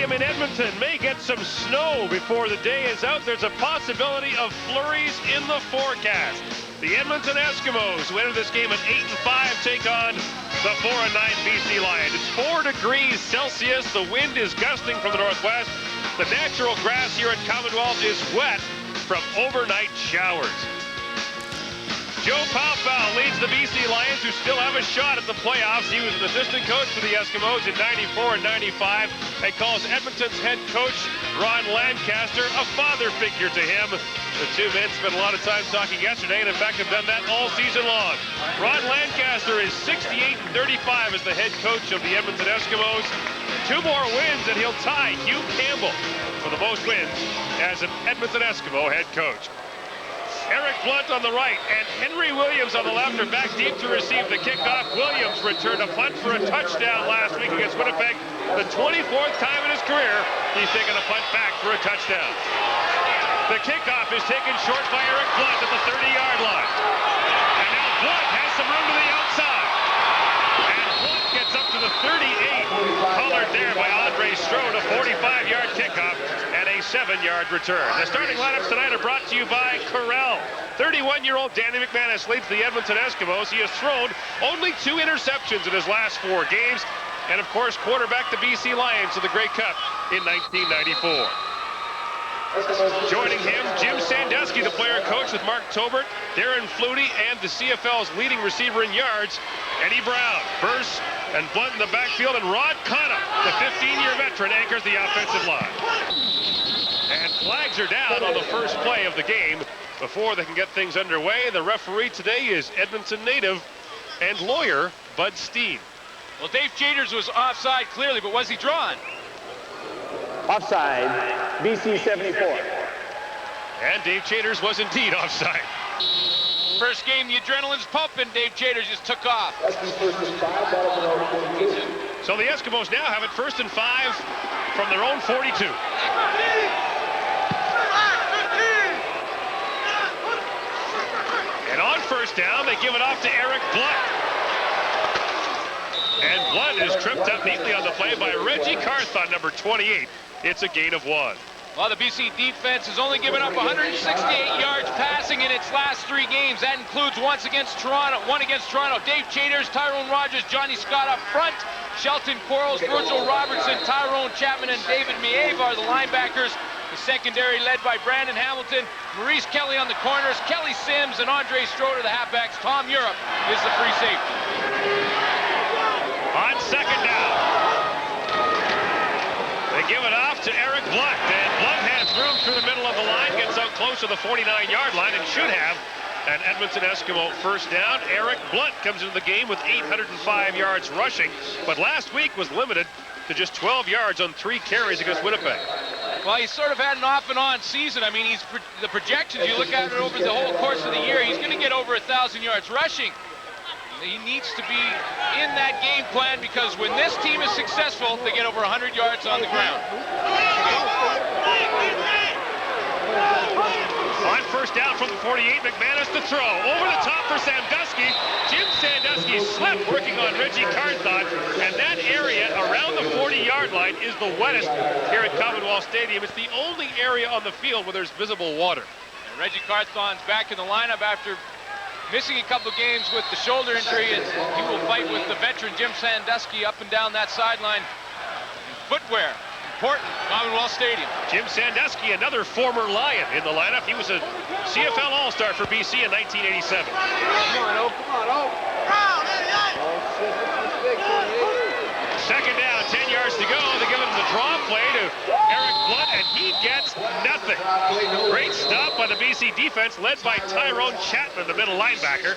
Stadium in Edmonton may get some snow before the day is out. There's a possibility of flurries in the forecast. The Edmonton Eskimos, who enter this game at 8-5, take on the 4-9 BC Lions. It's 4 degrees Celsius. The wind is gusting from the northwest. The natural grass here at Commonwealth is wet from overnight showers. Joe Paopao leads the BC Lions, who still have a shot at the playoffs. He was an assistant coach for the Eskimos in 94 and 95 and calls Edmonton's head coach, Ron Lancaster, a father figure to him. The two men spent a lot of time talking yesterday and, in fact, have done that all season long. Ron Lancaster is 68-35 as the head coach of the Edmonton Eskimos. 2 more wins and he'll tie Hugh Campbell for the most wins as an Edmonton Eskimo head coach. Eric Blunt on the right and Henry Williams on the left are back deep to receive the kickoff. Williams returned a punt for a touchdown last week against Winnipeg. The 24th time in his career he's taken a punt back for a touchdown. The kickoff is taken short by Eric Blunt at the 30-yard line. And now Blunt has some room to the outside. And Blunt gets up to the 38. Collared there by Andre Strode, a 45-yard kickoff and a 7-yard return. The starting lineups tonight are brought to you by Corral. 31-year-old Danny McManus leads the Edmonton Eskimos. He has thrown only 2 interceptions in his last 4 games. And, of course, quarterback the BC Lions to the Grey Cup in 1994. Joining him, Jim Sandusky, the player coach, with Mark Tobert, Darren Flutie, and the CFL's leading receiver in yards, Eddie Brown. Burse and Blunt in the backfield, and Rod Connor, the 15-year veteran, anchors the offensive line. And flags are down on the first play of the game before they can get things underway. The referee today is Edmonton native and lawyer Bud Steen. Well, Dave Jaders was offside clearly, but was he drawn? Offside, BC 74. And Dave Jaders was indeed offside. First game, the adrenaline's pumping. Dave Jaders just took off. So the Eskimos now have it 1st and 5 from their own 42. And on first down, they give it off to Eric Blunt. And Blunt is tripped up neatly on the play by Reggie Carthon, number 28. It's a gain of 1. Well, the BC defense has only given up 168 yards passing in its last 3 games. That includes one against Toronto. Dave Jaders, Tyrone Rogers, Johnny Scott up front. Shelton Quarles, Virgil Robertson, Tyrone Chapman, and David Mieve are the linebackers. The secondary led by Brandon Hamilton, Maurice Kelly on the corners, Kelly Sims, and Andre Strode are the halfbacks. Tom Europe is the free safety. On second down, they give it off to Eric Blunt, and Blunt has room through the middle of the line, gets out close to the 49-yard line, and should have an Edmonton Eskimo first down. Eric Blunt comes into the game with 805 yards rushing, but last week was limited to just 12 yards on 3 carries against Winnipeg. Well, he's sort of had an off and on season. I mean, the projections, you look at it over the whole course of the year, he's going to get over 1,000 yards rushing. He needs to be in that game plan, because when this team is successful, they get over 100 yards on the ground. On first down from the 48, McManus to throw. Over the top for Sandusky. Jim Sandusky slept working on Reggie Carthon, and that area around the 40-yard line is the wettest here at Commonwealth Stadium. It's the only area on the field where there's visible water. And Reggie Carthon's back in the lineup after missing a couple of games with the shoulder injury, and he will fight with the veteran Jim Sandusky up and down that sideline. Footwear, important, Commonwealth Stadium. Jim Sandusky, another former Lion in the lineup. He was a CFL All-Star for BC in 1987. Come on, oh, come on, oh. Second down, 10 yards to go. They give him the draw play to Eric Blunt, and he gets nothing. Great stop by the BC defense, led by Tyrone Chapman, the middle linebacker.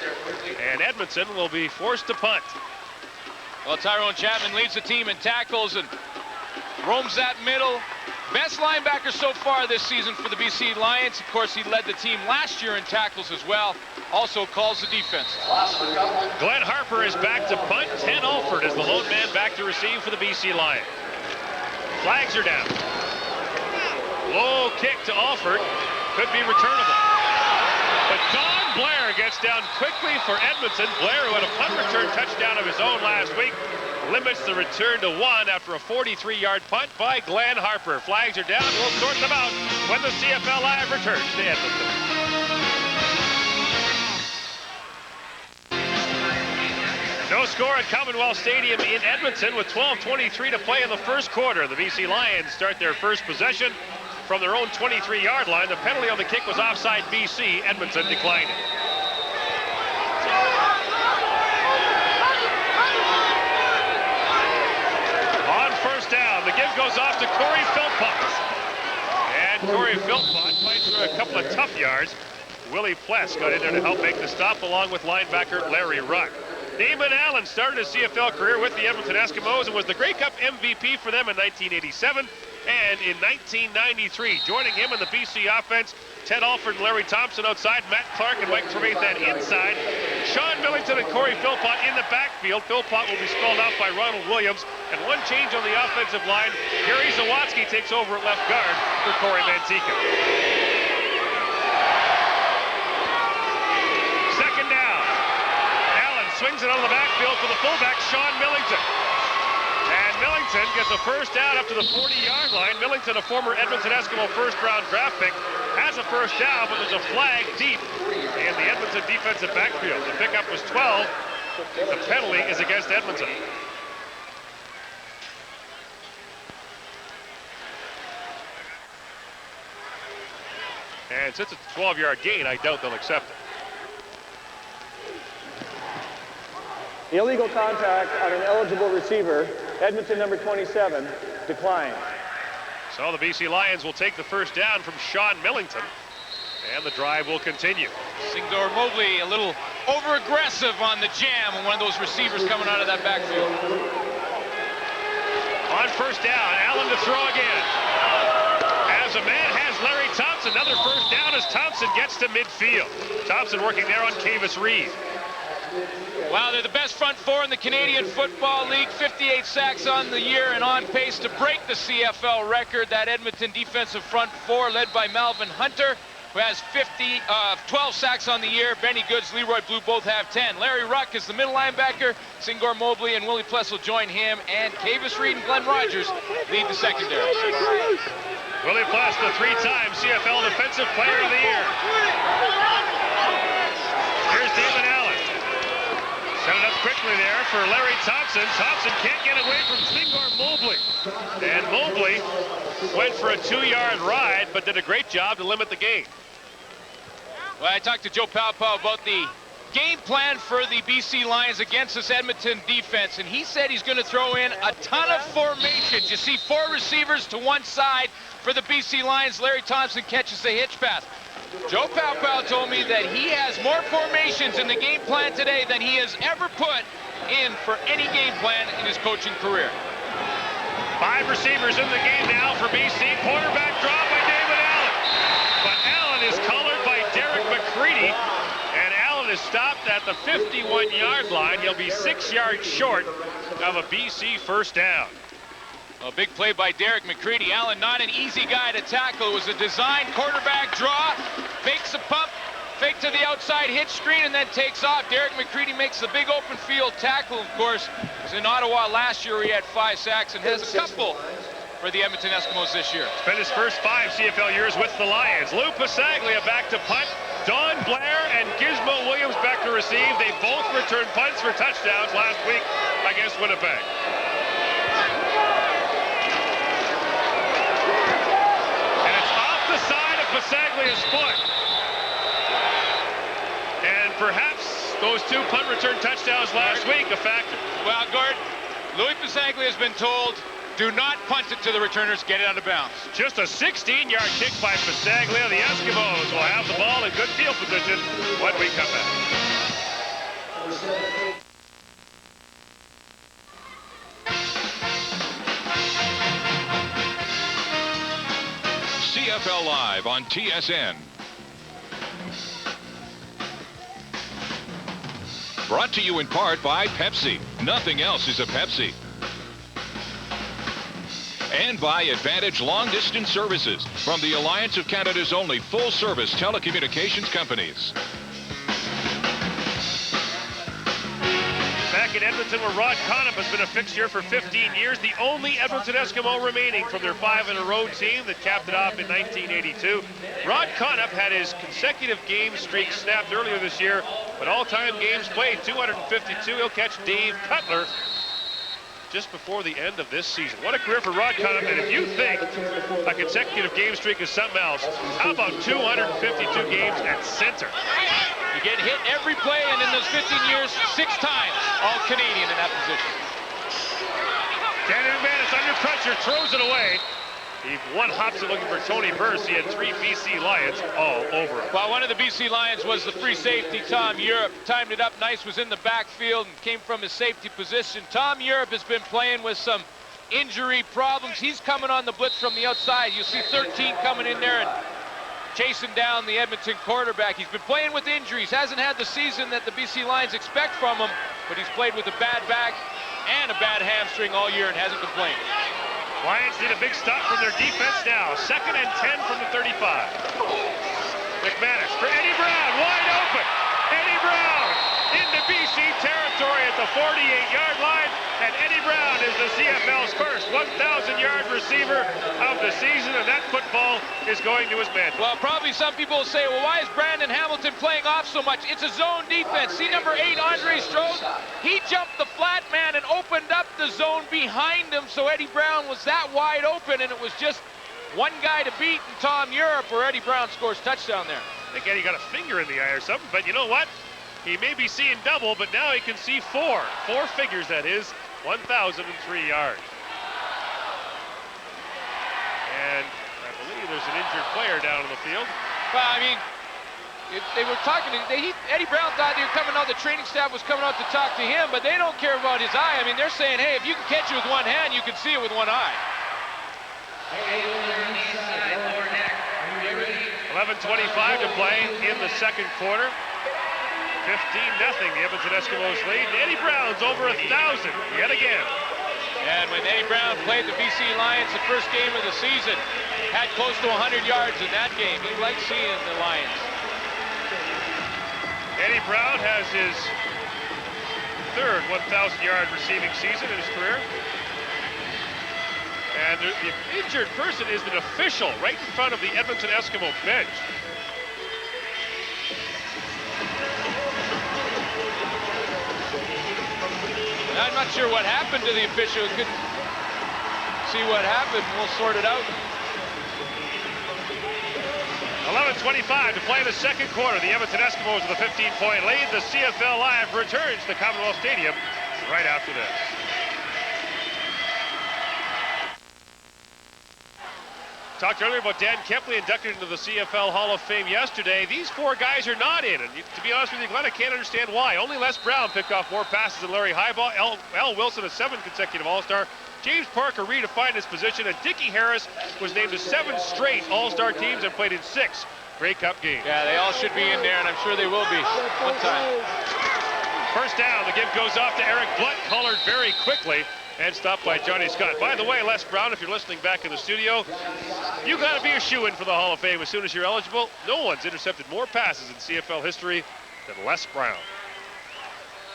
And Edmonton will be forced to punt. Well, Tyrone Chapman leads the team in tackles and roams that middle. Best linebacker so far this season for the BC Lions. Of course, he led the team last year in tackles as well. Also calls the defense. Glenn Harper is back to punt. 10 Alford is the lone man back to receive for the BC Lions. Flags are down. Low kick to Alford. Could be returnable. But Don Blair gets down quickly for Edmonton. Blair, who had a punt return touchdown of his own last week, limits the return to 1 after a 43-yard punt by Glenn Harper. Flags are down. We'll sort them out when the CFL Live returns to Edmonton. No score at Commonwealth Stadium in Edmonton with 12:23 to play in the first quarter. The BC Lions start their first possession from their own 23-yard line. The penalty on the kick was offside BC. Edmonton declined it. On first down, the give goes off to Corey Philpott. And Corey Philpott fights for a couple of tough yards. Willie Pless got in there to help make the stop along with linebacker Larry Ruck. Damon Allen started his CFL career with the Edmonton Eskimos and was the Grey Cup MVP for them in 1987 and in 1993. Joining him in the BC offense, Ted Alford and Larry Thompson outside, Matt Clark and Mike Trevathan inside. Sean Millington and Corey Philpott in the backfield. Philpott will be spelled out by Ronald Williams. And one change on the offensive line, Gary Zawatsky takes over at left guard for Corey Mantika. Second down. Swings it out of the backfield for the fullback, Sean Millington. And Millington gets a first down up to the 40-yard line. Millington, a former Edmonton Eskimo first-round draft pick, has a first down, but there's a flag deep in the Edmonton defensive backfield. The pickup was 12. The penalty is against Edmonton. And since it's a 12-yard gain, I doubt they'll accept it. Illegal contact on an eligible receiver. Edmonton number 27 declined. So the BC Lions will take the first down from Sean Millington, and the drive will continue. Singdor Mobley a little over-aggressive on the jam on one of those receivers coming out of that backfield. On first down, Allen to throw again. As a man has Larry Thompson. Another first down as Thompson gets to midfield. Thompson working there on Kavis Reed. Wow, they're the best front four in the Canadian Football League. 58 sacks on the year and on pace to break the CFL record. That Edmonton defensive front four led by Malvin Hunter, who has 12 sacks on the year. Benny Goods, Leroy Blue both have 10. Larry Ruck is the middle linebacker. Singor Mobley and Willie Pless will join him. And Kavis Reed and Glenn Rogers lead the secondary. Willie Pless, the three-time CFL Defensive Player of the Year. Here's Damon Allen. Set it up quickly there for Larry Thompson. Thompson can't get away from Singor Mobley. And Mobley went for a 2-yard ride, but did a great job to limit the gain. Well, I talked to Joe Palpao about the game plan for the BC Lions against this Edmonton defense, and he said he's going to throw in a ton of formations. You see 4 receivers to one side for the BC Lions. Larry Thompson catches the hitch pass. Joe Palpao told me that he has more formations in the game plan today than he has ever put in for any game plan in his coaching career. 5 receivers in the game now for BC. Quarterback draw by Damon Allen. But Allen is collared by Derek McCready. And Allen is stopped at the 51-yard line. He'll be 6 yards short of a BC first down. A big play by Derek McCready. Allen, not an easy guy to tackle. It was a designed quarterback draw. Fakes a pump, fake to the outside hitch screen, and then takes off. Derek McCready makes the big open field tackle, of course. He was in Ottawa last year where he had 5 sacks and has a couple for the Edmonton Eskimos this year. Spent his first 5 CFL years with the Lions. Lou Pasaglia back to punt. Don Blair and Gizmo Williams back to receive. They both returned punts for touchdowns last week against Winnipeg. Pasaglia's foot. And perhaps those 2 punt return touchdowns last week a factor. Well, Gord, Louis Pasaglia has been told, do not punt it to the returners, get it out of bounds. Just a 16-yard kick by Pasaglia. The Eskimos will have the ball in good field position when we come back. CFL Live on TSN. Brought to you in part by Pepsi. Nothing else is a Pepsi. And by Advantage Long Distance Services from the Alliance of Canada's only full-service telecommunications companies. Back in Edmonton, where Rod Conop has been a fixture for 15 years, the only Edmonton Eskimo remaining from their 5-in-a-row team that capped it off in 1982. Rod Conop had his consecutive game streak snapped earlier this year, but all-time games played, 252. He'll catch Dave Cutler just before the end of this season. What a career for Rod Conop, and if you think a consecutive game streak is something else, how about 252 games at center? You get hit every play, and in those 15 years, 6 times, all Canadian in that position. Danny McManus under pressure, throws it away. He one hops it looking for Tony Burse. He had 3 BC Lions all over him. Well, one of the BC Lions was the free safety, Tom Europe. Timed it up nice, was in the backfield, and came from his safety position. Tom Europe has been playing with some injury problems. He's coming on the blitz from the outside. You see 13 coming in there and chasing down the Edmonton quarterback. He's been playing with injuries. Hasn't had the season that the BC Lions expect from him, but he's played with a bad back and a bad hamstring all year and hasn't complained. Lions need a big stop from their defense now. 2nd and 10 from the 35. McManus for Eddie Brown, wide open. Eddie Brown into BC territory at the 48-yard line, and Eddie Brown is the CFL's first 1,000-yard receiver of the season, and that football is going to his man. Well, probably some people will say, well, why is Brandon Hamilton playing off so much? It's a zone defense. See number 8, Andre Strode? He jumped the flat man and opened up the zone behind him, so Eddie Brown was that wide open, and it was just one guy to beat in Tom Europe, where Eddie Brown scores touchdown there. Again, he got a finger in the eye or something, but you know what? He may be seeing double, but now he can see 4. 4 figures, that is. 1,003 yards. And I believe there's an injured player down on the field. Well, I mean, they were talking to Eddie Brown thought they were coming out, the training staff was coming out to talk to him, but they don't care about his eye. I mean, they're saying, hey, if you can catch it with one hand, you can see it with one eye. 11:25 to play in the second quarter. 15-0, the Edmonton Eskimos lead. Eddie Brown's over 1,000 yet again. And when Eddie Brown played the BC Lions the first game of the season, had close to 100 yards in that game. He likes seeing the Lions. Eddie Brown has his 3rd 1,000-yard receiving season in his career. And the injured person is an official right in front of the Edmonton Eskimo bench. I'm not sure what happened to the official. Couldn't see what happened. We'll sort it out. 11:25 to play the second quarter. The Edmonton Eskimos with a 15-point lead. The CFL Live returns to Commonwealth Stadium right after this. Talked earlier about Dan Kempley inducted into the CFL Hall of Fame yesterday. These 4 guys are not in, and to be honest with you, Glenn, I can't understand why. Only Les Brown picked off more passes than Larry Highball. Al Wilson, a 7 consecutive All-Star. James Parker redefined his position, and Dickie Harris was named to 7 straight All-Star teams and played in 6 Grey Cup games. Yeah, they all should be in there, and I'm sure they will be one time. First down, the give goes off to Eric Blunt, collared very quickly and stopped by Johnny Scott. By the way, Les Brown, if you're listening back in the studio, you got to be a shoo-in for the Hall of Fame as soon as you're eligible. No one's intercepted more passes in CFL history than Les Brown.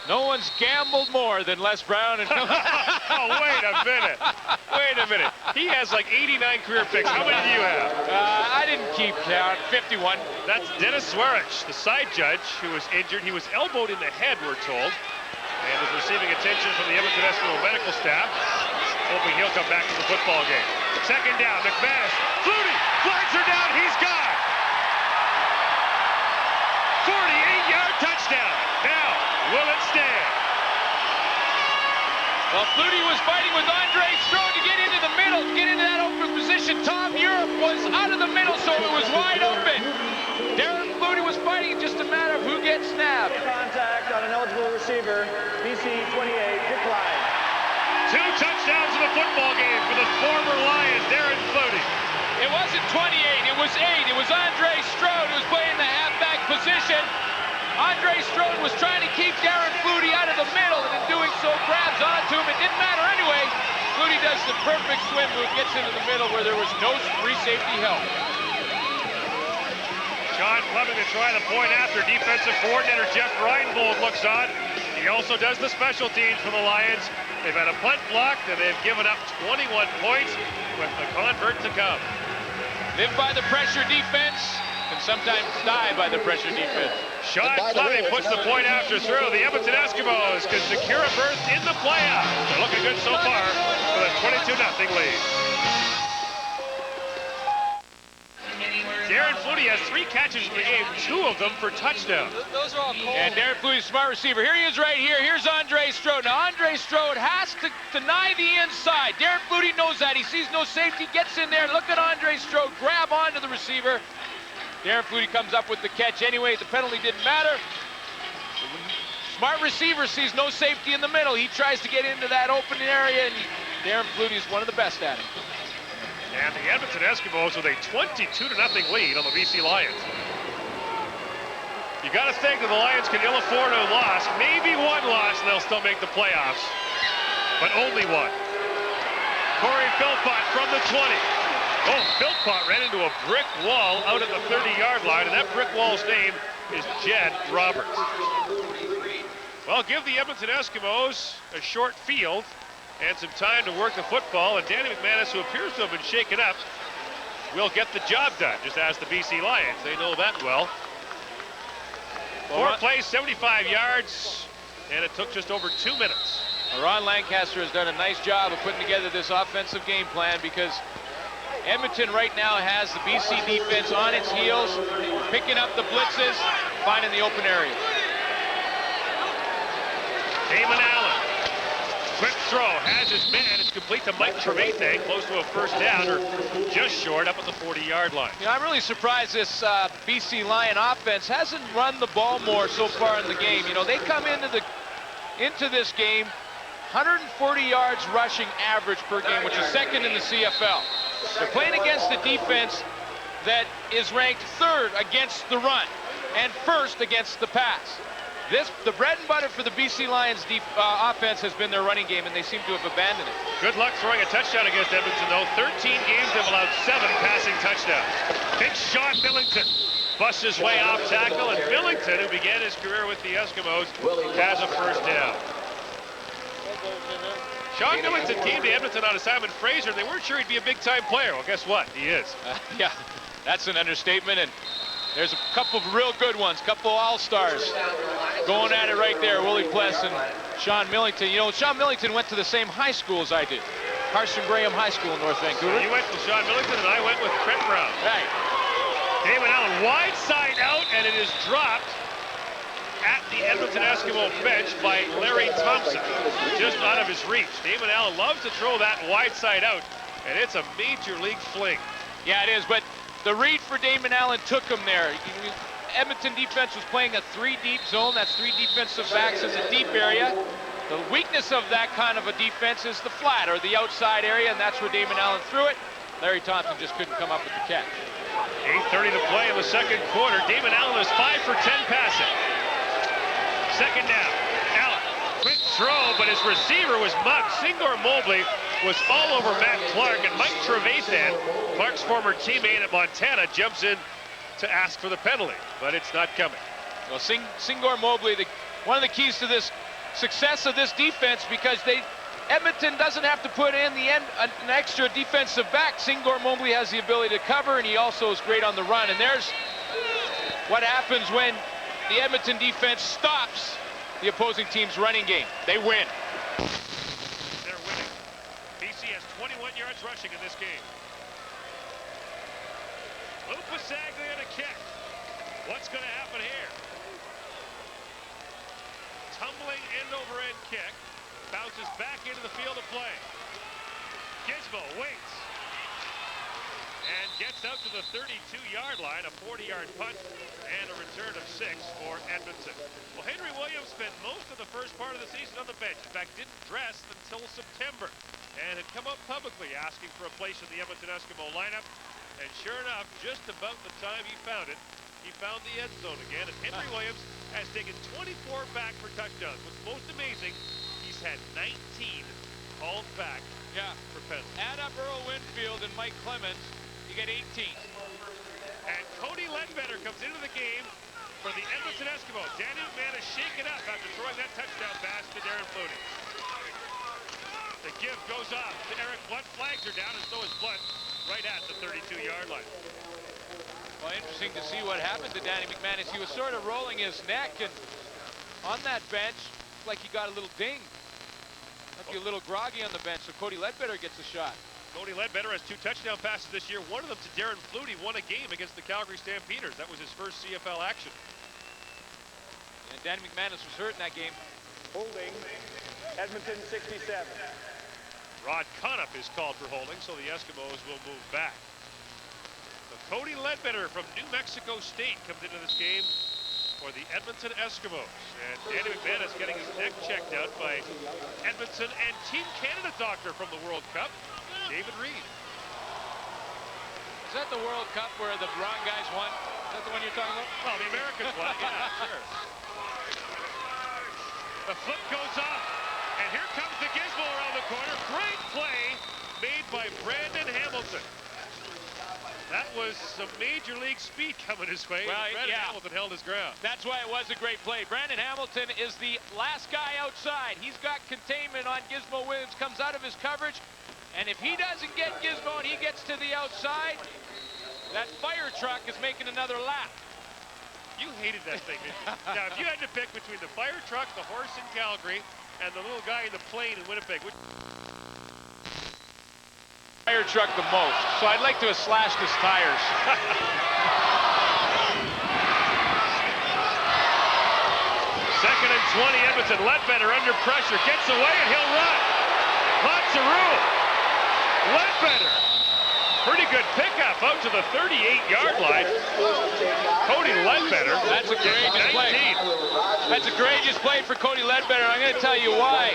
No one's gambled more than Les Brown. And oh, wait a minute. Wait a minute. He has like 89 career picks. How many do you have? I didn't keep count. 51. That's Dennis Swarich, the side judge, who was injured. He was elbowed in the head, we're told, and is receiving attention from the Edmonton Eskimo medical staff, hoping he'll come back to the football game. Second down, McManus. Flutie flags her down. He's gone. 48-yard touchdown. Now, will it stand? Well, Flutie was fighting with Andre Strode to get into the middle, get into that open position. Tom Europe was out of the middle, so it was wide open. Darren Flutie was fighting, just a matter of who gets snapped. Contact on an eligible receiver, BC 28, decline. 2 touchdowns in the football game for the former Lion, Darren Flutie. It wasn't 28, it was 8. It was Andre Strode who was playing the halfback position. Andre Strode was trying to keep Darren Flutie out of the middle, and in doing so, grabs onto him. It didn't matter anyway. Flutie does the perfect swim move, gets into the middle where there was no free safety help. Sean Fleming to try the point after. Defensive coordinator Jeff Reinbold looks on. He also does the special teams for the Lions. They've had a punt blocked and they've given up 21 points with the convert to come. Live by the pressure defense and sometimes die by the pressure defense. Sean Fleming puts the point after through. The Edmonton Eskimos can secure a berth in the playoffs. They're looking good so far with a 22-0 lead. Darren Flutie has 3 catches in the game, 2 of them for touchdowns. Those are all cold. And Darren Flutie, smart receiver. Here he is right here. Here's Andre Strode. Now Andre Strode has to deny the inside. Darren Flutie knows that. He sees no safety, gets in there. Look at Andre Strode grab onto the receiver. Darren Flutie comes up with the catch anyway. The penalty didn't matter. Smart receiver sees no safety in the middle. He tries to get into that open area, and Darren Flutie is one of the best at it. And the Edmonton Eskimos with a 22-0 lead on the BC Lions. You got to think that the Lions can ill afford a loss, maybe one loss, and they'll still make the playoffs, but only one. Corey Philpott from the 20. Oh, Philpott ran into a brick wall out at the 30-yard line, and that brick wall's name is Jed Roberts. Well, give the Edmonton Eskimos a short field and some time to work the football, and Danny McManus, who appears to have been shaken up, will get the job done, just as the BC Lions. They know that well. 4 plays, 75 yards, and it took just over 2 minutes. Ron Lancaster has done a nice job of putting together this offensive game plan, because Edmonton right now has the BC defense on its heels, picking up the blitzes, finding the open area. Damon Allen. Quick throw, has his man. It's complete to Mike Trevete, close to a first down, or just short, up at the 40-yard line. You know, I'm really surprised this BC Lion offense hasn't run the ball more so far in the game. You know, they come into this game 140 yards rushing average per game, which is second in the CFL. They're playing against a defense that is ranked 3rd against the run and 1st against the pass. The bread and butter for the BC Lions offense has been their running game, and they seem to have abandoned it. Good luck throwing a touchdown against Edmonton, though. 13 games, they've allowed 7 passing touchdowns. Big shot, Billington busts his way off tackle, and Billington, who began his career with the Eskimos, has a first down. Sean Billington came to Edmonton on assignment Fraser. They weren't sure he'd be a big-time player. Well, guess what? He is. Yeah, that's an understatement, and there's a couple of real good ones, couple of all-stars going at it right there, Willie Pless and Sean Millington. You know, Sean Millington went to the same high school as I did, Carson Graham High School in North Vancouver. You went with Sean Millington, and I went with Trent Brown. Right. Damon Allen, wide side out, and it is dropped at the Edmonton Eskimo bench by Larry Thompson, just out of his reach. Damon Allen loves to throw that wide side out, and it's a major league fling. Yeah, it is, but the read for Damon Allen took him there. Edmonton defense was playing a 3-deep zone. That's 3 defensive backs in the deep area. The weakness of that kind of a defense is the flat, or the outside area, and that's where Damon Allen threw it. Larry Thompson just couldn't come up with the catch. 8:30 to play in the second quarter. Damon Allen is 5 for 10 passing. Second down. Allen, quick throw, but his receiver was mugged. Singor Mobley was all over Matt Clark, and Mike Trevathan, Clark's former teammate at Montana, jumps in to ask for the penalty, but it's not coming. Well, Singor Mobley, one of the keys to this success of this defense, because Edmonton doesn't have to put in an extra defensive back. Singor Mobley has the ability to cover, and he also is great on the run. And there's what happens when the Edmonton defense stops the opposing team's running game. They win. They're winning. BC has 21 yards rushing in this game. Luke Pasaglia on a kick. What's going to happen here? Tumbling end-over-end kick. Bounces back into the field of play. Gizmo waits. And gets out to the 32-yard line, a 40-yard punt, and a return of 6 for Edmonton. Well, Henry Williams spent most of the first part of the season on the bench. In fact, didn't dress until September, and had come out publicly asking for a place in the Edmonton Eskimo lineup. And sure enough, just about the time he found it, he found the end zone again. And Henry Williams has taken 24 back for touchdowns. What's most amazing, he's had 19 called back. Yeah. For penalty. Add up Earl Winfield and Mike Clements, you get 18. And Cody Ledbetter comes into the game for the Edmonton Eskimos. Danny McManus shaken up after throwing that touchdown pass to Darren Flutie. The give goes off to Eric Blunt. Flags are down, and so is Blunt right at the 32-yard line. Well, interesting to see what happened to Danny McManus. He was sort of rolling his neck, and on that bench, like he got a little ding. Might be a little groggy on the bench, so Cody Ledbetter gets a shot. Cody Ledbetter has 2 touchdown passes this year. One of them to Darren Flutie, won a game against the Calgary Stampeders. That was his first CFL action. And Danny McManus was hurt in that game. Holding, Edmonton 67. Rod Conniff is called for holding, so the Eskimos will move back. So Cody Ledbetter from New Mexico State comes into this game for the Edmonton Eskimos. And Danny McManus getting his neck checked out by Edmonton and Team Canada doctor from the World Cup, David Reed. Is that the World Cup where the wrong guys won? Is that the one you're talking about? Well, the Americans won, yeah, sure. The flip goes off, and here comes the gizmo around the corner. Great play made by Brandon Hamilton. That was some major league speed coming his way. Well, Brandon Hamilton held his ground. That's why it was a great play. Brandon Hamilton is the last guy outside. He's got containment on Gizmo Williams, comes out of his coverage, and if he doesn't get Gizmo and he gets to the outside, that fire truck is making another lap. You hated that thing, didn't you? Now, if you had to pick between the fire truck, the horse in Calgary, and the little guy in the plane in Winnipeg, which... Fire truck the most, so I'd like to have slashed his tires. Second and 20, Edmonton. Ledbetter under pressure, gets away, and he'll run. Lots of room. Ledbetter. Pretty good pickup out to the 38-yard line. Cody Ledbetter. That's a courageous play. That's a courageous play for Cody Ledbetter. I'm going to tell you why.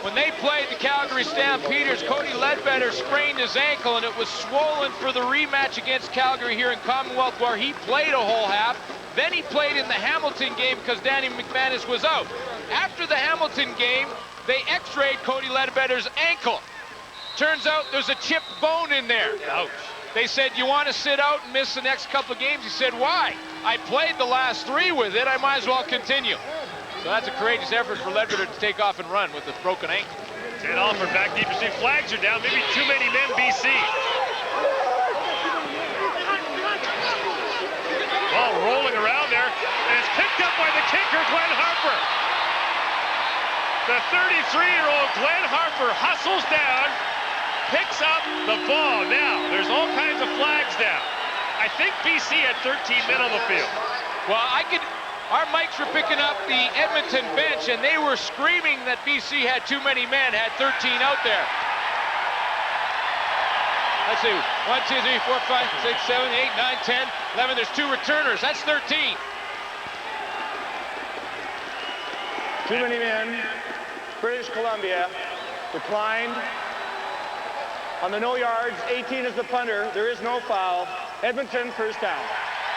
When they played the Calgary Stampeders, Cody Ledbetter sprained his ankle, and it was swollen for the rematch against Calgary here in Commonwealth, where he played a whole half. Then he played in the Hamilton game because Danny McManus was out. After the Hamilton game, they x-rayed Cody Ledbetter's ankle. Turns out there's a chipped bone in there. Ouch. They said, you want to sit out and miss the next couple of games? He said, why? I played the last 3 with it. I might as well continue. So that's a courageous effort for Ledbetter to take off and run with a broken ankle. Ted Alford back deep to see flags are down. Maybe too many men, BC. Ball rolling around there, and it's picked up by the kicker, Glenn Harper. The 33-year-old Glenn Harper hustles down, picks up the ball. Now, there's all kinds of flags down. I think BC had 13 men on the field. Well, our mics were picking up the Edmonton bench, and they were screaming that BC had too many men, had 13 out there. Let's see, 1, 2, 3, 4, 5, 6, 7, 8, 9, 10, 11. There's 2 returners. That's 13. Too many men. British Columbia declined. On the no yards, 18 is the punter. There is no foul. Edmonton first down.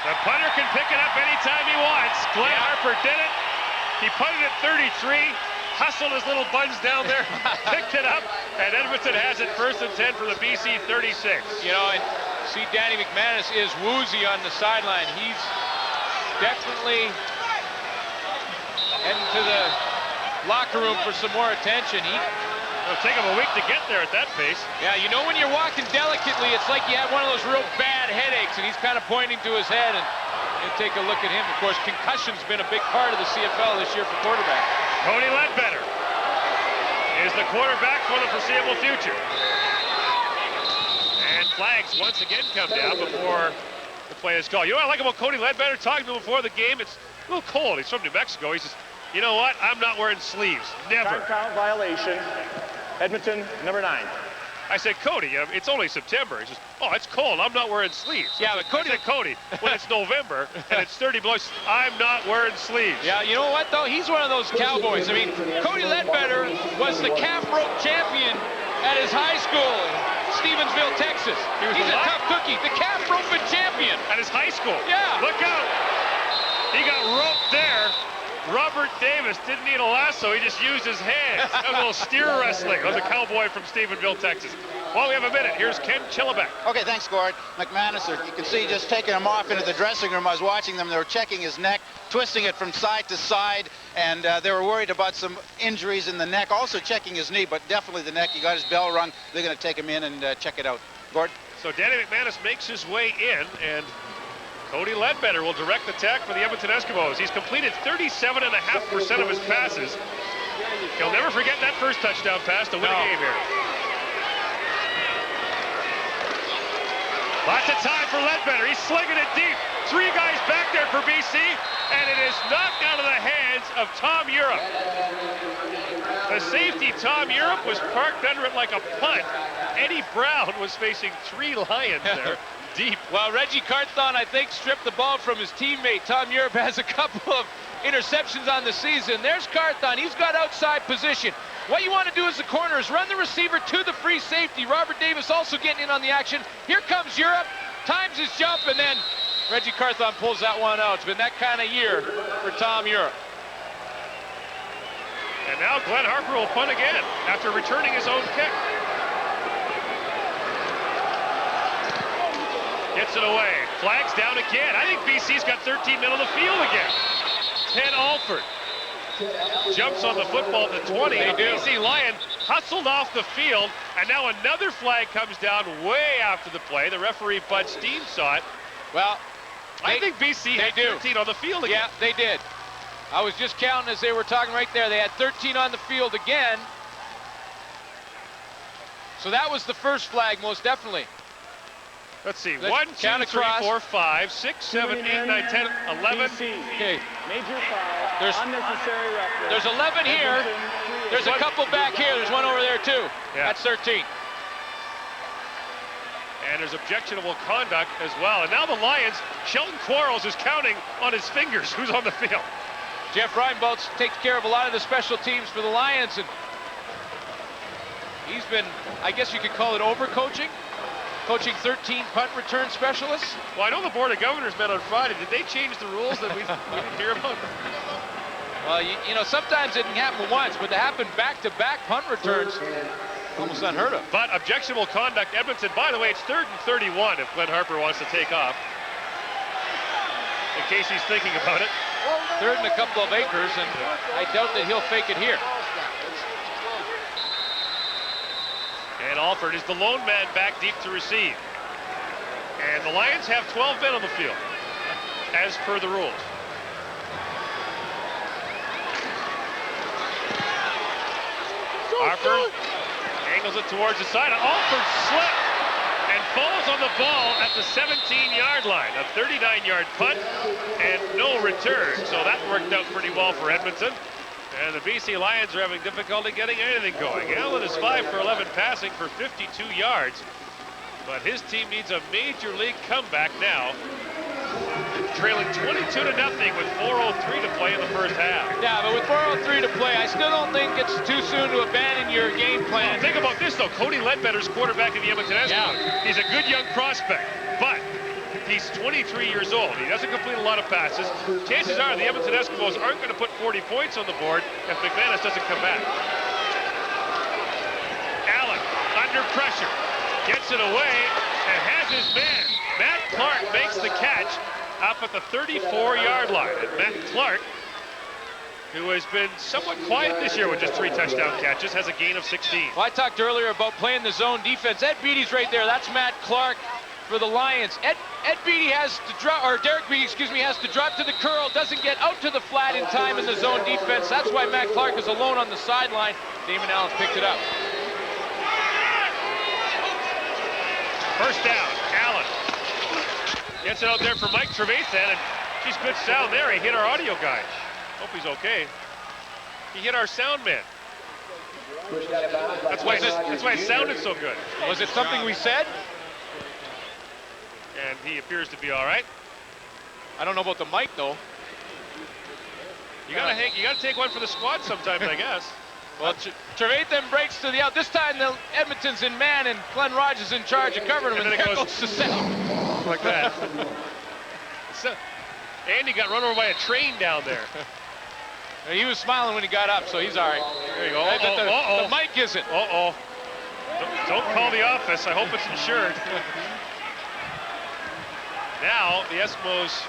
The punter can pick it up anytime he wants. Glenn Harper did it. He punted at 33, hustled his little buns down there, picked it up, and Edmonton has it first and 10 for the BC 36. You know, and see Danny McManus is woozy on the sideline. He's definitely heading to the locker room for some more attention. It'll take him a week to get there at that pace. Yeah, you know when you're walking delicately, it's like you have one of those real bad headaches, and he's kind of pointing to his head, and you take a look at him. Of course, concussion's been a big part of the CFL this year for quarterbacks. Cody Ledbetter is the quarterback for the foreseeable future. And flags once again come down before the play is called. You know what I like about Cody Ledbetter? Talking to him before the game, it's a little cold. He's from New Mexico. He says, you know what? I'm not wearing sleeves. Never. Time count violation. Edmonton, number 9. I said, Cody, it's only September. He says, oh, it's cold. I'm not wearing sleeves. Yeah, but Cody... I said, Cody, when it's November and it's 30 below, I'm not wearing sleeves. Yeah, you know what, though? He's one of those cowboys. I mean, Cody Ledbetter was the calf rope champion at his high school in Stevensville, Texas. He's a tough cookie. The calf roping champion. At his high school? Yeah. Look out. He got roped there. Robert Davis didn't need a lasso, he just used his hands. That was a little steer wrestling on the cowboy from Stephenville, Texas. Well, we have a minute. Here's Ken Chillibeck. Okay, thanks, Gord. McManus, you can see just taking him off into the dressing room. I was watching them. They were checking his neck, twisting it from side to side, and they were worried about some injuries in the neck, also checking his knee, but definitely the neck. He got his bell rung. They're going to take him in and check it out. Gord? So Danny McManus makes his way in, and Cody Ledbetter will direct the attack for the Edmonton Eskimos. He's completed 37.5% of his passes. He'll never forget that first touchdown pass to win a game here. Lots of time for Ledbetter. He's slinging it deep. 3 guys back there for BC, and it is knocked out of the hands of Tom Europe. The safety, Tom Europe, was parked under it like a punt. Eddie Brown was facing 3 Lions there. Deep. Well, Reggie Carthon, I think, stripped the ball from his teammate. Tom Europe has a couple of interceptions on the season. There's Carthon. He's got outside position. What you want to do as a corner is run the receiver to the free safety. Robert Davis also getting in on the action. Here comes Europe, times his jump, and then Reggie Carthon pulls that one out. It's been that kind of year for Tom Europe. And now Glenn Harper will punt again after returning his own kick. Gets it away. Flags down again. I think BC's got 13 men on the field again. Ted Alford jumps on the football to 20. The BC Lion hustled off the field, and now another flag comes down way after the play. The referee Bud Steen saw it. Well, I think BC had 13 on the field again. Yeah, they did. I was just counting as they were talking right there. They had 13 on the field again. So that was the first flag, most definitely. Let's see. 1, 2, 3, 4, 5, 6, 7, 8, 9, 10, 11. Okay. Major foul. There's unnecessary roughness. There's 11 here. There's a couple back here. There's one over there too. Yeah. That's 13. And there's objectionable conduct as well. And now the Lions, Sheldon Quarles is counting on his fingers who's on the field. Jeff Reinboldt takes care of a lot of the special teams for the Lions, and he's been, I guess you could call it overcoaching. Coaching 13 punt return specialists. Well, I know the Board of Governors met on Friday. Did they change the rules that we didn't hear about? Well, you know, sometimes it can happen once, but to happen back-to-back punt returns, almost unheard of. But objectionable conduct, Edmonton. By the way, it's 3rd and 31 if Glenn Harper wants to take off. In case he's thinking about it. 3rd and a couple of acres, and I doubt that he'll fake it here. And Alford is the lone man back deep to receive. And the Lions have 12 men on the field, as per the rules. Harper angles it towards the side. Alford slipped and falls on the ball at the 17-yard line. A 39-yard punt and no return. So that worked out pretty well for Edmonton. And the BC Lions are having difficulty getting anything going. Allen is 5 for 11 passing for 52 yards. But his team needs a major league comeback now. Trailing 22-0 with 4:03 to play in the first half. Yeah, but with 4:03 to play, I still don't think it's too soon to abandon your game plan. Well, think about this, though. Cody Ledbetter's quarterback in the Edmonton Eskimos. Yeah. He's a good young prospect, but he's 23 years old. He doesn't complete a lot of passes. Chances are the Edmonton Eskimos aren't going to put 40 points on the board if McManus doesn't come back. Allen under pressure. Gets it away and has his man. Matt Clark makes the catch up at the 34-yard line. And Matt Clark, who has been somewhat quiet this year with just 3 touchdown catches, has a gain of 16. Well, I talked earlier about playing the zone defense. Ed Beatty's right there. That's Matt Clark for the Lions. Ed Beatty has to drop, or Derek Beatty, excuse me, has to drop to the curl, doesn't get out to the flat in time in the zone defense. That's why Matt Clark is alone on the sideline. Damon Allen picked it up. First down, Allen gets it out there for Mike Trevathan, and geez, good sound there. He hit our audio guy. Hope he's okay. He hit our sound man. That's why it sounded so good. Was it something we said? And he appears to be all right. I don't know about the mic though. You gotta take one for the squad sometimes, I guess. Well, Trevathan breaks to the out. This time the Edmonton's in man and Glenn Rogers in charge of covering him, and there goes to sound. Like that. So, Andy got run over by a train down there. He was smiling when he got up, so he's all right. There you go. The mic isn't. Don't call the office. I hope it's insured. Now the Eskimos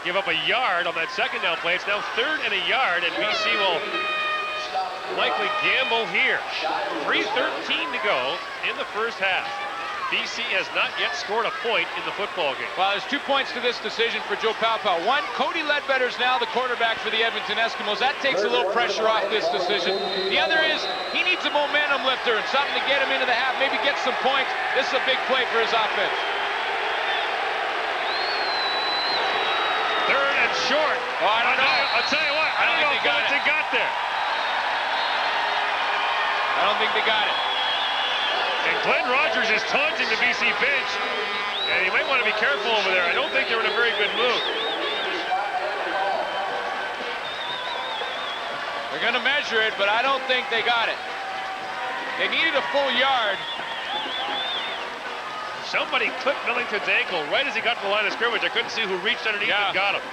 give up a yard on that second down play. It's now 3rd and a yard, and BC will likely gamble here. 3:13 to go in the first half. BC has not yet scored a point in the football game. Well, there's 2 points to this decision for Joe Paopao. One, Cody Ledbetter's now the quarterback for the Edmonton Eskimos. That takes a little pressure off this decision. The other is he needs a momentum lifter and something to get him into the half, maybe get some points. This is a big play for his offense. 3rd and short. Oh, I don't know. I'll tell you what, I don't know if Edmonton got there. I don't think they got it. And Glenn Rogers is taunting the BC bench, and you might want to be careful over there. I don't think they're in a very good mood. They're going to measure it, but I don't think they got it. They needed a full yard. Somebody clipped Millington's ankle right as he got to the line of scrimmage. I couldn't see who reached underneath and got him.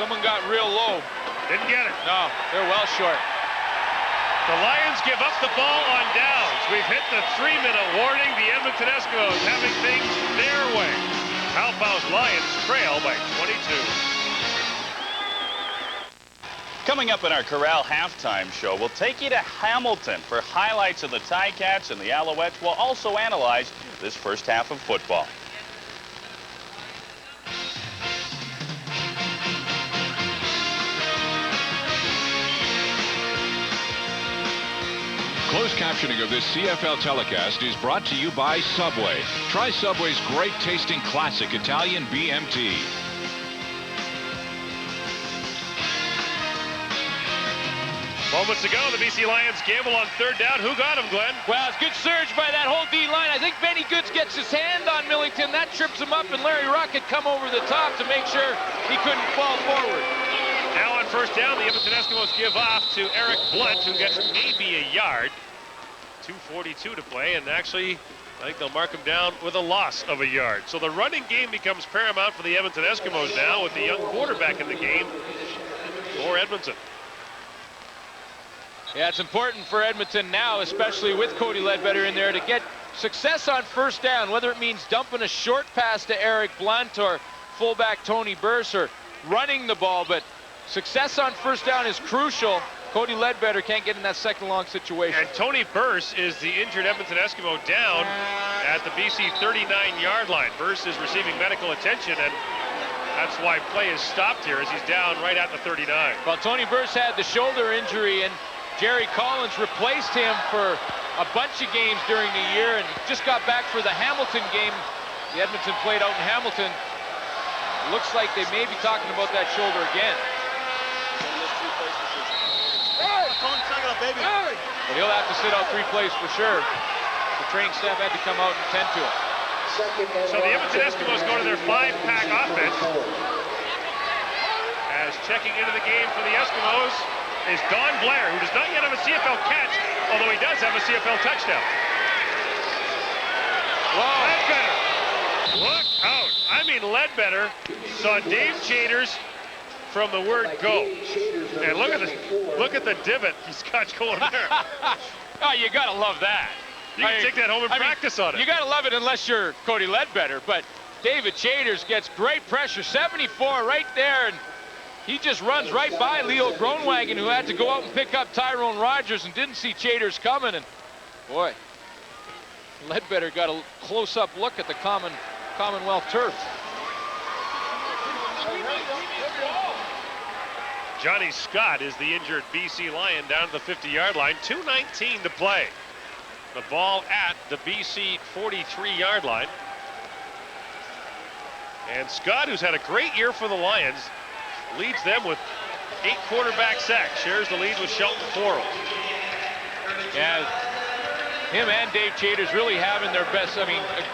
Someone got real low. Didn't get it. No, they're well short. The Lions give up the ball on downs. We've hit the 3-minute warning. The Edmonton Eskimos having things their way. Paopao's Lions trail by 22. Coming up in our Corral halftime show, we'll take you to Hamilton for highlights of the Ticats and the Alouettes. We'll also analyze this first half of football. Closed captioning of this CFL telecast is brought to you by Subway. Try Subway's great tasting classic Italian BMT. Moments ago, the BC Lions gamble on 3rd down. Who got him, Glenn? Well, it's good surge by that whole D-line. I think Benny Goods gets his hand on Millington. That trips him up, and Larry Ruck had come over the top to make sure he couldn't fall forward. Now on 1st down, the Edmonton Eskimos give off to Eric Blunt, who gets maybe a yard. 2:42 to play, and actually, I think they'll mark him down with a loss of a yard. So the running game becomes paramount for the Edmonton Eskimos now, with the young quarterback in the game for Edmonton. Yeah, it's important for Edmonton now, especially with Cody Ledbetter in there, to get success on 1st down, whether it means dumping a short pass to Eric Blunt or fullback Tony Burse or running the ball, but success on 1st down is crucial. Cody Ledbetter can't get in that second long situation. And Tony Burse is the injured Edmonton Eskimo down at the BC 39-yard line. Burse is receiving medical attention, and that's why play is stopped here as he's down right at the 39. Well, Tony Burse had the shoulder injury, and Jerry Collins replaced him for a bunch of games during the year and just got back for the Hamilton game. The Edmonton played out in Hamilton. Looks like they may be talking about that shoulder again. But he'll have to sit out 3 plays for sure. The training staff had to come out and tend to it. So the Edmonton Eskimos go to their 5-pack offense. As checking into the game for the Eskimos is Don Blair, who does not yet have a CFL catch, although he does have a CFL touchdown. Whoa. Ledbetter, look out. I mean, Ledbetter saw Dave Chaters from the word go. And look at the divot he's got going there. Oh, you gotta love that. You can take that home and practice on it. You gotta love it unless you're Cody Ledbetter, but David Chaters gets great pressure, 74 right there, and he just runs right by Leo Groenwagen, who had to go out and pick up Tyrone Rogers and didn't see Chaters coming, and boy, Ledbetter got a close-up look at the Commonwealth turf. Johnny Scott is the injured BC Lion down to the 50-yard line. 2:19 to play. The ball at the BC 43-yard line. And Scott, who's had a great year for the Lions, leads them with 8 quarterback sacks. Shares the lead with Shelton Quarles. Yeah, him and Dave Chaters really having their best,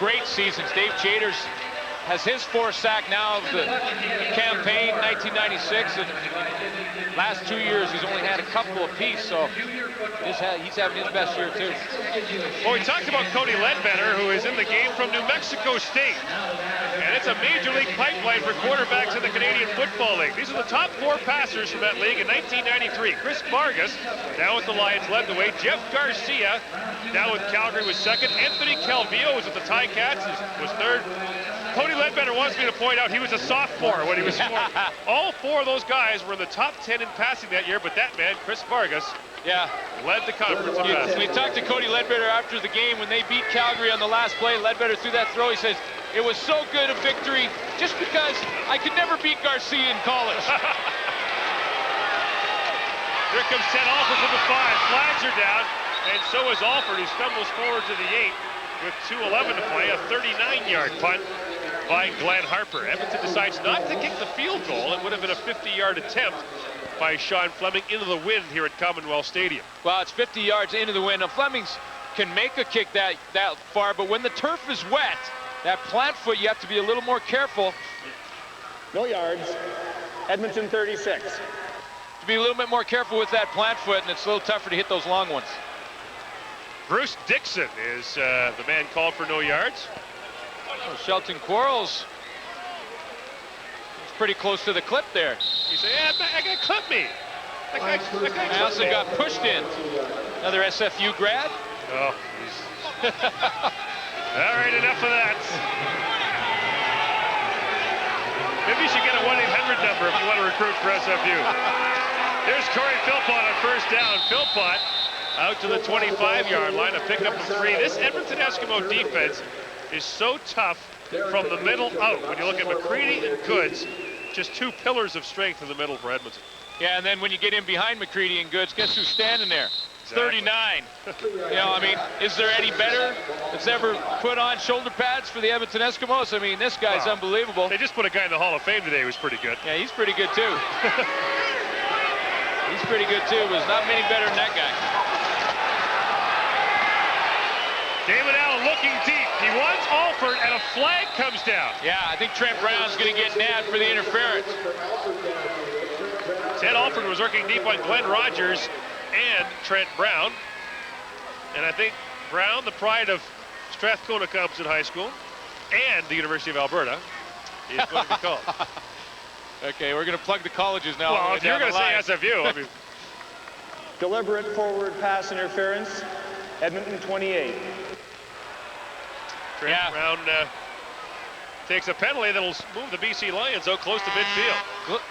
great seasons. Dave Chaters has his 4th sack now of the campaign, 1996, and last 2 years he's only had a couple apiece, so he's having his best year too. Well, we talked about Cody Ledbetter, who is in the game from New Mexico State. And That's a major league pipeline for quarterbacks in the Canadian Football League. These are the top 4 passers from that league in 1993. Chris Vargas, now with the Lions, led the way. Jeff Garcia, now with Calgary, was second. Anthony Calvillo was with the Ticats, was third. Cody Ledbetter wants me to point out he was a sophomore when he was scoring. All 4 of those guys were in the top 10 in passing that year, but that man, Chris Vargas, led the conference in passing. We talked to Cody Ledbetter after the game when they beat Calgary on the last play. Ledbetter threw that throw. He says, it was so good a victory just because I could never beat Garcia in college. Here comes Ted Alford from the 5. Flags are down, and so is Alford, who stumbles forward to the 8 with 2:11 to play. A 39-yard punt by Glenn Harper. Edmonton decides not to kick the field goal. It would have been a 50-yard attempt by Sean Fleming into the wind here at Commonwealth Stadium. Well, it's 50 yards into the wind. Now, Flemings can make a kick that far, but when the turf is wet, that plant foot, you have to be a little more careful. No yards. Edmonton 36. To be a little bit more careful with that plant foot, and it's a little tougher to hit those long ones. Bruce Dixon is the man called for no yards. Oh, Shelton Quarles is pretty close to the clip there. You say, yeah, that guy clipped me. That guy clipped me. Nelson got pushed in. Another SFU grad. Oh, he's... All right, enough of that. Maybe you should get a 1-800 number if you want to recruit for SFU. There's Corey Philpott on first down. Philpott out to the 25-yard line, a pickup of 3. This Edmonton Eskimo defense is so tough from the middle out. When you look at McCready and Goods, just 2 pillars of strength in the middle for Edmonton. Yeah, and then when you get in behind McCready and Goods, guess who's standing there? Exactly. 39. You know, I mean, is there any better that's ever put on shoulder pads for the Edmonton Eskimos? I mean, this guy's unbelievable. They just put a guy in the Hall of Fame today who's pretty good. Yeah, he's pretty good too. He's pretty good too, but there's not many better than that guy. David Allen looking deep. He wants Alford, and a flag comes down. Yeah, I think Trent Brown's going to get nabbed for the interference. Ted Alford was working deep on Glenn Rogers and Trent Brown. And I think Brown, the pride of Strathcona Compton High School and the University of Alberta, is going to be called. Okay, we're going to plug the colleges now. Well, if you're going to say SFU, I mean... Deliberate forward pass interference. Edmonton 28. Trent Brown takes a penalty that'll move the BC Lions out close to midfield.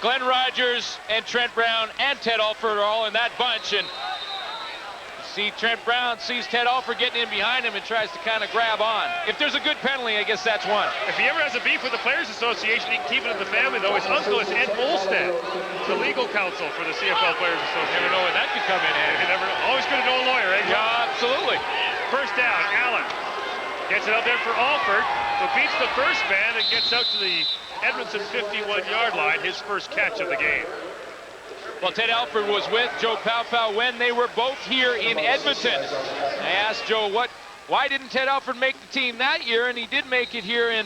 Glenn Rogers and Trent Brown and Ted Alford are all in that bunch, and see Trent Brown sees Ted Alford getting in behind him and tries to kind of grab on. If there's a good penalty, I guess that's one. If he ever has a beef with the Players Association, he can keep it in the family, though. His uncle is Ed Molstad, the legal counsel for the CFL Players Association. Never know when that could come in handy. You never know. Always good to know a lawyer, eh? Yeah, absolutely. First down, Allen gets it out there for Alford, who beats the first man and gets out to the Edmonton 51-yard line, his first catch of the game. Well, Ted Alford was with Joe Powpow when they were both here in Edmonton. I asked Joe, why didn't Ted Alford make the team that year? And he did make it here in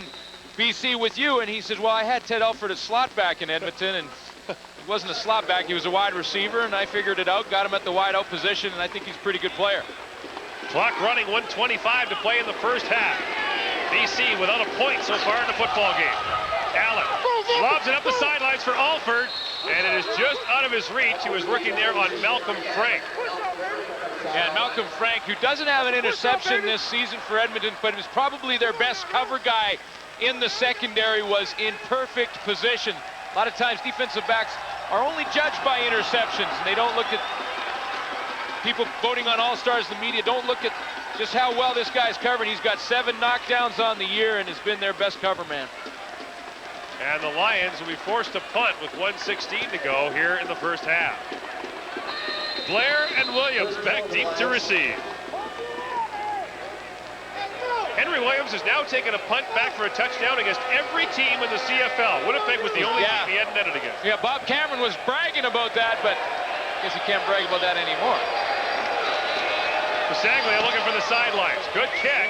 BC with you. And he says, well, I had Ted Alford a slot back in Edmonton, and he wasn't a slot back, he was a wide receiver, and I figured it out, got him at the wide out position, and I think he's a pretty good player. Clock running, 1:25 to play in the first half. BC without a point so far in the football game. Allen lobs it up the sidelines for Alford, and it is just out of his reach. He was working there on Malcolm Frank. And Malcolm Frank, who doesn't have an interception this season for Edmonton, but was probably their best cover guy in the secondary, was in perfect position. A lot of times defensive backs are only judged by interceptions, and they don't look at people voting on All-Stars, the media don't look at just how well this guy's covered. He's got 7 knockdowns on the year and has been their best cover man. And the Lions will be forced to punt with 1:16 to go here in the first half. Blair and Williams back deep to receive. Henry Williams has now taken a punt back for a touchdown against every team in the CFL. Winnipeg was the only team he hadn't netted against. Yeah, Bob Cameron was bragging about that, but I guess he can't brag about that anymore. Pasaglia looking for the sidelines. Good kick.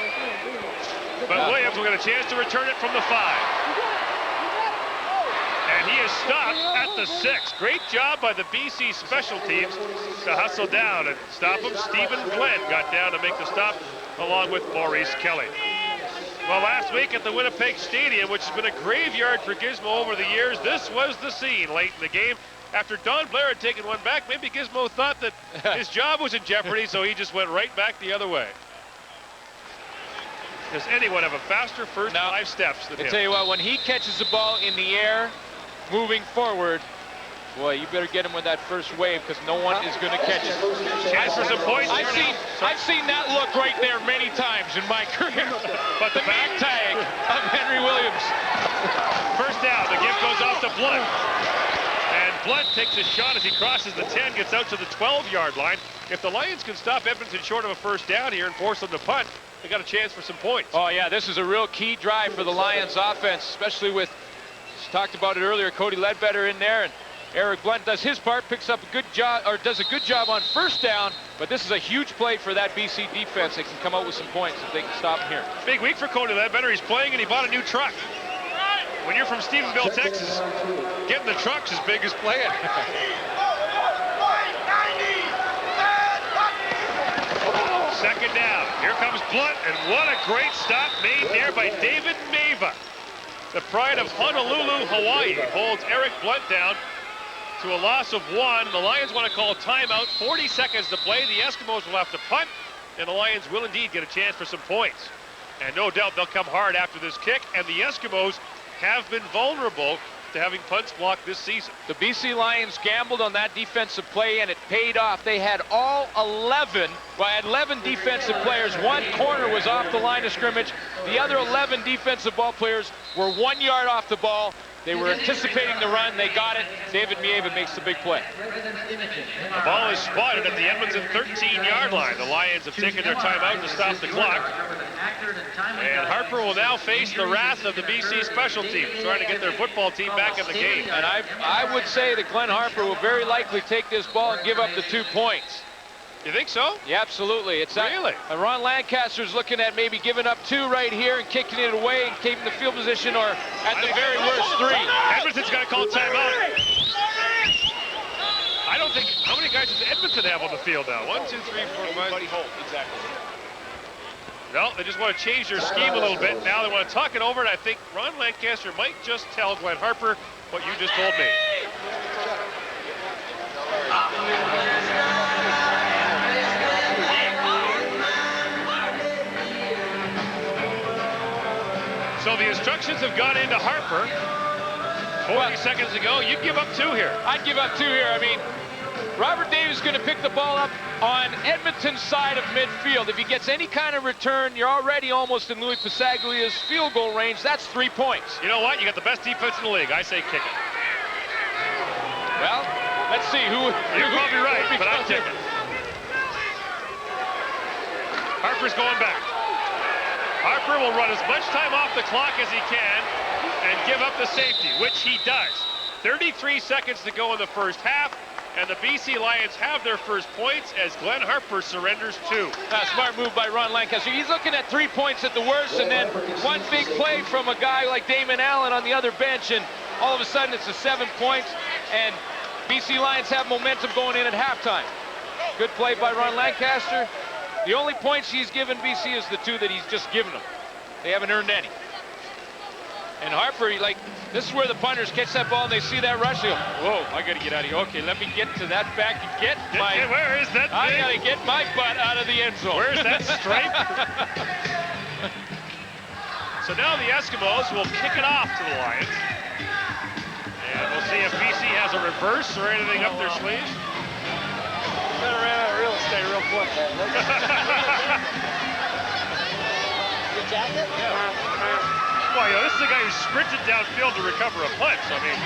But Williams will get a chance to return it from the 5. And he is stopped at the 6. Great job by the BC special teams to hustle down and stop him. Stephen Glenn got down to make the stop along with Maurice Kelly. Well, last week at the Winnipeg Stadium, which has been a graveyard for Gizmo over the years, this was the scene late in the game. After Don Blair had taken one back, maybe Gizmo thought that his job was in jeopardy, so he just went right back the other way. Does anyone have a faster first 5 steps than him? I tell you what, when he catches the ball in the air, moving forward, boy, you better get him with that first wave because no one is going to catch it. Chance for some points. I've seen that look right there many times in my career. But the back tag of Henry Williams. First down, the give goes off to Blunt. And Blunt takes a shot as he crosses the 10, gets out to the 12-yard line. If the Lions can stop Edmonton short of a first down here and force them to punt, they got a chance for some points. Oh, yeah, this is a real key drive for the Lions offense, especially with, talked about it earlier, Cody Ledbetter in there, and Eric Blunt does his part, picks up a good job, or does a good job on first down, but this is a huge play for that BC defense. They can come out with some points if they can stop him here. Big week for Cody Ledbetter. He's playing and he bought a new truck. When you're from Stephenville, Texas, getting the truck's as big as playing. Second down. Here comes Blunt, and what a great stop made there by David Mava. The pride of Honolulu, Hawaii, holds Eric Blunt down to a loss of 1. The Lions want to call timeout. 40 seconds to play. The Eskimos will have to punt, and the Lions will indeed get a chance for some points. And no doubt they'll come hard after this kick, and the Eskimos have been vulnerable to having punts blocked this season. The BC Lions gambled on that defensive play, and it paid off. They had all 11, well, I had 11 defensive players. One corner was off the line of scrimmage. The other 11 defensive ball players were 1 yard off the ball. They were anticipating the run. They got it. David Mieva makes the big play. The ball is spotted at the Edmonton 13-yard line. The Lions have taken their timeout to stop the clock. And Harper will now face the wrath of the BC special teams, trying to get their football team back in the game. And I would say that Glenn Harper will very likely take this ball and give up the 2 points. You think so? Yeah, absolutely. It's really? Ron Lancaster's looking at maybe giving up 2 right here and kicking it away and keeping the field position, or at the very worst 3. Edmonton's got to call timeout. I don't think, how many guys does Edmonton have on the field now? 1, 2, 3, 4, 5. Buddy Holt, exactly. No, they just want to change their scheme a little bit. Now they want to talk it over, and I think Ron Lancaster might just tell Glenn Harper what you just told me. So the instructions have gone into Harper. 40 seconds ago, you give up 2 here. I'd give up 2 here. I mean, Robert Davis is going to pick the ball up on Edmonton's side of midfield. If he gets any kind of return, you're already almost in Louis Pasaglia's field goal range. That's 3 points. You know what? You got the best defense in the league. I say kick it. Well, let's see who. You're probably right, but I'm kicking. Harper's going back. Harper will run as much time off the clock as he can and give up the safety, which he does. 33 seconds to go in the first half, and the BC Lions have their first points as Glenn Harper surrenders 2. A smart move by Ron Lancaster. He's looking at 3 points at the worst, and then one big play from a guy like Damon Allen on the other bench, and all of a sudden it's a 7 points, and BC Lions have momentum going in at halftime. Good play by Ron Lancaster. The only points he's given BC is the 2 that he's just given them. They haven't earned any. And Harper, this is where the punters catch that ball and they see that rush. They go, whoa, I got to get out of here. Okay, let me get to that back and get my... Where is that I thing? got to get my butt out of the end zone. Where's that stripe? So now the Eskimos will kick it off to the Lions. And we'll see if BC has a reverse or anything up their sleeves. Better ran out of real estate real quick. Your jacket? Well, this is a guy who sprinted downfield to recover a punt. So, I mean,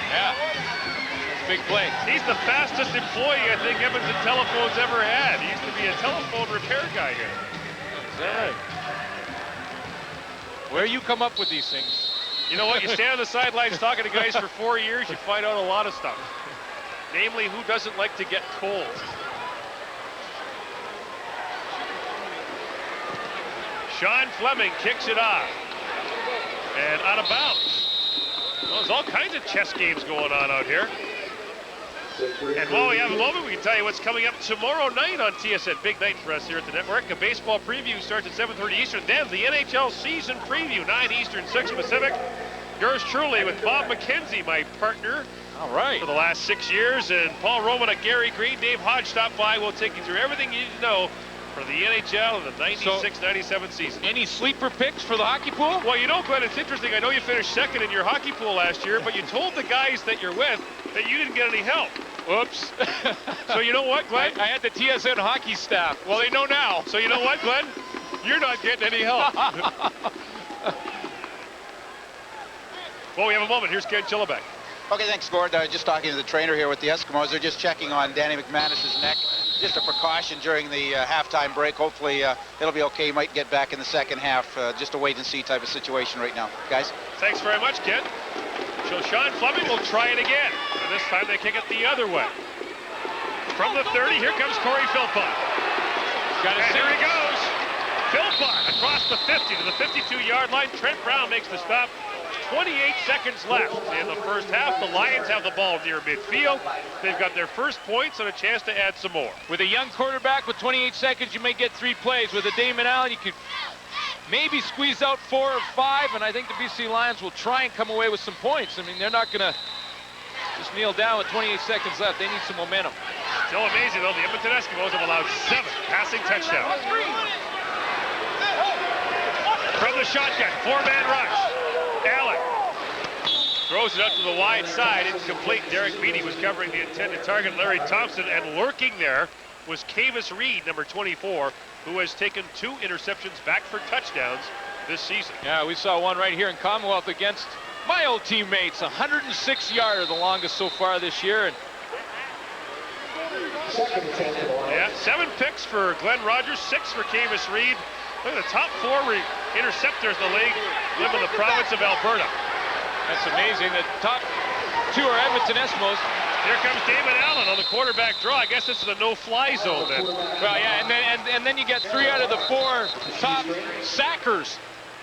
Yeah, that's a big play. he's the fastest employee I think Edmonton Telephone's ever had. He used to be a telephone repair guy here. Is that right? Where you come up with these things? You know what? You stand on the sidelines talking to guys for 4 years, you find out a lot of stuff. Namely, who doesn't like to get cold. Sean Fleming kicks it off. And out of bounds. Well, there's all kinds of chess games going on out here. And while we have a moment, we can tell you what's coming up tomorrow night on TSN. Big night for us here at the network. A baseball preview starts at 7:30 Eastern. Then the NHL season preview, 9 Eastern, 6 Pacific. Yours truly with Bob McKenzie, my partner. All right. For the last 6 years. And Paul Roman and Gary Green, Dave Hodge stop by. We'll take you through everything you need to know for the NHL in the 96-97 season. Any sleeper picks for the hockey pool? Well, you know, Glenn, it's interesting. I know you finished second in your hockey pool last year, but you told the guys that you're with that you didn't get any help. Oops. So you know what, Glenn? I had the TSN hockey staff. Well, they know now. So you know what, Glenn? You're not getting any help. Well, we have a moment. Here's Ken Chillibeck. Okay, thanks, Gord. Just talking to the trainer here with the Eskimos. They're just checking on Danny McManus's neck. Just a precaution during the halftime break. Hopefully it'll be okay. He might get back in the second half. Just a wait-and-see type of situation right now. Guys? Thanks very much, Ken. So Sean Fleming will try it again. And this time they kick it the other way. From the 30, here comes Corey Philpott. And here he goes. Philpott across the 50 to the 52-yard line. Trent Brown makes the stop. 28 seconds left in the first half. The Lions have the ball near midfield. They've got their first points and a chance to add some more. With a young quarterback with 28 seconds, you may get 3 plays. With a Damon Allen, you could maybe squeeze out 4 or 5, and I think the BC Lions will try and come away with some points. I mean, they're not going to just kneel down with 28 seconds left. They need some momentum. Still amazing, though. The Edmonton Eskimos have allowed 7 passing touchdowns. From the shotgun, 4-man rush. Allen throws it up to the wide side, incomplete. Derek Beattie was covering the intended target, Larry Thompson, and lurking there was Kavis Reed, number 24, who has taken 2 interceptions back for touchdowns this season. Yeah, we saw one right here in Commonwealth against my old teammates. 106-yarder, the longest so far this year. And yeah, 7 picks for Glenn Rogers, 6 for Kavis Reed. Look at the top 4 interceptors in the league live in the province of Alberta. That's amazing. The top 2 are Edmonton Eskimos. Here comes Damon Allen on the quarterback draw. I guess this is a no-fly zone then. Well, yeah, and then you get 3 out of the 4 top sackers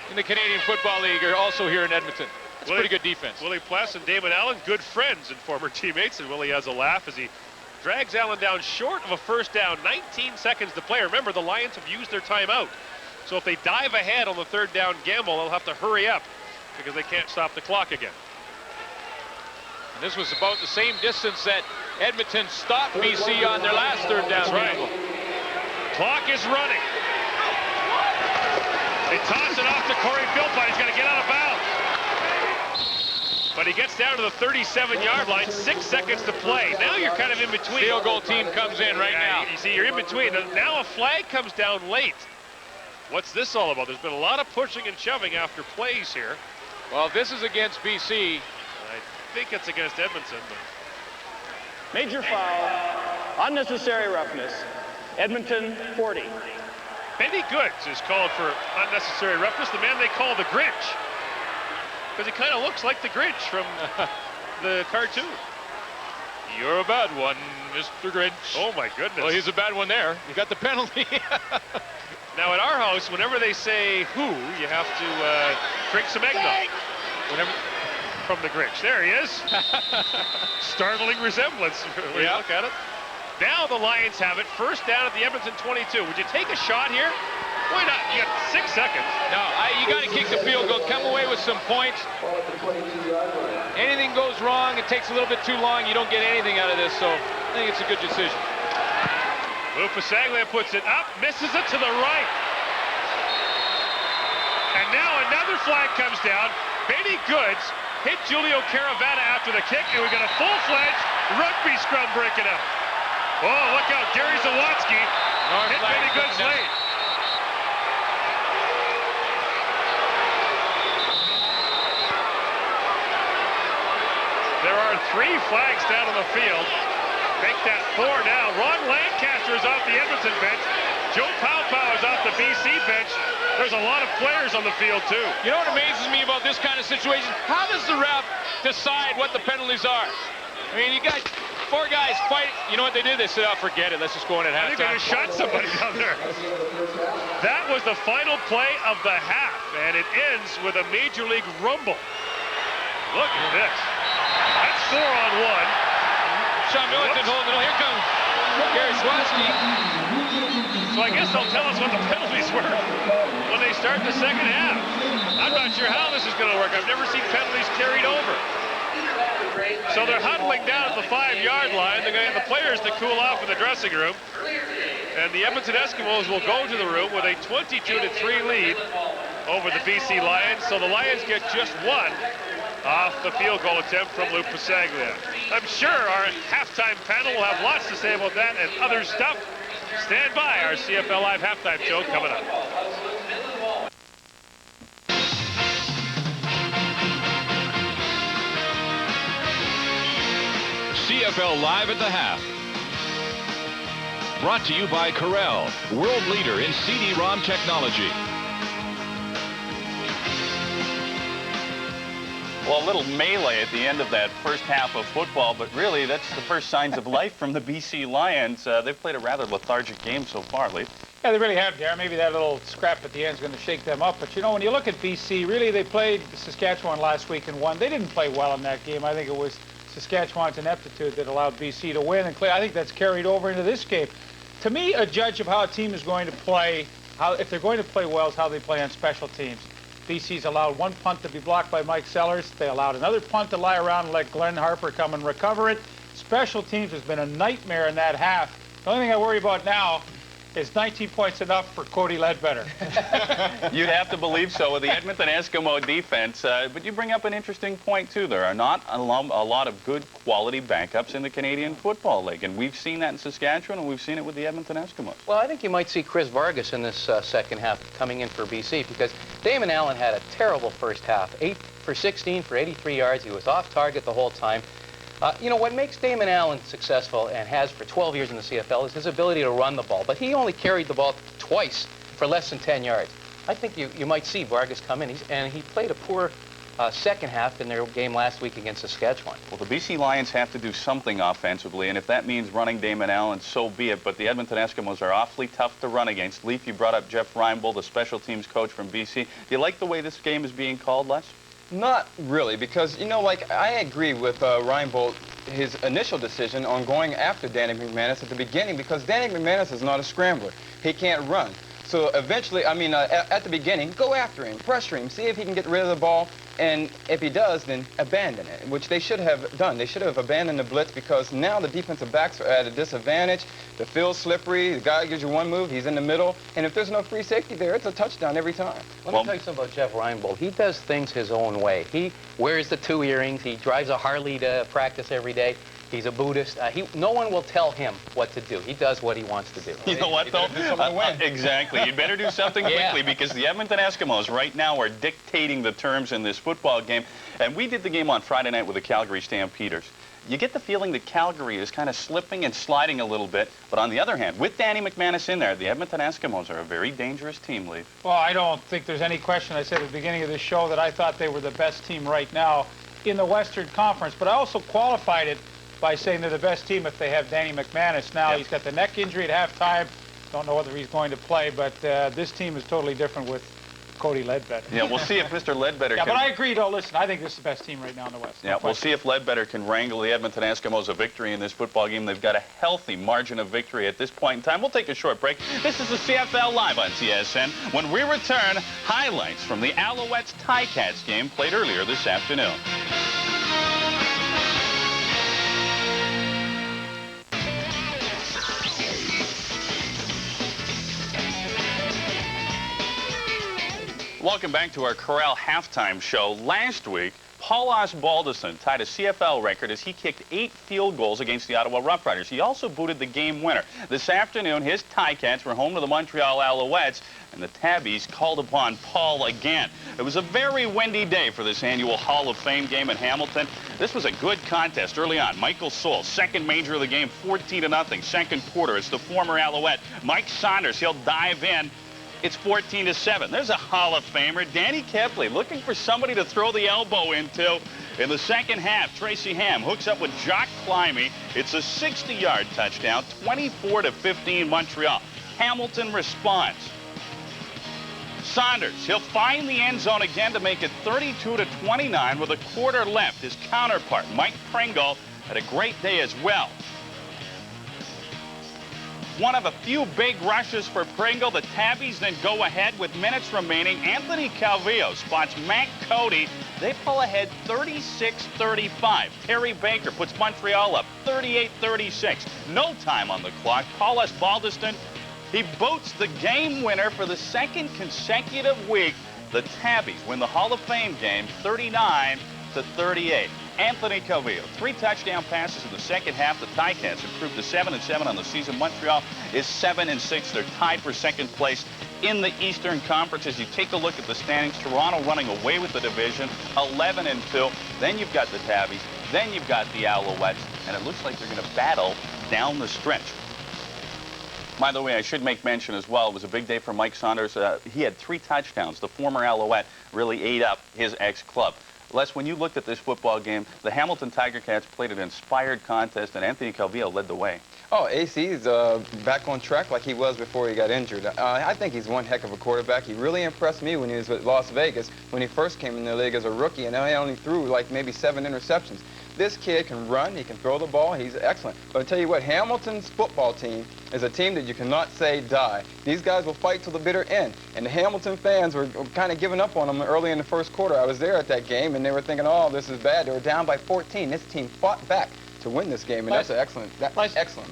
in the Canadian Football League are also here in Edmonton. That's pretty good defense. Willie Pless and Damon Allen, good friends and former teammates, and Willie has a laugh as he drags Allen down short of a first down. 19 seconds to play. Remember, the Lions have used their timeout. So if they dive ahead on the 3rd down gamble, they'll have to hurry up because they can't stop the clock again. And this was about the same distance that Edmonton stopped BC on their last 3rd down gamble. Clock is running. They toss it off to Corey Philpott. He's got to get out of bounds. But he gets down to the 37-yard line. 6 seconds to play. Now you're kind of in between. Field goal team comes in right now. You see, you're in between. Now a flag comes down late. What's this all about? There's been a lot of pushing and shoving after plays here. Well, this is against BC. I think it's against Edmonton. But... Major foul, unnecessary roughness, Edmonton 40. Benny Goods is called for unnecessary roughness, the man they call the Grinch. Because he kind of looks like the Grinch from the cartoon. You're a bad one, Mr. Grinch. Oh, my goodness. Well, he's a bad one there. You got the penalty. Now, at our house, whenever they say who, you have to drink some eggnog. Whenever from the Grinch. There he is. Startling resemblance when you look at it. Now the Lions have it. First down at the Edmonton 22. Would you take a shot here? Why not? You got 6 seconds. No, you got to kick the field goal. Come away with some points. Anything goes wrong, it takes a little bit too long. You don't get anything out of this, so I think it's a good decision. Lou Pasaglia puts it up, misses it to the right. And now another flag comes down. Benny Goods hit Julio Caravana after the kick, and we got a full-fledged rugby scrum breaking out. Oh, look out, Gary Zawatsky hit Benny Goods late. There are 3 flags down on the field. Make that 4 now. Ron Lancaster is off the Edmonton bench. Joe Paupow is off the BC bench. There's a lot of players on the field, too. You know what amazes me about this kind of situation? How does the ref decide what the penalties are? I mean, you got 4 guys fighting. You know what they did? They said, oh, forget it. Let's just go in at halftime. I think they just shot somebody down there. That was the final play of the half, and it ends with a Major League rumble. Look at this. That's 4-on-1. Sean Millington holding it. Here comes Gary Swansky. So I guess they'll tell us what the penalties were when they start the second half. I'm not sure how this is going to work. I've never seen penalties carried over. So they're huddling down at the 5-yard line. They're going to get the players to cool off in the dressing room. And the Edmonton Eskimos will go to the room with a 22-3 lead over the BC Lions. So the Lions get just one off the field goal attempt from Luke Pasaglia. I'm sure our halftime panel will have lots to say about that and other stuff. Stand by, our CFL Live halftime show coming up. CFL Live at the half. Brought to you by Corel, world leader in CD-ROM technology. Well, a little melee at the end of that first half of football, but really that's the first signs of life from the BC Lions. They've played a rather lethargic game so far, Lee. Yeah, they really have, Darren. Maybe that little scrap at the end is going to shake them up. But, you know, when you look at BC, really they played Saskatchewan last week and won. They didn't play well in that game. I think it was Saskatchewan's ineptitude that allowed BC to win. And I think that's carried over into this game. To me, a judge of how a team is going to play, if they're going to play well, is how they play on special teams. BC's allowed one punt to be blocked by Mike Sellers. They allowed another punt to lie around and let Glenn Harper come and recover it. Special teams has been a nightmare in that half. The only thing I worry about now is 19 points enough for Cody Ledbetter. You'd have to believe so with the Edmonton Eskimo defense. But you bring up an interesting point, too. There are not a lot of good quality backups in the Canadian Football League. And we've seen that in Saskatchewan, and we've seen it with the Edmonton Eskimos. Well, I think you might see Chris Vargas in this second half coming in for BC because Damon Allen had a terrible first half. 8 for 16 for 83 yards. He was off target the whole time. You know, what makes Damon Allen successful and has for 12 years in the CFL is his ability to run the ball. But he only carried the ball twice for less than 10 yards. I think you might see Vargas come in, and he played a poor second half in their game last week against Saskatchewan. Well, the BC Lions have to do something offensively, and if that means running Damon Allen, so be it. But the Edmonton Eskimos are awfully tough to run against. Leaf, you brought up Jeff Reinbold, the special teams coach from BC. Do you like the way this game is being called, Les? Not really, because, you know, like, I agree with Reinbold, his initial decision on going after Danny McManus at the beginning, because Danny McManus is not a scrambler. He can't run. So eventually, at the beginning, go after him, pressure him, see if he can get rid of the ball, and if he does, then abandon it, which they should have done. They should have abandoned the blitz because now the defensive backs are at a disadvantage. The field's slippery. The guy gives you one move, he's in the middle, and if there's no free safety there, it's a touchdown every time. Let me tell you something about Jeff Reinbold. He does things his own way. He wears the 2 earrings. He drives a Harley to practice every day. He's a Buddhist. No one will tell him what to do. He does what he wants to do. You know what, though? Exactly. You'd better do something quickly because the Edmonton Eskimos right now are dictating the terms in this football game. And we did the game on Friday night with the Calgary Stampeders. You get the feeling that Calgary is kind of slipping and sliding a little bit. But on the other hand, with Danny McManus in there, the Edmonton Eskimos are a very dangerous team, Leaf. Well, I don't think there's any question. I said at the beginning of this show that I thought they were the best team right now in the Western Conference. But I also qualified it by saying they're the best team if they have Danny McManus. Now, He's got the neck injury at halftime. Don't know whether he's going to play, but this team is totally different with Cody Ledbetter. Yeah, we'll see if Mr. Ledbetter can... but I agree, though. Listen, I think this is the best team right now in the West. Yeah, we'll see if Ledbetter can wrangle the Edmonton Eskimos a victory in this football game. They've got a healthy margin of victory at this point in time. We'll take a short break. This is the CFL Live on TSN. When we return, highlights from the Alouettes Ticats game played earlier this afternoon. Welcome back to our Corral halftime show. Last week, Paul Osbaldiston tied a CFL record as he kicked 8 field goals against the Ottawa Roughriders. He also booted the game winner. This afternoon, his Ticats were home to the Montreal Alouettes, and the Tabbies called upon Paul again. It was a very windy day for this annual Hall of Fame game in Hamilton. This was a good contest early on. Michael Soule, second major of the game, 14-0. Second quarter, it's the former Alouette. Mike Saunders, he'll dive in. It's 14-7. There's a Hall of Famer, Danny Kepley, looking for somebody to throw the elbow into. In the second half, Tracy Ham hooks up with Jock Climby. It's a 60-yard touchdown, 24-15 Montreal. Hamilton responds. Saunders, he'll find the end zone again to make it 32-29 with a quarter left. His counterpart, Mike Pringle, had a great day as well. One of a few big rushes for Pringle. The Tabbies then go ahead with minutes remaining. Anthony Calvillo spots Matt Cody. They pull ahead 36-35. Terry Baker puts Montreal up 38-36. No time on the clock. Paul S. Baldiston, he boots the game winner for the second consecutive week. The Tabbies win the Hall of Fame game 39-38. Anthony Calvillo, 3 touchdown passes in the second half. The Ticats improved to 7-7 on the season. Montreal is 7-6. They're tied for second place in the Eastern Conference. As you take a look at the standings, Toronto running away with the division, 11-2. Then you've got the Tabbies. Then you've got the Alouettes. And it looks like they're going to battle down the stretch. By the way, I should make mention as well, it was a big day for Mike Saunders. He had 3 touchdowns. The former Alouette really ate up his ex-club. Les, when you looked at this football game, the Hamilton Tiger Cats played an inspired contest, and Anthony Calvillo led the way. Oh, AC is back on track like he was before he got injured. I think he's one heck of a quarterback. He really impressed me when he was with Las Vegas, when he first came in the league as a rookie, and now he only threw like maybe 7 interceptions. This kid can run, he can throw the ball, he's excellent. But I'll tell you what, Hamilton's football team is a team that you cannot say die. These guys will fight till the bitter end. And the Hamilton fans were kind of giving up on them early in the first quarter. I was there at that game, and they were thinking, oh, this is bad. They were down by 14. This team fought back to win this game, and that's an excellent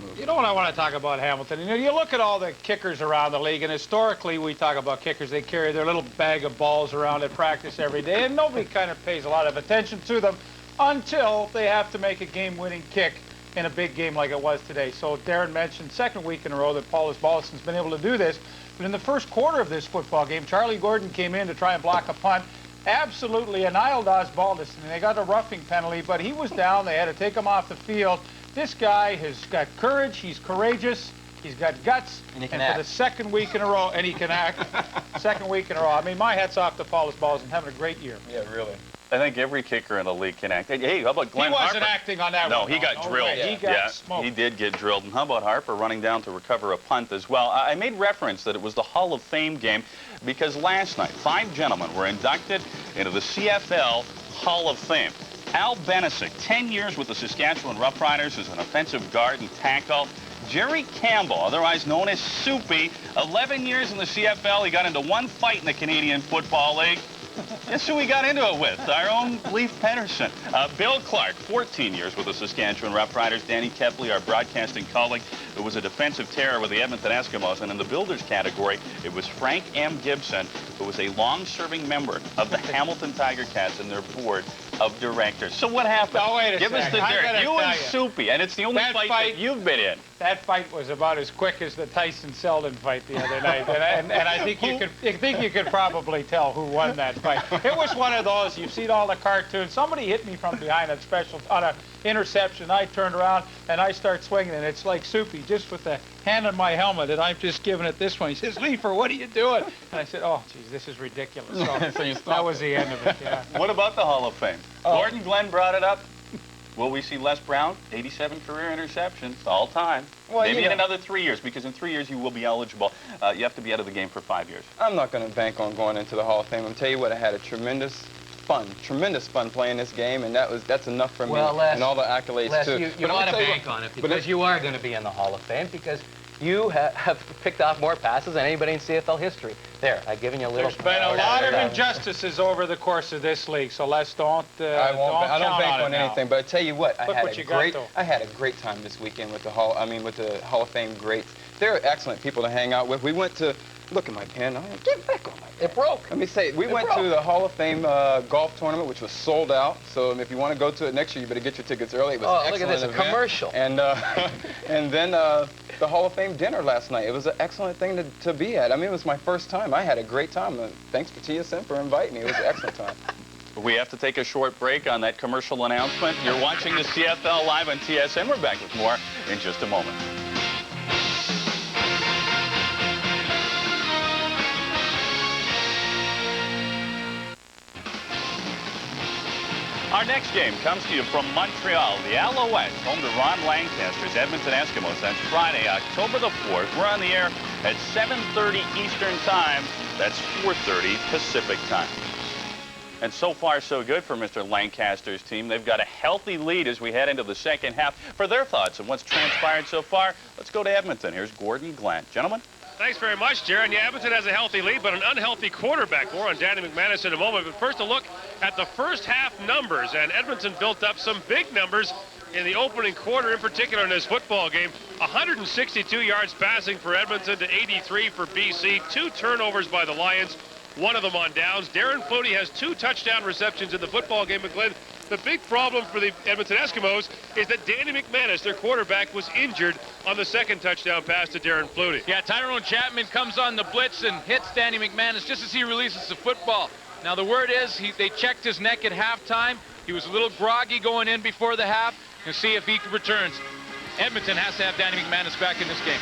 move. You know what I want to talk about Hamilton? You know, you look at all the kickers around the league, and historically we talk about kickers. They carry their little bag of balls around at practice every day, and nobody kind of pays a lot of attention to them until they have to make a game-winning kick in a big game like it was today. So Darren mentioned second week in a row that Paul Balliston's been able to do this. But in the first quarter of this football game, Charlie Gordon came in to try and block a punt, absolutely annihilated Osbaldiston, and they got a roughing penalty, but he was down. They had to take him off the field. This guy has got courage. He's courageous. He's got guts. And he can act. For the second week in a row, and he can act. Second week in a row. I mean, my hat's off to Paul Balliston, having a great year. Yeah, really. I think every kicker in the league can act. Hey, how about Glenn Harper? He wasn't acting on that one. No, he got drilled. He got smoked. He did get drilled. And how about Harper running down to recover a punt as well? I made reference that it was the Hall of Fame game because last night, 5 gentlemen were inducted into the CFL Hall of Fame. Al Benisic, 10 years with the Saskatchewan Roughriders as an offensive guard and tackle. Jerry Campbell, otherwise known as Soupy, 11 years in the CFL. He got into 1 fight in the Canadian Football League. Guess who we got into it with? Our own Leif Pedersen. Bill Clark, 14 years with the Saskatchewan Roughriders. Danny Kepley, our broadcasting colleague, who was a defensive terror with the Edmonton Eskimos. And in the builders category, it was Frank M. Gibson, who was a long-serving member of the Hamilton Tiger Cats and their board of directors. So what happened? Oh, wait a Give us second. the dirt. You and Soupy, and it's the only fight that you've been in. That fight was about as quick as the Tyson Selden fight the other night, and I think you could probably tell who won that fight. It was one of those. You've seen all the cartoons. Somebody hit me from behind on an interception. I turned around and I start swinging, and it's like Soupy, just with the hand on my helmet, and I'm just giving it this one. He says, "Leifer, what are you doing?" And I said, "Oh, geez, this is ridiculous." So that was the end of it. Yeah. What about the Hall of Fame? Gordon Glenn brought it up. Will we see Les Brown? 87 career interceptions, all time. Well, maybe in another 3 years, because in 3 years you will be eligible. You have to be out of the game for 5 years. I'm not going to bank on going into the Hall of Fame. I'll tell you what, I had a tremendous fun playing this game, and that's enough for me. Les, and all the accolades, Les, too. You want to bank on it, because you are going to be in the Hall of Fame, because you have picked off more passes than anybody in CFL history. There, I've given you a little... There's been a lot of injustices over the course of this league, so let's don't I don't bank on anything, but I tell you what, I had a great time this weekend with the Hall of Fame greats. They're excellent people to hang out with. We went to... Look at my pen. Get back on my pen. It broke. Let me say, we went to the Hall of Fame golf tournament, which was sold out. So if you want to go to it next year, you better get your tickets early. It was an excellent look at this, a commercial. And and then the Hall of Fame dinner last night. It was an excellent thing to be at. I mean, it was my first time. I had a great time. Thanks to TSN for inviting me. It was an excellent time. We have to take a short break on that commercial announcement. You're watching the CFL live on TSN. We're back with more in just a moment. Our next game comes to you from Montreal. The Alouettes, home to Ron Lancaster's Edmonton Eskimos. That's Friday, October the 4th. We're on the air at 7:30 Eastern Time. That's 4:30 Pacific Time. And so far, so good for Mr. Lancaster's team. They've got a healthy lead as we head into the second half. For their thoughts on what's transpired so far, let's go to Edmonton. Here's Gordon Glant. Gentlemen. Thanks very much, Jaron. Yeah, Edmonton has a healthy lead, but an unhealthy quarterback. More on Danny McManus in a moment. But first, a look at the first half numbers. And Edmonton built up some big numbers in the opening quarter, in particular in this football game. 162 yards passing for Edmonton to 83 for BC. 2 turnovers by the Lions, one of them on downs. Darren Flutie has 2 touchdown receptions in the football game. But Glenn, the big problem for the Edmonton Eskimos is that Danny McManus, their quarterback, was injured on the second touchdown pass to Darren Flutie. Yeah, Tyrone Chapman comes on the blitz and hits Danny McManus just as he releases the football. Now, the word is they checked his neck at halftime. He was a little groggy going in before the half. We'll see if he returns. Edmonton has to have Danny McManus back in this game.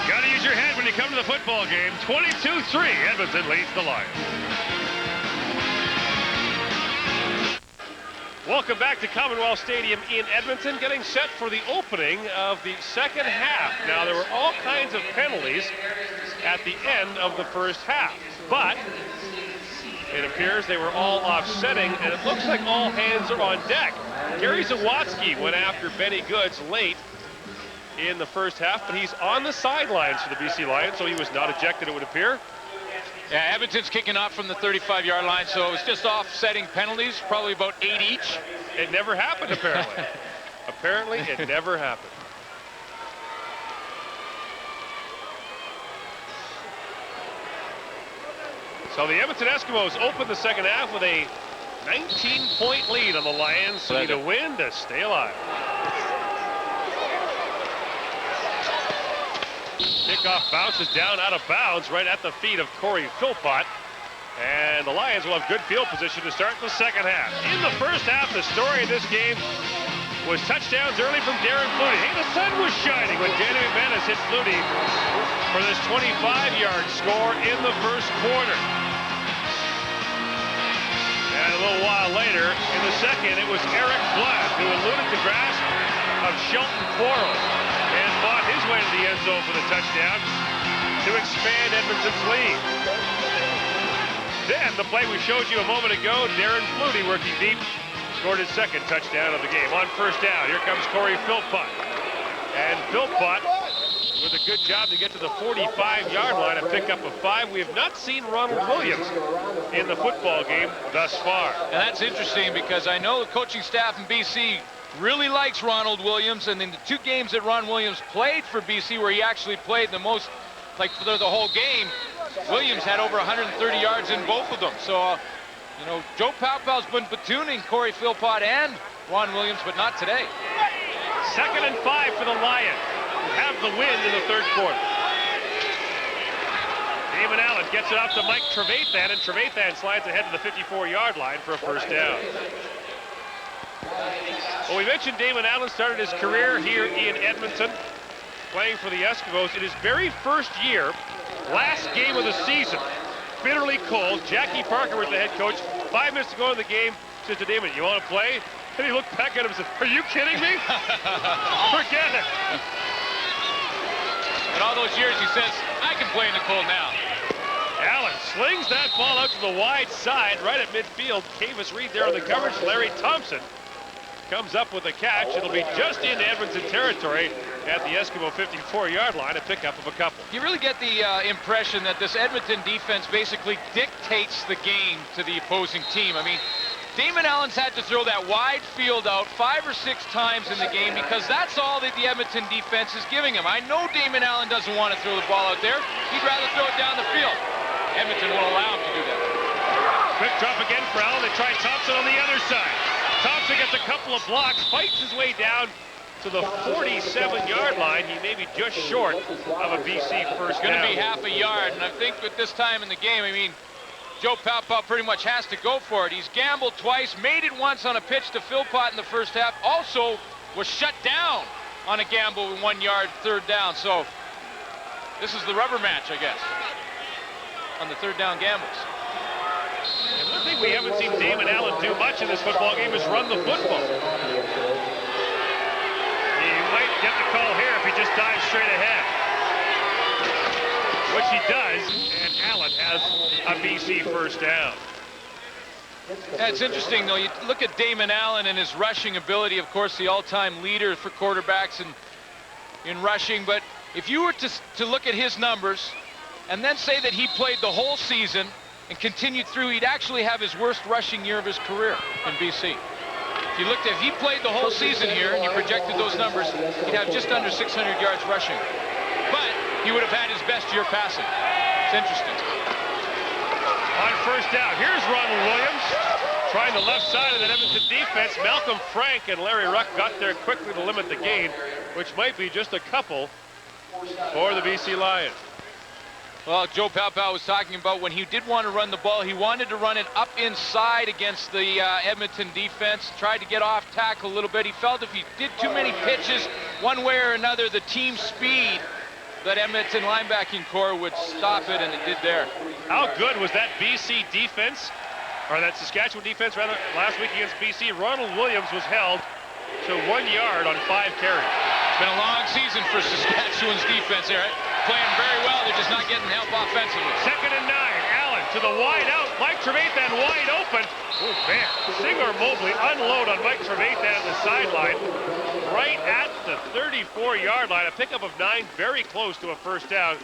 Got to use your head when you come to the football game. 22-3, Edmonton leads the Lions. Welcome back to Commonwealth Stadium in Edmonton, getting set for the opening of the second half. Now, there were all kinds of penalties at the end of the first half, but it appears they were all offsetting, and it looks like all hands are on deck. Gary Zawatsky went after Benny Goods late in the first half, but he's on the sidelines for the BC Lions, so he was not ejected, it would appear. Yeah, Edmonton's kicking off from the 35-yard line, so it was just offsetting penalties, probably about 8 each. It never happened, apparently. Apparently, it never happened. So the Edmonton Eskimos open the second half with a 19-point lead on the Lions, so need a win to stay alive. Kickoff bounces down out of bounds right at the feet of Corey Philpott. And the Lions will have good field position to start the second half. In the first half, the story of this game was touchdowns early from Darren Flutie. Hey, the sun was shining when Danny McManus hit Flutie for this 25-yard score in the first quarter. And a little while later, in the second, it was Eric Blatt who eluded the grasp of Shelton Quarles and fought his way to the end zone for the touchdown to expand Edmonton's lead. Then the play we showed you a moment ago, Darren Flutie working deep, scored his second touchdown of the game. On first down, here comes Corey Philpott. And Philpott with a good job to get to the 45-yard line, a pickup of 5. We have not seen Ronald Williams in the football game thus far. And that's interesting because I know the coaching staff in BC really likes Ronald Williams, and in the 2 games that Ron Williams played for BC, where he actually played the most, like for the whole game, Williams had over 130 yards in both of them. So, you know, Joe Paopau's been platooning Corey Philpott and Ron Williams, but not today. 2nd and 5 for the Lions, who have the win in the third quarter. Damon Allen gets it off to Mike Trevathan, and Trevathan slides ahead to the 54-yard line for a first down. Well, we mentioned Damon Allen started his career here in Edmonton, playing for the Eskimos. In his very first year, last game of the season, bitterly cold. Jackie Parker was the head coach. 5 minutes to go in the game, says to Damon, "You want to play?" And he looked back at him and said, "Are you kidding me?" Forget it. In all those years, he says, "I can play in the cold now." Allen slings that ball out to the wide side, right at midfield. Kavis Reed there on the coverage. Larry Thompson comes up with a catch. It'll be just into Edmonton territory at the Eskimo 54-yard line, a pickup of a couple. You really get the impression that this Edmonton defense basically dictates the game to the opposing team. I mean, Damon Allen's had to throw that wide field out 5 or 6 times in the game because that's all that the Edmonton defense is giving him. I know Damon Allen doesn't want to throw the ball out there. He'd rather throw it down the field. Edmonton won't allow him to do that. Quick drop again for Allen. They try Thompson on the other side. Thompson gets a couple of blocks, fights his way down to the 47-yard line. He may be just short of a BC first down. Going to be half a yard, and I think at this time in the game, I mean, Joe Paopau pretty much has to go for it. He's gambled twice, made it once on a pitch to Philpott in the first half, also was shut down on a gamble with 1 yard, third down. So this is the rubber match, I guess, on the third down gambles. And one thing we haven't seen Damon Allen do much in this football game is run the football. He might get the call here if he just dives straight ahead, which he does, and Allen has a BC first down. Yeah, it's interesting, though. You look at Damon Allen and his rushing ability, of course, the all-time leader for quarterbacks in rushing. But if you were to look at his numbers and then say that he played the whole season and continued through, he'd actually have his worst rushing year of his career in BC. If he played the whole season here and you projected those numbers, he'd have just under 600 yards rushing. But he would have had his best year passing. It's interesting. On first down, here's Ronald Williams trying the left side of the Edmonton defense. Malcolm Frank and Larry Ruck got there quickly to limit the gain, which might be just a couple for the BC Lions. Well, Joe Paopao was talking about when he did want to run the ball, he wanted to run it up inside against the Edmonton defense, tried to get off tackle a little bit. He felt if he did too many pitches one way or another, the team speed, that Edmonton linebacking core would stop it, and it did there. How good was that BC defense, or that Saskatchewan defense rather, last week against BC? Ronald Williams was held to 1 yard on 5 carries. It's been a long season for Saskatchewan's defense there. Playing very well, they're just not getting help offensively. 2nd and 9, Allen to the wide out. Mike Trevathan wide open. Oh man, Singer Mobley unload on Mike Trevathan at the sideline. Right at the 34-yard line, a pickup of 9, very close to a first down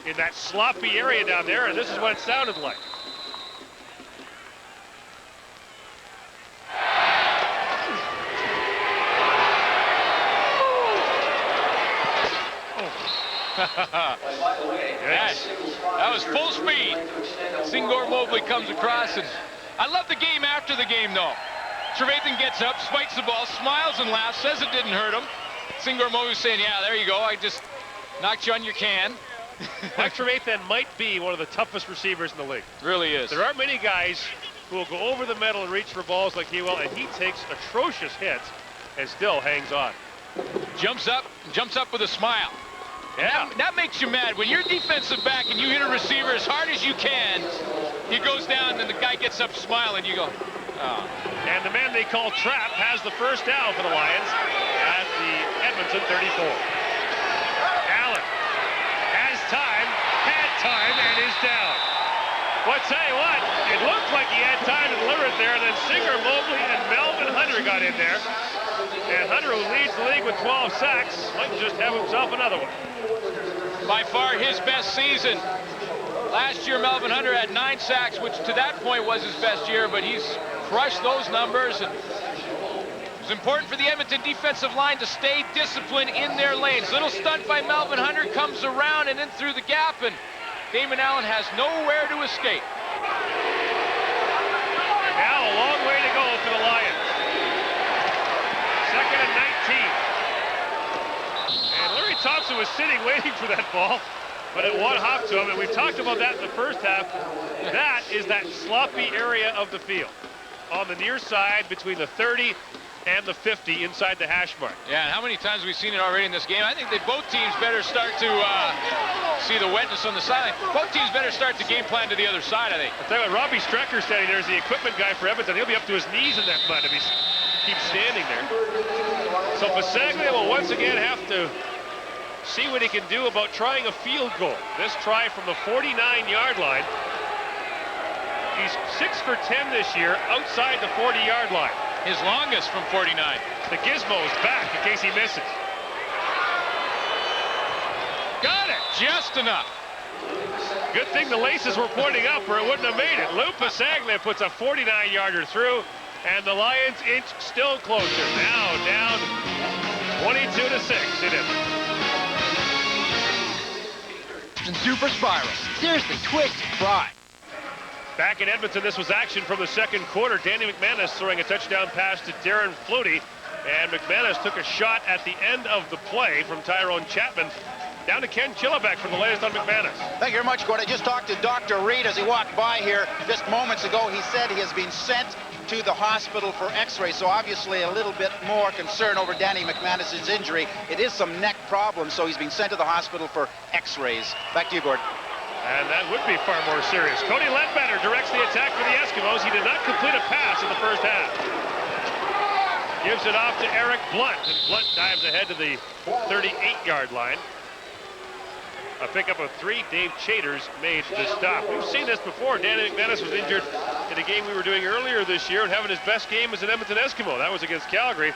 in that sloppy area down there, and this is what it sounded like. Yes. That was full speed. Singor Mobley comes across, and I love the game after the game, though. Trevathan gets up, spikes the ball, smiles and laughs, says it didn't hurt him. Singor Mobley saying, yeah, there you go, I just knocked you on your can. Mike Trevathan might be one of the toughest receivers in the league. Really is. There aren't many guys who will go over the middle and reach for balls like he will, and he takes atrocious hits and still hangs on. Jumps up with a smile. Yeah. That makes you mad. When you're defensive back and you hit a receiver as hard as you can, he goes down and the guy gets up smiling. You go, oh. And the man they call Trap has the first down for the Lions at the Edmonton 34. Allen had time, and is down. Well, I tell you what, it looked like he had time to deliver it there, and then Singer Mobley and Melvin Hunter got in there. And Hunter, who leads the league with 12 sacks, might just have himself another one. By far his best season. Last year, Melvin Hunter had 9 sacks, which to that point was his best year, but he's crushed those numbers. And it was important for the Edmonton defensive line to stay disciplined in their lanes. Little stunt by Melvin Hunter, comes around and in through the gap, and Damon Allen has nowhere to escape. Now a long way to go for the Lions. 2nd and 19. And Larry Thompson was sitting waiting for that ball, but it one hop to him, and we've talked about that in the first half. That is that sloppy area of the field on the near side between the 30 and the 50 inside the hash mark. Yeah, and how many times have we seen it already in this game? I think that both teams better start to see the wetness on the sideline. Both teams better start the game plan to the other side, I think. I'll tell you what, Robbie Strecker standing there is the equipment guy for Edmonton. He'll be up to his knees in that mud if he keeps standing there. So Pasaglia will once again have to see what he can do about trying a field goal. This try from the 49-yard line. He's 6 for 10 this year outside the 40-yard line. His longest from 49. The gizmo's back in case he misses. Got it! Just enough. Good thing the laces were pointing up or it wouldn't have made it. Lou Pasaglia puts a 49-yarder through, and the Lions inch still closer. Now down 22-6 in it. Super spiral. Seriously, twist, try. Back in Edmonton, this was action from the second quarter. Danny McManus throwing a touchdown pass to Darren Flutie, and McManus took a shot at the end of the play from Tyrone Chapman. Down to Ken Chillibeck from the latest on McManus. Thank you very much, Gord. I just talked to Dr. Reed as he walked by here just moments ago. He said he has been sent to the hospital for x-ray, so obviously a little bit more concern over Danny McManus's injury. It is some neck problem, so he's been sent to the hospital for x-rays. Back to you, Gord. And that would be far more serious. Cody Ledbetter directs the attack for the Eskimos. He did not complete a pass in the first half. Gives it off to Eric Blunt, and Blunt dives ahead to the 38-yard line. A pickup of 3. Dave Chaters made the stop. We've seen this before. Danny McManus was injured in a game we were doing earlier this year and having his best game as an Edmonton Eskimo. That was against Calgary.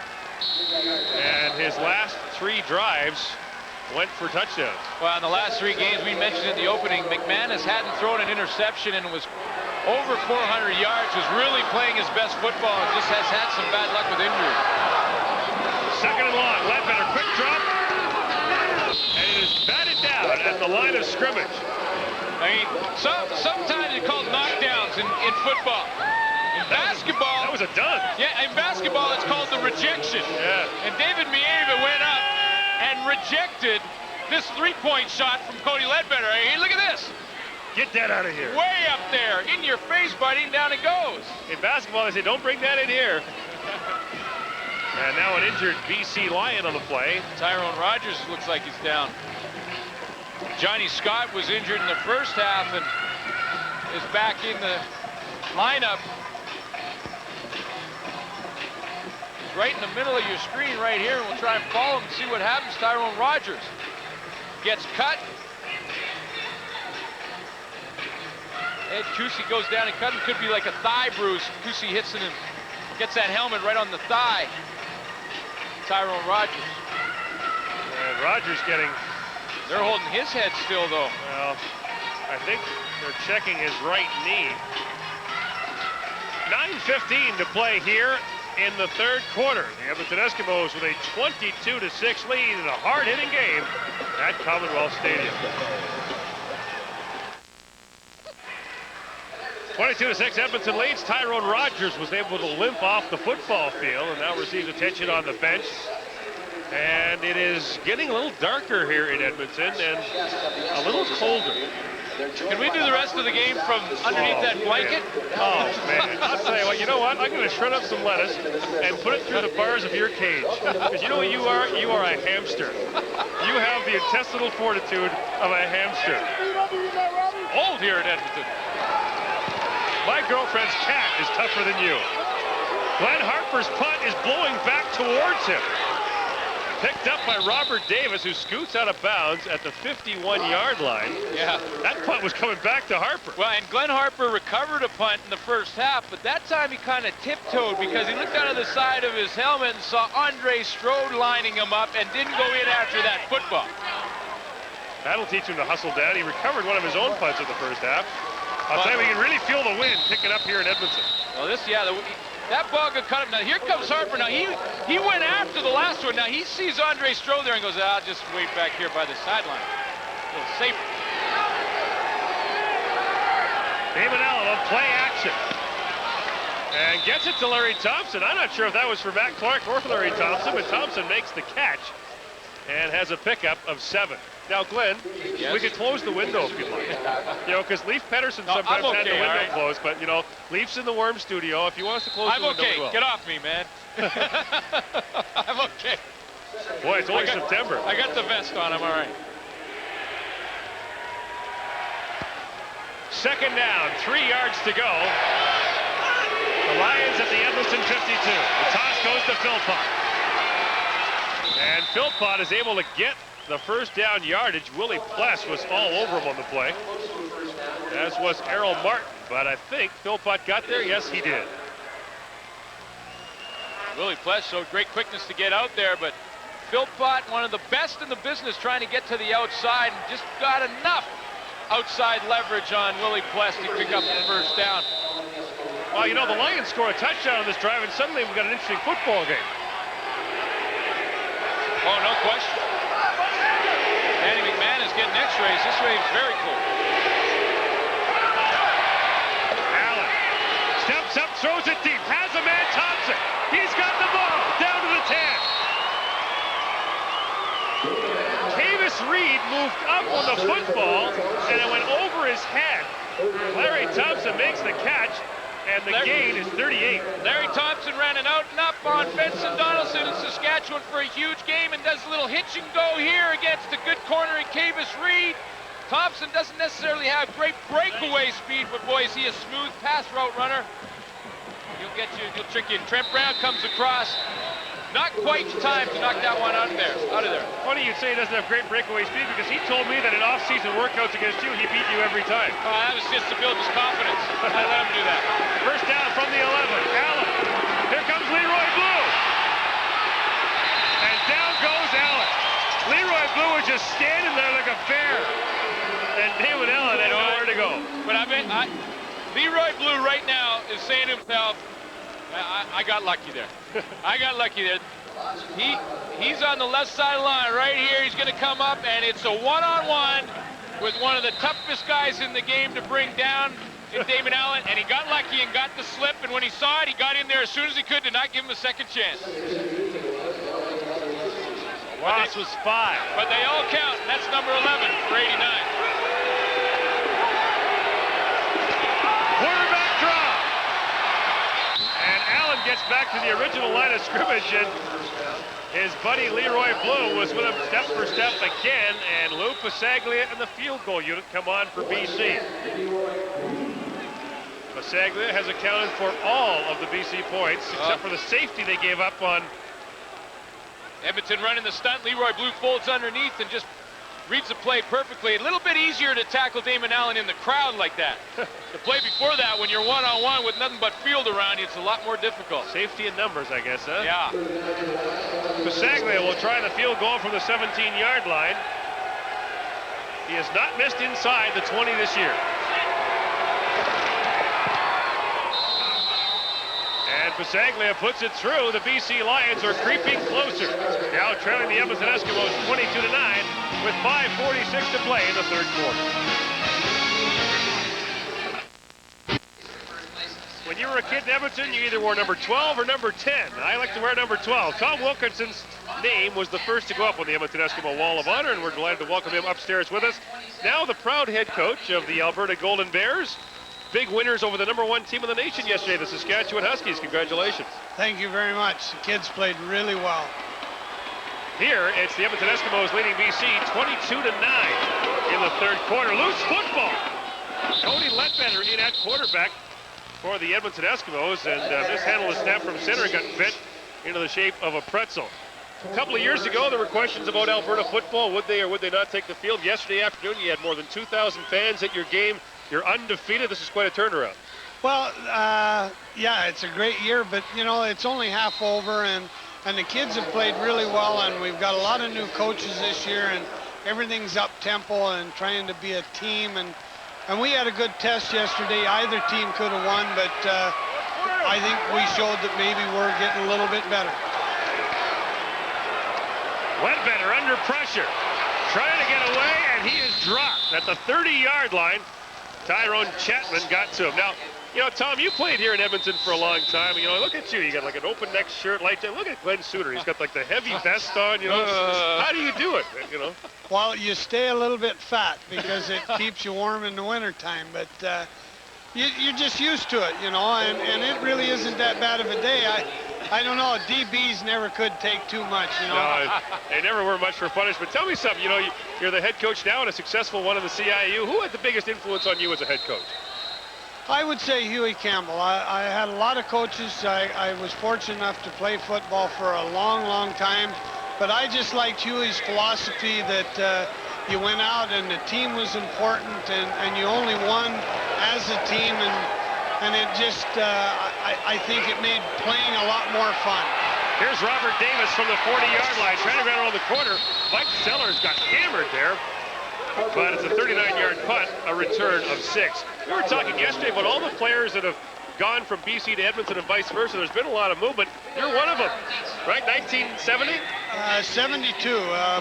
And his last 3 drives went for touchdowns. Well, in the last 3 games, we mentioned in the opening, McManus hadn't thrown an interception and was over 400 yards, was really playing his best football and just has had some bad luck with injury. Second and long. Ledbetter, quick drop. And it is batted down at the line of scrimmage. I mean, sometimes it's called knockdowns in football. In basketball... That was a dunk. Yeah, in basketball, it's called the rejection. Yeah. And David Mieva went up and rejected this 3-point shot from Cody Ledbetter. Hey, look at this. Get that out of here. Way up there. In your face, buddy, and down it goes. In basketball, they say, don't bring that in here. And now an injured BC Lion on the play. Tyrone Rogers looks like he's down. Johnny Scott was injured in the first half and is back in the lineup. He's right in the middle of your screen right here, and we'll try and follow him and see what happens. Tyrone Rogers gets cut. Ed Cusi goes down and cut him. Could be like a thigh bruise. Cusi hits him and gets that helmet right on the thigh. Tyrone Rogers. And Rogers getting... They're holding his head still, though. Well, I think they're checking his right knee. 9:15 to play here in the third quarter. The Edmonton Eskimos with a 22-6 lead in a hard-hitting game at Commonwealth Stadium. 22-6, Edmonton leads. Tyrone Rogers was able to limp off the football field and now receives attention on the bench. And it is getting a little darker here in Edmonton and a little colder. Can we do the rest of the game from underneath that blanket? Oh, man. I'll tell you what, you know what? I'm going to shred up some lettuce and put it through the bars of your cage. Because you know what you are? You are a hamster. You have the intestinal fortitude of a hamster. Old here in Edmonton. My girlfriend's cat is tougher than you. Glenn Harper's punt is blowing back towards him. Picked up by Robert Davis, who scoots out of bounds at the 51-yard line. Yeah. That punt was coming back to Harper. Well, and Glenn Harper recovered a punt in the first half, but that time he kind of tiptoed because he looked out of the side of his helmet and saw Andre Strode lining him up and didn't go in after that football. That'll teach him to hustle down. He recovered one of his own punts in the first half. I'll tell you, we can really feel the wind picking up here in Edmonton. Well, that ball could cut him. Now, here comes Harper. Now, he went after the last one. Now, he sees Andre Strode there and goes, I'll just wait back here by the sideline. A little safer. Damon Allen on play action. And gets it to Larry Thompson. I'm not sure if that was for Matt Clark or for Larry Thompson, but Thompson makes the catch and has a pickup of 7. Now, Glenn, yes? We could close the window if you'd like. You know, because Leaf Pedersen sometimes had the window closed, but, you know, Leaf's in the Worm studio. If you want us to close the window, we will. Get off me, man. I'm okay. Boy, it's only September. I got the vest on. I'm all right. Second down, 3 yards to go. The Lions at the Edmonton 52. The toss goes to Philpott. And Philpott is able to get the first down yardage. Willie Pless was all over him on the play, as was Errol Martin. But I think Philpott got there. Yes, he did. Willie Pless showed great quickness to get out there, but Philpott, one of the best in the business, trying to get to the outside and just got enough outside leverage on Willie Pless to pick up the first down. Well, you know, the Lions score a touchdown on this drive, and suddenly we've got an interesting football game. Oh, no question. Danny McManus getting x-rays. This rave's very cool. Allen steps up, throws it deep, has a man, Thompson. He's got the ball, down to the 10. Kavis Reed moved up on the football, and it went over his head. Larry Thompson makes the catch, and the gain is 38. Larry Thompson ran an out and up on Benson Donaldson in Saskatchewan for a huge game and does a little hitch and go here against a good corner in Kavis Reed. Thompson doesn't necessarily have great breakaway speed, but boy, is he a smooth pass route runner. He'll trick you. Trent Brown comes across. not quite time to knock that one out of there. Funny you'd say he doesn't have great breakaway speed, because he told me that in off-season workouts against you, he beat you every time. That was just to build his confidence. I let him do that. First down from the 11. Allen. Here comes Leroy Blue. And down goes Allen. Leroy Blue was just standing there like a bear. And David Allen had nowhere to go. But Leroy Blue right now is saying to himself, I got lucky there. I got lucky there. He's on the left side of the line right here. He's going to come up, and it's a one-on-one with one of the toughest guys in the game to bring down in Damon Allen, and he got lucky and got the slip, and when he saw it, he got in there as soon as he could to not give him a second chance. Loss was 5. But they all count, and that's number 11 for 89. Quarterback draw. And Allen gets back to the original line of scrimmage, and his buddy Leroy Blue was with him step for step again, and Lou Pasaglia and the field goal unit come on for BC. Pasaglia has accounted for all of the BC points, except for the safety they gave up on. Edmonton running the stunt. Leroy Blue folds underneath and just reads the play perfectly. A little bit easier to tackle Damon Allen in the crowd like that. The play before that, when you're one-on-one with nothing but field around you, it's a lot more difficult. Safety in numbers, I guess, huh? Yeah. Pasaglia will try the field goal from the 17-yard line. He has not missed inside the 20 this year. And Pasaglia puts it through. The BC Lions are creeping closer. Now trailing the Edmonton Eskimos 22-9 with 5:46 to play in the third quarter. When you were a kid in Edmonton, you either wore number 12 or number 10. I like to wear number 12. Tom Wilkinson's name was the first to go up on the Edmonton Eskimo Wall of Honor, and we're delighted to welcome him upstairs with us. Now the proud head coach of the Alberta Golden Bears. Big winners over the #1 team in the nation yesterday, the Saskatchewan Huskies. Congratulations. Thank you very much. The kids played really well. Here, it's the Edmonton Eskimos leading BC 22-9 in the third quarter. Loose football. Cody Ledbetter in at quarterback for the Edmonton Eskimos, and mishandled the snap from center and got bent into the shape of a pretzel. A couple of years ago, there were questions about Alberta football. Would they or would they not take the field? Yesterday afternoon, you had more than 2,000 fans at your game. You're undefeated. This is quite a turnaround. Well, yeah, it's a great year, but, you know, it's only half over, and the kids have played really well, and we've got a lot of new coaches this year, and everything's up-tempo and trying to be a team, and we had a good test yesterday. Either team could have won, but I think we showed that maybe we're getting a little bit better. Ledbetter under pressure, trying to get away, and he is dropped at the 30-yard line. Tyrone Chapman got to him. Now, you know, Tom, you played here in Edmonton for a long time. You know, look at you. You got like an open neck shirt, light. Look at Glenn Suter. He's got like the heavy vest on. You know, how do you do it? You know. Well, you stay a little bit fat because it keeps you warm in the wintertime, but you're just used to it, you know, and it really isn't that bad of a day. I don't know, DBs never could take too much, you know. No, they never were much for punishment. Tell me something, you know, you're the head coach now and a successful one in the CIU. Who had the biggest influence on you as a head coach? I would say Huey Campbell. I had a lot of coaches. I was fortunate enough to play football for a long, long time, but I just liked Huey's philosophy that you went out and the team was important, and you only won as a team, and it just, I think it made playing a lot more fun. Here's Robert Davis from the 40-yard line, trying to run around the corner. Mike Sellers got hammered there, but it's a 39-yard punt, a return of 6. We were talking yesterday about all the players that have gone from BC to Edmonton and vice versa. There's been a lot of movement. You're one of them, right? 1970? 72.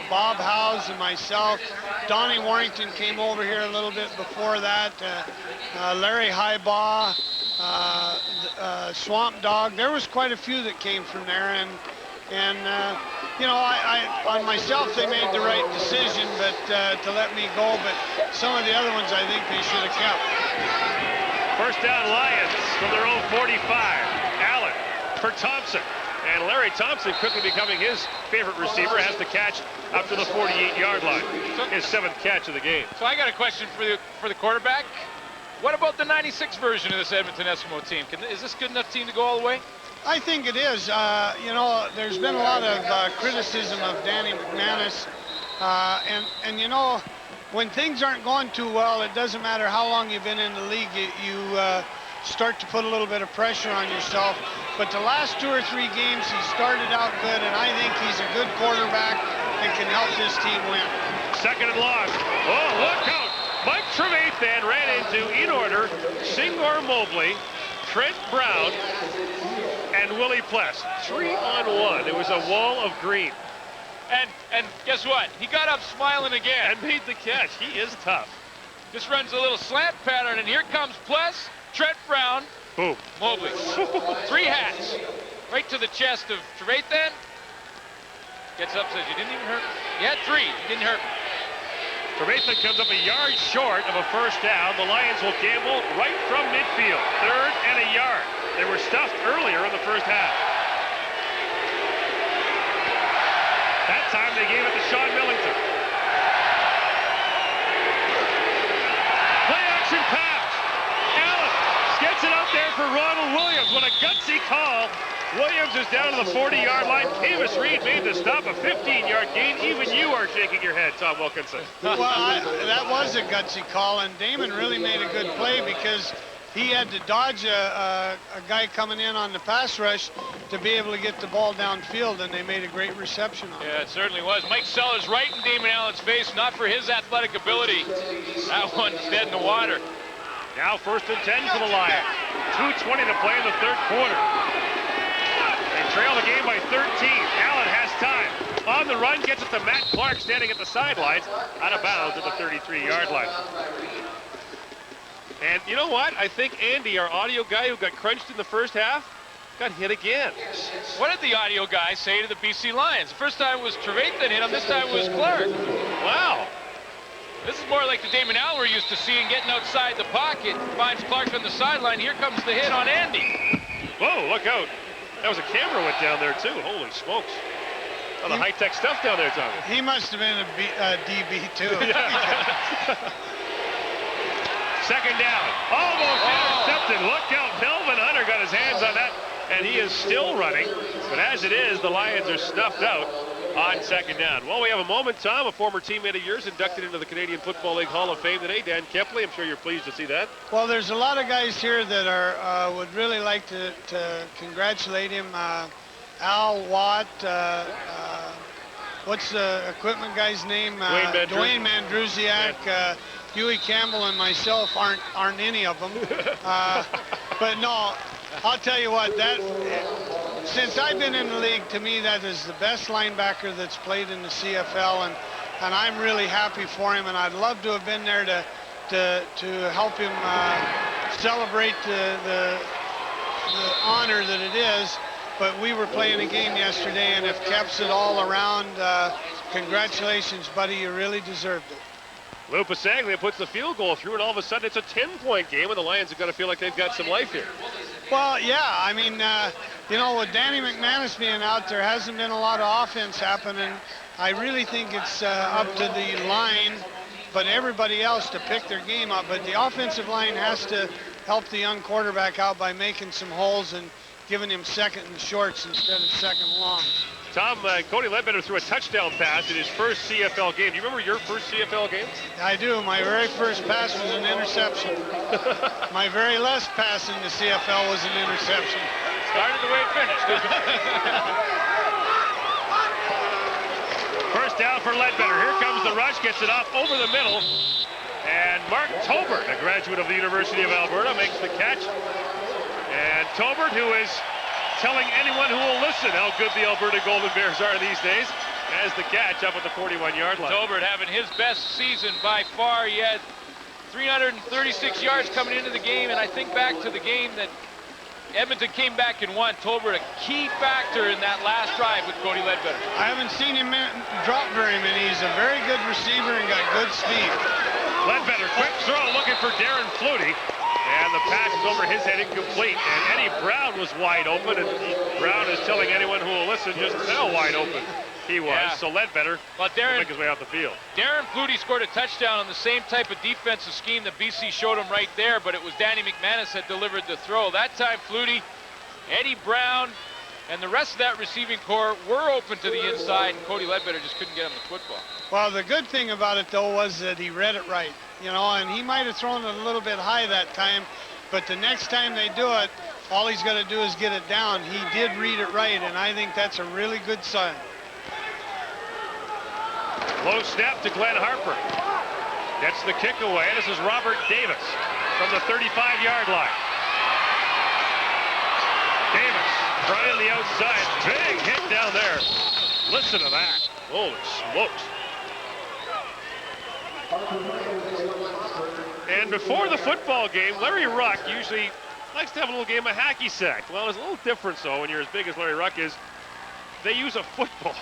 Bob Howes and myself. Donnie Warrington came over here a little bit before that. Larry Highbaugh, Swamp Dog. There was quite a few that came from there, and you know, on myself, they made the right decision, but to let me go. But some of the other ones, I think they should have kept. First down, Lions from their own 45. Allen for Thompson. And Larry Thompson, quickly becoming his favorite receiver, has the catch up to the 48-yard line. His 7th catch of the game. So I got a question for the quarterback. What about the 96 version of this Edmonton Eskimo team? Is this good enough team to go all the way? I think it is. You know, there's been a lot of criticism of Danny McManus. And you know, when things aren't going too well, it doesn't matter how long you've been in the league, you start to put a little bit of pressure on yourself. But the last 2 or 3 games, he started out good, and I think he's a good quarterback and can help this team win. Second and long. Oh, look out! Mike Trevathan ran into, in order, Singor Mobley, Trent Brown, and Willie Pless. 3-on-1. It was a wall of green. And guess what? He got up smiling again. And made the catch. He is tough. Just runs a little slant pattern, and here comes Pless, Trent Brown, boom, Mobley. 3 hats. Right to the chest of Trevathan. Gets up, says, you didn't even hurt me. You had 3. You didn't hurt me. Trevathan comes up a yard short of a first down. The Lions will gamble right from midfield. 3rd and a yard. They were stuffed earlier in the first half. That time they gave it to Sean Millington. Play action pass. Allen gets it out there for Ronald Williams. What a gutsy call. Williams is down to the 40-yard line. Davis Reed made the stop, a 15-yard gain. Even you are shaking your head, Tom Wilkinson. Well, that was a gutsy call, and Damon really made a good play because he had to dodge a guy coming in on the pass rush to be able to get the ball downfield, and they made a great reception on it. Yeah, it certainly was. Mike Sellers right in Damon Allen's face, not for his athletic ability. That one's dead in the water. Now 1st and 10 for the Lions. 2:20 to play in the 3rd quarter. They trail the game by 13. Allen has time. On the run, gets it to Matt Clark standing at the sidelines, out of bounds at the 33-yard line. And you know what? I think Andy, our audio guy who got crunched in the first half, got hit again. What did the audio guy say to the BC Lions? The first time was Trevathan hit him, this time was Clark. Wow. This is more like the Damon Allen we're used to seeing, getting outside the pocket, finds Clark on the sideline. Here comes the hit on Andy. Whoa, look out. That was a camera went down there too. Holy smokes. Oh, the high-tech stuff down there, Tom. He must have been a DB too. Second down. Almost intercepted. Look out. Melvin Hunter got his hands on that, and he is still running. But as it is, the Lions are snuffed out on second down. Well, we have a moment, Tom. A former teammate of yours inducted into the Canadian Football League Hall of Fame today, Dan Kepley. I'm sure you're pleased to see that. Well, there's a lot of guys here that are would really like to congratulate him. Al Watt, what's the equipment guy's name? Dwayne Mandrusiak, Huey Campbell, and myself aren't any of them. But no, I'll tell you what, since I've been in the league, to me that is the best linebacker that's played in the CFL, and I'm really happy for him, and I'd love to have been there to help him celebrate the honor that it is. But we were playing a game yesterday, and if Kep's it all around, congratulations, buddy, you really deserved it. Lou Pasaglia puts the field goal through, and all of a sudden it's a 10-point game, and the Lions have got to feel like they've got some life here. Well, yeah, I mean, you know, with Danny McManus being out, there hasn't been a lot of offense happening. I really think it's up to the line, but everybody else to pick their game up. But the offensive line has to help the young quarterback out by making some holes and giving him second and shorts instead of second longs. Tom, Cody Ledbetter threw a touchdown pass in his first CFL game. Do you remember your first CFL game? I do. My very first pass was an interception. My very last pass in the CFL was an interception. Started the way it finished. First down for Ledbetter. Here comes the rush, gets it off over the middle. And Mark Tobert, a graduate of the University of Alberta, makes the catch. And Tobert, who is telling anyone who will listen how good the Alberta Golden Bears are these days, has the catch up at the 41-yard line. Tobert having his best season by far. He had 336 yards coming into the game, and I think back to the game that Edmonton came back and won. Tobert, a key factor in that last drive with Cody Ledbetter. I haven't seen him drop very many. He's a very good receiver and got good speed. Ledbetter, quick throw, looking for Darren Flutie. And the pass is over his head, incomplete. And Eddie Brown was wide open, and Brown is telling anyone who will listen just how wide open he was. Yeah. So Ledbetter will make his way out the field. Darren Flutie scored a touchdown on the same type of defensive scheme that BC showed him right there, but it was Danny McManus that delivered the throw. That time Flutie Eddie Brown and the rest of that receiving core were open to the inside, and Cody Ledbetter just couldn't get him the football. Well, the good thing about it, though, was that he read it right, you know, and he might have thrown it a little bit high that time, but the next time they do it, all he's got to do is get it down. He did read it right, and I think that's a really good sign. Low snap to Glenn Harper. Gets the kick away. This is Robert Davis from the 35-yard line. Davis trying the outside. Big hit down there. Listen to that. Holy smokes. And before the football game, Larry Ruck usually likes to have a little game of hacky sack. Well, it's a little different, so when you're as big as Larry Ruck is, they use a football.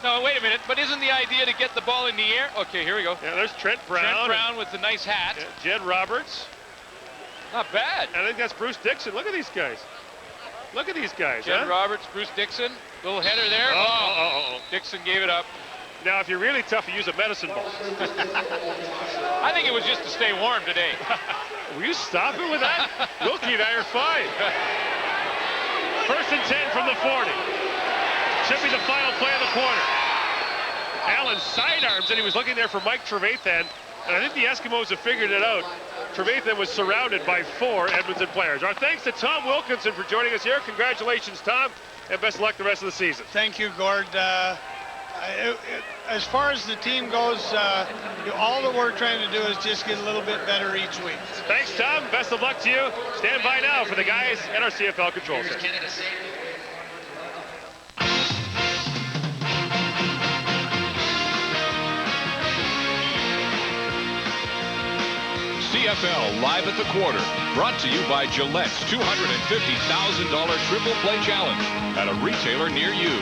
No, wait a minute, but isn't the idea to get the ball in the air? Okay, here we go. Yeah, there's Trent Brown. Trent Brown with the nice hat. Yeah, Jed Roberts. Not bad. I think that's Bruce Dixon. Look at these guys. Look at these guys. Jed Roberts, Bruce Dixon. Little header there. Dixon gave it up. Now, if you're really tough, you use a medicine ball. I think it was just to stay warm today. Will you stop it with that? Wilkie and I are fine. 1st and 10 from the 40. Should be the final play of the quarter. Allen sidearms, and he was looking there for Mike Trevathan, and I think the Eskimos have figured it out. Trevathan was surrounded by 4 Edmonton players. Our thanks to Tom Wilkinson for joining us here. Congratulations, Tom, and best of luck the rest of the season. Thank you, Gord. As far as the team goes, all that we're trying to do is just get a little bit better each week. Thanks, Tom. Best of luck to you. Stand by now for the guys at our CFL Control Center. CFL Live at the Quarter, brought to you by Gillette's $250,000 Triple Play Challenge at a retailer near you.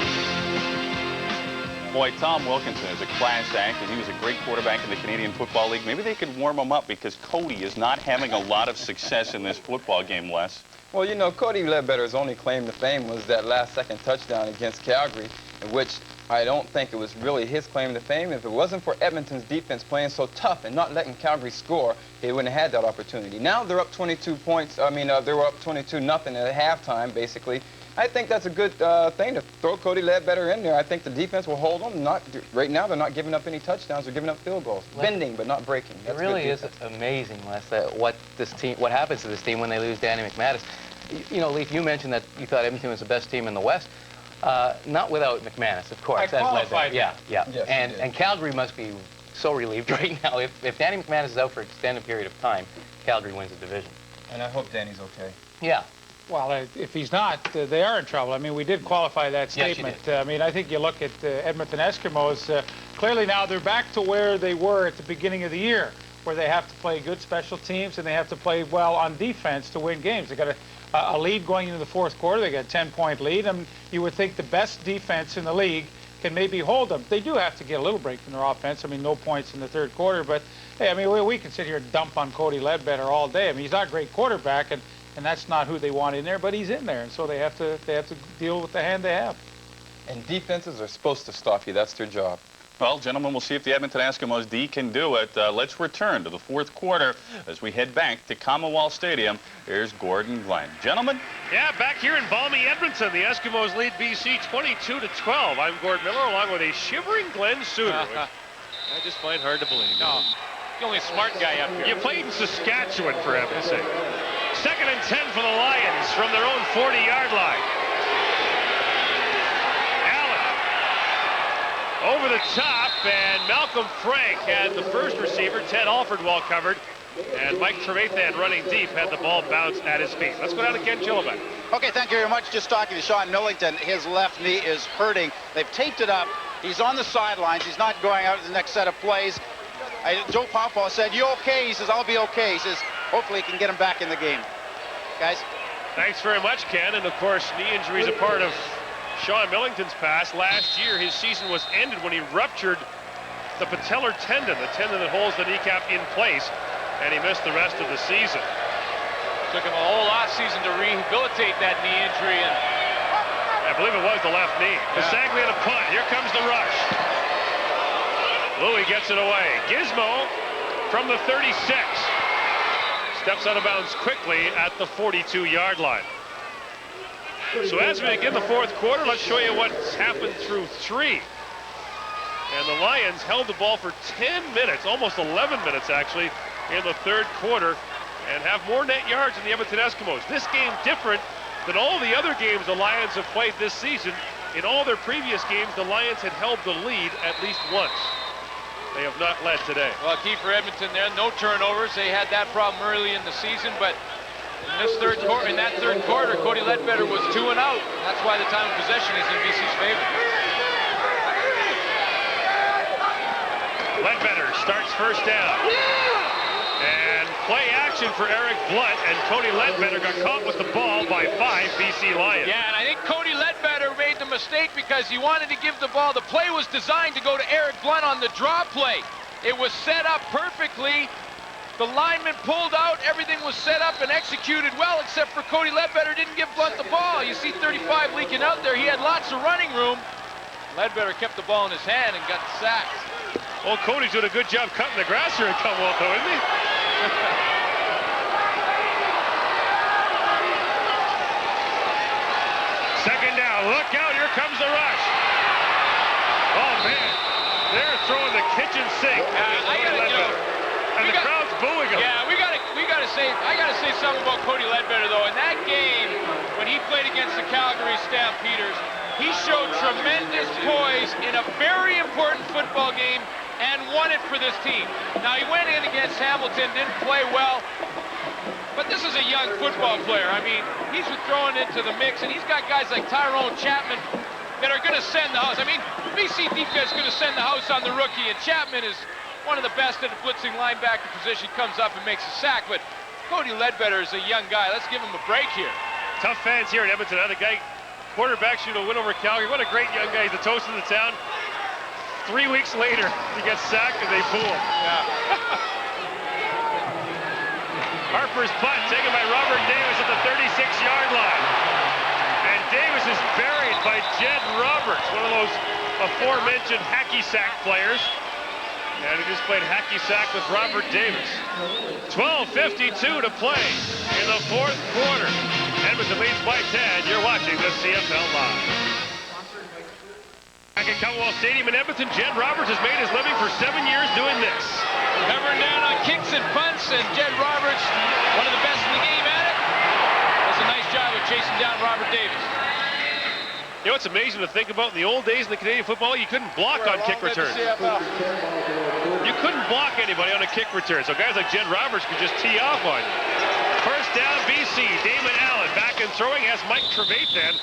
Boy, Tom Wilkinson is a class act, and he was a great quarterback in the Canadian Football League. Maybe they could warm him up because Cody is not having a lot of success in this football game, Les. Well, you know, Cody Ledbetter's only claim to fame was that last-second touchdown against Calgary, in which I don't think it was really his claim to fame. If it wasn't for Edmonton's defense playing so tough and not letting Calgary score, he wouldn't have had that opportunity. Now they're up 22 points. I mean, they were up 22-0 at halftime, basically. I think that's a good thing to throw Cody Ledbetter in there. I think the defense will hold them. Right now, they're not giving up any touchdowns. They're giving up field goals, bending but not breaking. It really is amazing, Les, what happens to this team when they lose Danny McManus. You know, Leaf, you mentioned that you thought Edmonton was the best team in the West. Not without McManus, of course. I qualified. Yeah. Yes, and Calgary must be so relieved right now. If Danny McManus is out for an extended period of time, Calgary wins the division. And I hope Danny's okay. Yeah. Well, if he's not, they are in trouble. I mean, we did qualify that statement. Yes, I mean, I think you look at Edmonton Eskimos, clearly now they're back to where they were at the beginning of the year, where they have to play good special teams and they have to play well on defense to win games. They got a lead going into the 4th quarter. They got a 10-point lead, and you would think the best defense in the league can maybe hold them. They do have to get a little break from their offense. I mean, no points in the 3rd quarter, but hey, I mean, we can sit here and dump on Cody Ledbetter all day. I mean, he's not a great quarterback, and that's not who they want in there, but he's in there, and so they have to deal with the hand they have. And defenses are supposed to stop you. That's their job. Well, gentlemen, we'll see if the Edmonton Eskimos D can do it. Let's return to the 4th quarter as we head back to Commonwealth Stadium. Here's Gordon Glenn. Gentlemen? Yeah, back here in balmy Edmonton, the Eskimos lead BC 22-12. I'm Gord Miller, along with a shivering Glenn Suter. I just find hard to believe. No, the only smart guy up here. You played in Saskatchewan, for heaven's sake. 2nd and 10 for the Lions from their own 40-yard line. Over the top, and Malcolm Frank had the first receiver, Ted Alford, well covered, and Mike Trevathan running deep had the ball bounce at his feet. Let's go down to Ken Chillibeck. Okay, thank you very much. Just talking to Sean Millington, his left knee is hurting. They've taped it up. He's on the sidelines. He's not going out to the next set of plays. Joe Pawpaw said, "You okay?" He says, "I'll be okay." He says, hopefully he can get him back in the game. Guys? Thanks very much, Ken. And, of course, knee injury is a part of Sean Millington's past. Last year, his season was ended when he ruptured the patellar tendon, the tendon that holds the kneecap in place, and he missed the rest of the season. Took him a whole offseason to rehabilitate that knee injury, and I believe it was the left knee. Bisaglia to punt. Here comes the rush. Louis gets it away. Gizmo from the 36. Steps out of bounds quickly at the 42-yard line. So as we begin the fourth quarter, let's show you what's happened through 3. And the Lions held the ball for 10 minutes, almost 11 minutes actually, in the third quarter, and have more net yards than the Edmonton Eskimos. This game different than all the other games the Lions have played this season. In all their previous games, the Lions had held the lead at least once. They have not led today. Well, key for Edmonton there, no turnovers. They had that problem early in the season, but in that third quarter, Cody Ledbetter was 2 and out. That's why the time of possession is in BC's favor. Ledbetter starts first down. And play action for Eric Blunt, and Cody Ledbetter got caught with the ball by 5 BC Lions. Yeah, and I think Cody Ledbetter made the mistake because he wanted to give the ball. The play was designed to go to Eric Blunt on the draw play. It was set up perfectly. The lineman pulled out. Everything was set up and executed well, except for Cody Ledbetter didn't give Blunt the ball. You see 35 leaking out there. He had lots of running room. Ledbetter kept the ball in his hand and got sacked. Well, Cody's doing a good job cutting the grass here in Commonwealth, though, isn't he? Second down. Look out. Here comes the rush. Oh, man. They're throwing the kitchen sink. And the crowd's booing him. Yeah, I gotta say something about Cody Ledbetter, though. In that game, when he played against the Calgary Stampeders, he showed tremendous poise in a very important football game and won it for this team. Now, he went in against Hamilton, didn't play well, but this is a young football player. I mean, he's thrown into the mix, and he's got guys like Tyrone Chapman that are going to send the house. I mean, BC defense is going to send the house on the rookie, and Chapman is one of the best at the blitzing linebacker position, comes up and makes a sack, but Cody Ledbetter is a young guy. Let's give him a break here. Tough fans here in Edmonton. The guy, quarterback, shoot a win over Calgary. What a great young guy. He's the toast of the town. 3 weeks later, he gets sacked and they boo him. Yeah. Harper's punt taken by Robert Davis at the 36-yard line. And Davis is buried by Jed Roberts, one of those aforementioned hacky sack players. And he just played hacky sack with Robert Davis. 12:52 to play in the fourth quarter. Edmonton leads by 10. You're watching the CFL Live. Back at Commonwealth Stadium in Edmonton, Jed Roberts has made his living for 7 years doing this. Covering down on kicks and punts, and Jed Roberts, one of the best in the game at it, does a nice job of chasing down Robert Davis. You know what's amazing to think about? In the old days in the Canadian football, you couldn't block on kick returns. You couldn't block anybody on a kick return, so guys like Jed Roberts could just tee off on you. First down, BC. Damon Allen back and throwing has Mike Trevathan.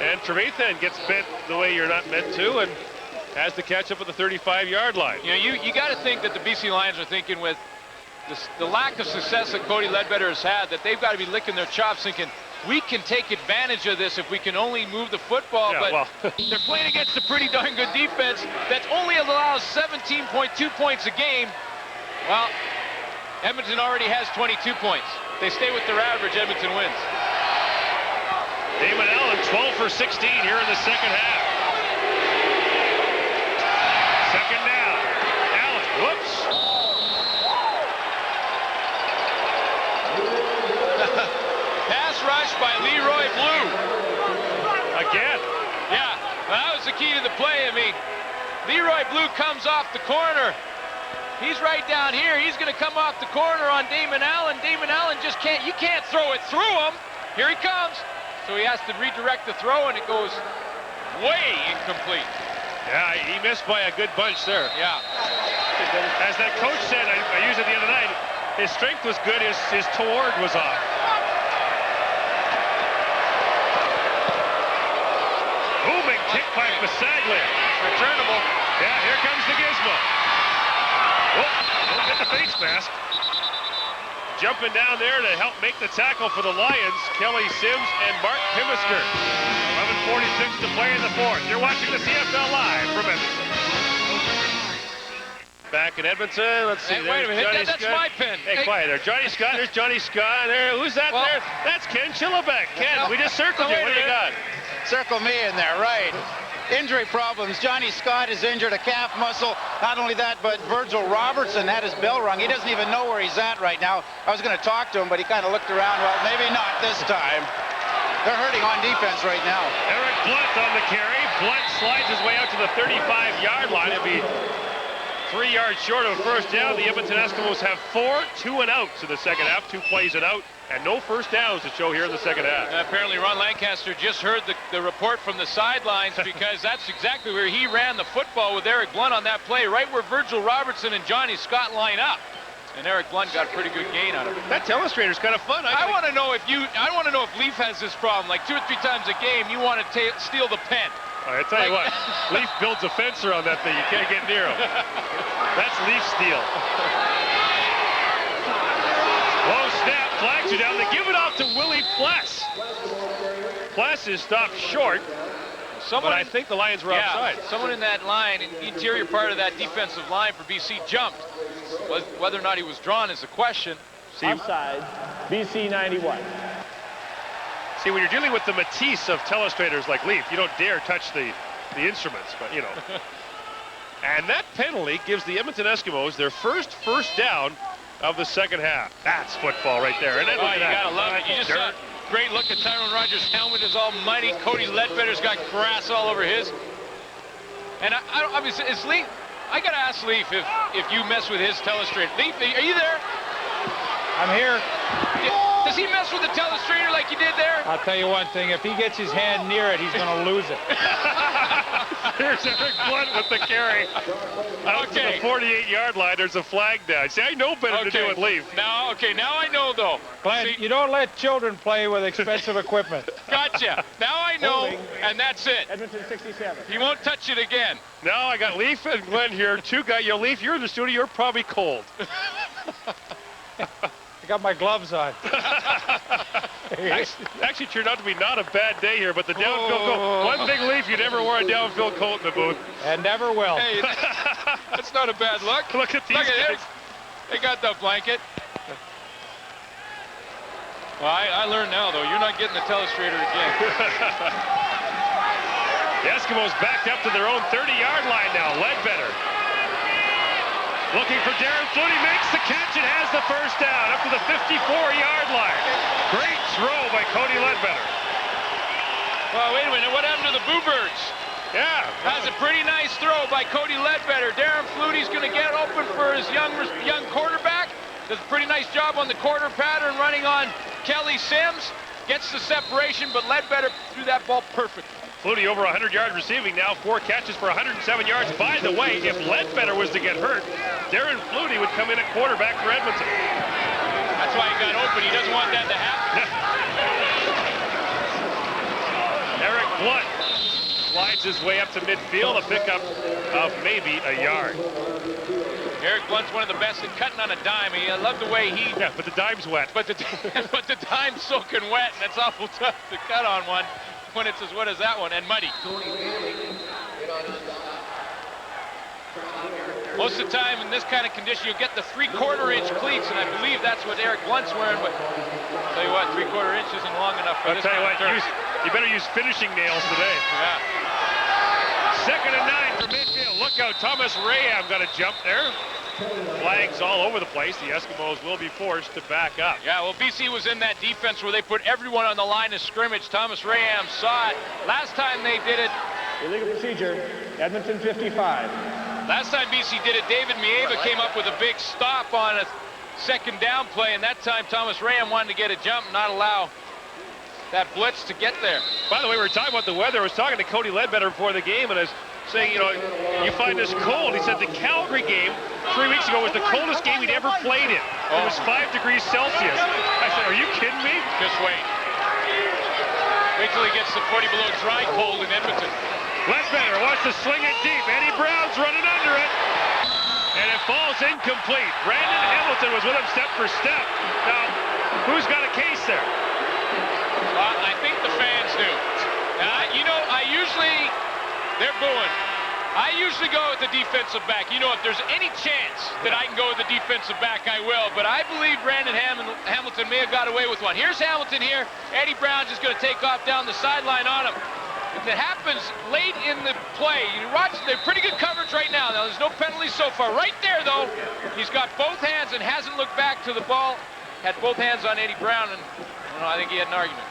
And Trevathan gets bent the way you're not meant to and has to catch up at the 35-yard line. You know, you got to think that the BC Lions are thinking with this, the lack of success that Cody Ledbetter has had, that they've got to be licking their chops thinking, we can take advantage of this if we can only move the football. Yeah, but well. They're playing against a pretty darn good defense that only allows 17.2 points a game. Well, Edmonton already has 22 points. They stay with their average, Edmonton wins. Damon Allen, 12 for 16 here in the second half. Second down. Allen, whoops. Pass rush by Leroy Blue. Again. Yeah, well, that was the key to the play. I mean, Leroy Blue comes off the corner. He's right down here. He's going to come off the corner on Damon Allen. Damon Allen just can't, you can't throw it through him. Here he comes. So he has to redirect the throw, and it goes way incomplete. Yeah, he missed by a good bunch there. Yeah. As that coach said, I used it the other night, his strength was good, his toward was off. Booming kick by Bisaglia. Returnable. Yeah, here comes the gizmo. Whoop, don't get the face mask. Jumping down there to help make the tackle for the Lions, Kelly Sims and Mark Pimisker. 11:46 to play in the fourth. You're watching the CFL Live from Edmonton. Back in Edmonton, let's see. Hey, wait a minute, that's my pin. Hey, quiet there. Johnny Scott, there's Johnny Scott. There, who's that there? That's Ken Chillibeck. Ken, we just circled you. What do you got? Circle me in there, right. Injury problems. Johnny Scott is injured a calf muscle. Not only that, but Virgil Robertson had his bell rung. He doesn't even know where he's at right now. I was going to talk to him, but he kind of looked around. Well, maybe not this time. They're hurting on defense right now. Eric Blunt on the carry. Blunt slides his way out to the 35-yard line. It'll be 3 yards short of a first down. The Edmonton Eskimos have 4 2-and-outs in the second half. 2 plays and out, and no first downs to show here in the second half. Apparently Ron Lancaster just heard the report from the sidelines, because that's exactly where he ran the football with Eric Blunt on that play, right where Virgil Robertson and Johnny Scott line up. And Eric Blunt got a pretty good gain out of it. That telestrator's kind of fun. I want to know if Leaf has this problem. Like 2 or 3 times a game, you want to steal the pen. I tell you what, Leaf builds a fence around that thing. You can't get near him. That's Leaf steal. Low snap, flags are down. They give it off to Willie Pless. Pless is stopped short, but I think the Lions were offside. Someone in that line, in the interior part of that defensive line for BC, jumped. Whether or not he was drawn is the question. Offside, BC 91. See, when you're dealing with the Matisse of telestrators like Leaf, you don't dare touch the instruments, but you know. And that penalty gives the Edmonton Eskimos their first down of the second half. That's football right there. And then you gotta love it. You just saw a great look at Tyrone Rogers' helmet is all mighty. Cody Ledbetter's got grass all over his. And obviously, is Leaf? I gotta ask Leaf if you mess with his telestrator. Leaf, are you there? I'm here. Does he mess with the telestrator like you did there? I'll tell you one thing. If he gets his hand near it, he's going to lose it. Here's Eric Blunt with the carry. Out to the 48-yard line. There's a flag down. See, I know better to do with Leaf. Now I know, though. Glenn, you don't let children play with expensive equipment. Gotcha. Now I know, and that's it. Edmonton 67. He won't touch it again. Now I got Leaf and Glenn here. 2 guys. Leaf, you're in the studio. You're probably cold. I got my gloves on. Actually turned out to be not a bad day here, but the downfield coat. One thing, Leaf, you never wore a downfield coat in the booth. And never will. Hey, that's not a bad look. Look at these guys. They got the blanket. Well, I learned now, though. You're not getting the telestrator again. The Eskimos backed up to their own 30-yard line now. Ledbetter looking for Darren Flutie, makes the catch and has the first down up to the 54-yard line. Great throw by Cody Ledbetter. Well, wait a minute. What happened to the Boo Birds? Yeah. That's a pretty nice throw by Cody Ledbetter. Darren Flutie's going to get open for his young quarterback. Does a pretty nice job on the quarter pattern running on Kelly Sims. Gets the separation, but Ledbetter threw that ball perfect. Flutie over 100 yards receiving now, 4 catches for 107 yards. By the way, if Ledbetter was to get hurt, Darren Flutie would come in at quarterback for Edmonton. That's why he got open. He doesn't want that to happen. Eric Blunt slides his way up to midfield, a pickup of maybe a yard. Eric Blunt's one of the best at cutting on a dime. I love the way he... Yeah, but the dime's wet. But the dime's soaking wet, and it's awful tough to cut on one when it's as wet as that one, and muddy. Most of the time in this kind of condition, you'll get the 3/4-inch cleats, and I believe that's what Eric Blunt's wearing, but I'll tell you what, 3/4 inch isn't long enough for this. I'll tell you what, you better use finishing nails today. Yeah. 2nd and 9 for midfield. Look out, Thomas Rayam got a jump there. Flags all over the place. The Eskimos will be forced to back up. Yeah, well, BC was in that defense where they put everyone on the line of scrimmage. Thomas Rayam saw it. Last time they did it... Illegal procedure, Edmonton 55. Last time BC did it, David Mieva came up with a big stop on a 2nd down play, and that time Thomas Rayam wanted to get a jump and not allow that blitz to get there. By the way, we were talking about the weather. I was talking to Cody Ledbetter before the game, and I was saying, you find this cold. He said the Calgary game 3 weeks ago was the coldest game he'd ever played in. It was 5 degrees Celsius. I said, are you kidding me? Just wait. Wait till he gets to 40 below dry cold in Edmonton. Ledbetter wants to sling it deep. Eddie Brown's running under it. And it falls incomplete. Brandon Hamilton was with him step for step. Now, who's got a case there? I think the fans do. They're booing. I usually go with the defensive back. If there's any chance that I can go with the defensive back, I will. But I believe Brandon Hamilton may have got away with one. Here's Hamilton here. Eddie Brown's just going to take off down the sideline on him. If it happens late in the play, they're pretty good coverage right now. Now, there's no penalties so far. Right there, though, he's got both hands and hasn't looked back to the ball. Had both hands on Eddie Brown, and I think he had an argument.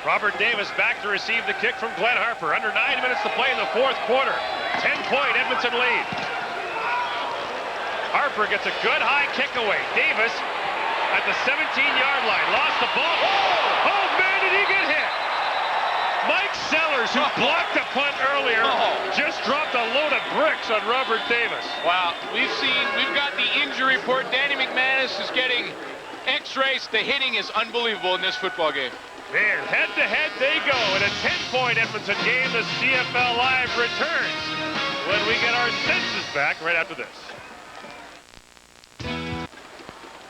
Robert Davis back to receive the kick from Glenn Harper. Under 9 minutes to play in the fourth quarter. 10-point Edmonton lead. Harper gets a good high kick away. Davis at the 17-yard line. Lost the ball. Oh, man, did he get hit? Mike Sellers, who blocked a punt earlier, just dropped a load of bricks on Robert Davis. Wow, we've got the injury report. Danny McManus is getting x-rays. The hitting is unbelievable in this football game. Man, head-to-head they go in a 10-point Edmonton game. The CFL Live returns when we get our senses back right after this.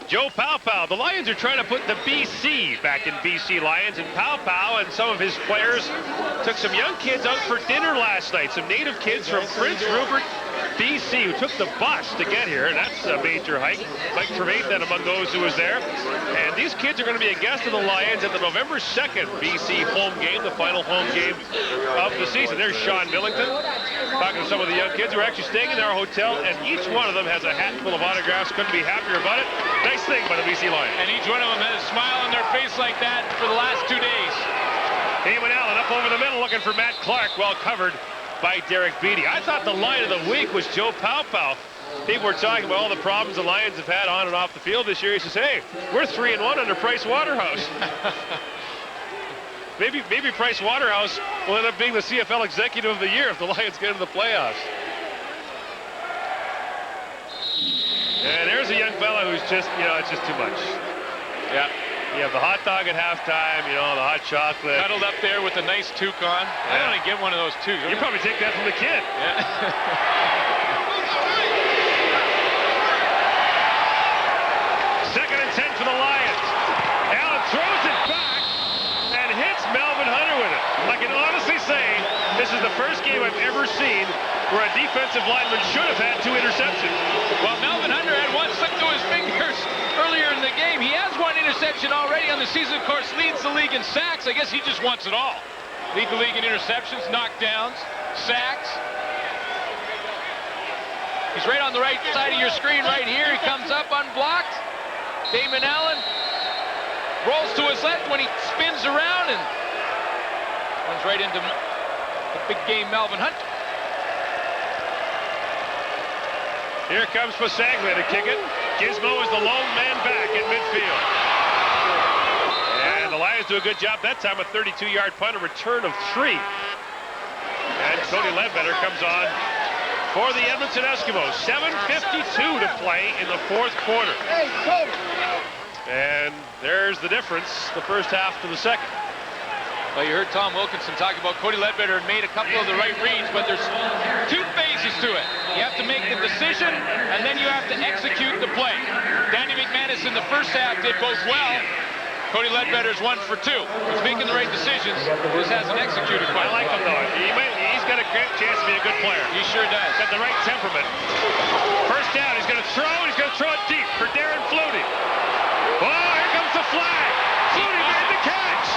Joe Paopao, the Lions are trying to put the BC back in BC Lions, and Paopao and some of his players took some young kids out for dinner last night. Some native kids from Prince Rupert, BC, who took the bus to get here, and that's a major hike. Mike Trevate then among those who was there. And these kids are going to be a guest of the Lions at the November 2nd BC home game, the final home game of the season. There's Sean Millington talking to some of the young kids who are actually staying in our hotel, and each one of them has a hat full of autographs. Couldn't be happier about it. Nice thing by the BC Lions. And each one of them has a smile on their face like that for the last 2 days. Damon Allen up over the middle looking for Matt Clark, well covered by Derek Beattie. I thought the line of the week was Joe Paopao. People were talking about all the problems the Lions have had on and off the field this year. He says, hey, we're 3-1 under Price Waterhouse. maybe Price Waterhouse will end up being the CFL Executive of the Year if the Lions get into the playoffs. And there's a young fella who's just, it's just too much. Yeah. You have the hot dog at halftime, the hot chocolate. Cuddled up there with a nice toque on. Yeah. I want to get one of those too. You probably take that from the kid. Yeah. Second and 10 for the Lions. Allen throws it back and hits Melvin Hunter with it. I can honestly say this is the first game I've ever seen where a defensive lineman should have had 2 interceptions. Well, Melvin Hunter had one slip through his fingers earlier in the game. He has 1 interception already on the season. Of course, leads the league in sacks. I guess he just wants it all. Lead the league in interceptions, knockdowns, sacks. He's right on the right side of your screen right here. He comes up unblocked. Damon Allen rolls to his left when he spins around and runs right into the big game Melvin Hunter. Here comes Pasaglia to kick it. Gizmo is the lone man back in midfield. And the Lions do a good job that time. A 32-yard punt, a return of 3. And Cody Ledbetter comes on for the Edmonton Eskimos. 7:52 to play in the fourth quarter. And there's the difference, the first half to the second. Well, you heard Tom Wilkinson talk about Cody Ledbetter and made a couple of the right reads, but there's 2 phases to it. You have to make the decision, and then you have to execute the play. Danny McManus in the first half did both well. Cody Ledbetter's 1 for 2. He's making the right decisions. Just hasn't executed quite. I like him, though. He's got a great chance to be a good player. He sure does. Got the right temperament. First down, he's going to throw, and he's going to throw it deep for Darren Flutie. Oh, here comes the flag. Flutie made the catch.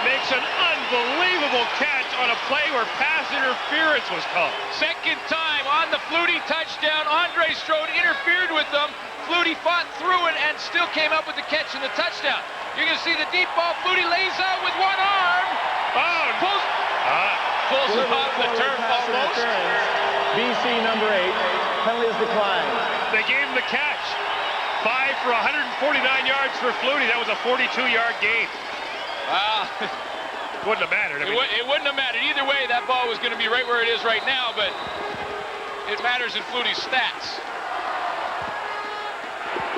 Makes an unbelievable catch on a play where pass interference was called. Second time on the Flutie touchdown. Andre Strode interfered with them. Flutie fought through it and still came up with the catch and the touchdown. You're going to see the deep ball. Flutie lays out with 1 arm. Pulls him off the turf almost. BC number 8. Penalty is declined. They gave him the catch. 5 for 149 yards for Flutie. That was a 42-yard gain. Wow. Wouldn't have mattered. It wouldn't have mattered. Either way, that ball was going to be right where it is right now, but it matters in Flutie's stats.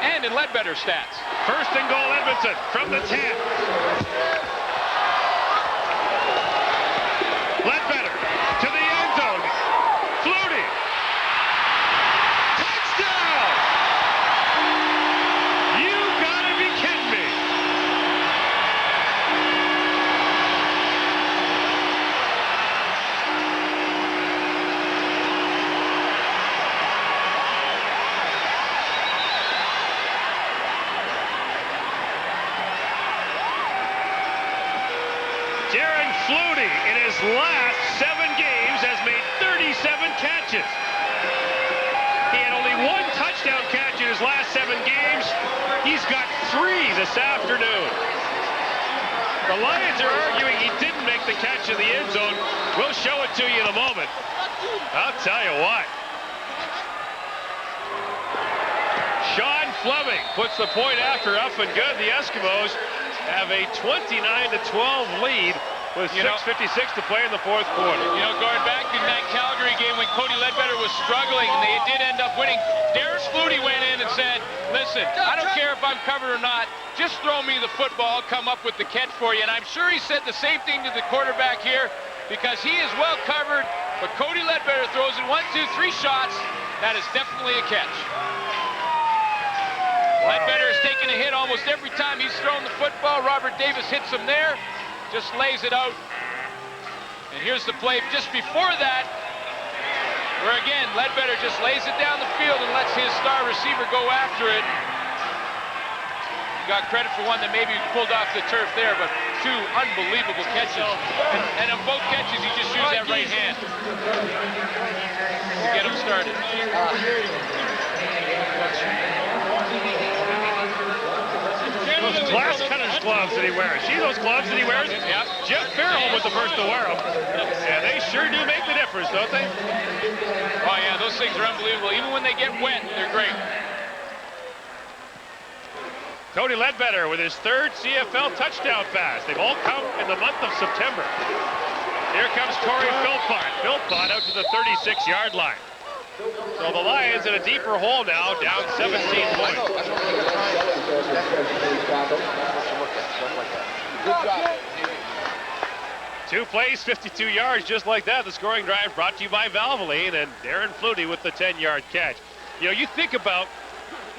And in Ledbetter's stats. First and goal, Edmonton from the 10. Ledbetter to the end zone. Flutie. Touchdown! You gotta be kidding me. Darren Flutie, in his last 7 games, has made 37 catches. He had only 1 touchdown touchdown catch in his last 7 games. He's got 3 this afternoon. The Lions are arguing he didn't make the catch in the end zone. We'll show it to you in a moment. I'll tell you what. Sean Fleming puts the point after, up and good. The Eskimos have a 29-12 lead with 6:56 to play in the 4th quarter. You know, going back in that Calgary game when Cody Ledbetter was struggling, and they did end up winning, Darren Flutie went in and said, listen, I don't care if I'm covered or not, just throw me the football, I'll come up with the catch for you. And I'm sure he said the same thing to the quarterback here, because he is well covered, but Cody Ledbetter throws it 1, 2, 3 shots. That is definitely a catch. Ledbetter has taken a hit almost every time he's thrown the football. Robert Davis hits him there, just lays it out. And here's the play just before that, where again, Ledbetter just lays it down the field and lets his star receiver go after it. Got credit for one that maybe pulled off the turf there, but 2 unbelievable catches. And on both catches, he just used that right hand to get him started. Those glass cutter's gloves that he wears. See those gloves that he wears? Yep. Jeff Farrell was the first to wear them. And they sure do make the difference, don't they? Oh, yeah, those things are unbelievable. Even when they get wet, they're great. Cody Ledbetter with his 3rd CFL touchdown pass. They've all come in the month of September. Here comes Corey Philpott. Philpott out to the 36-yard line. So the Lions in a deeper hole now, down 17 points. Two plays, 52 yards, just like that. The scoring drive brought to you by Valvoline and Darren Flutie with the 10-yard catch. You know, you think about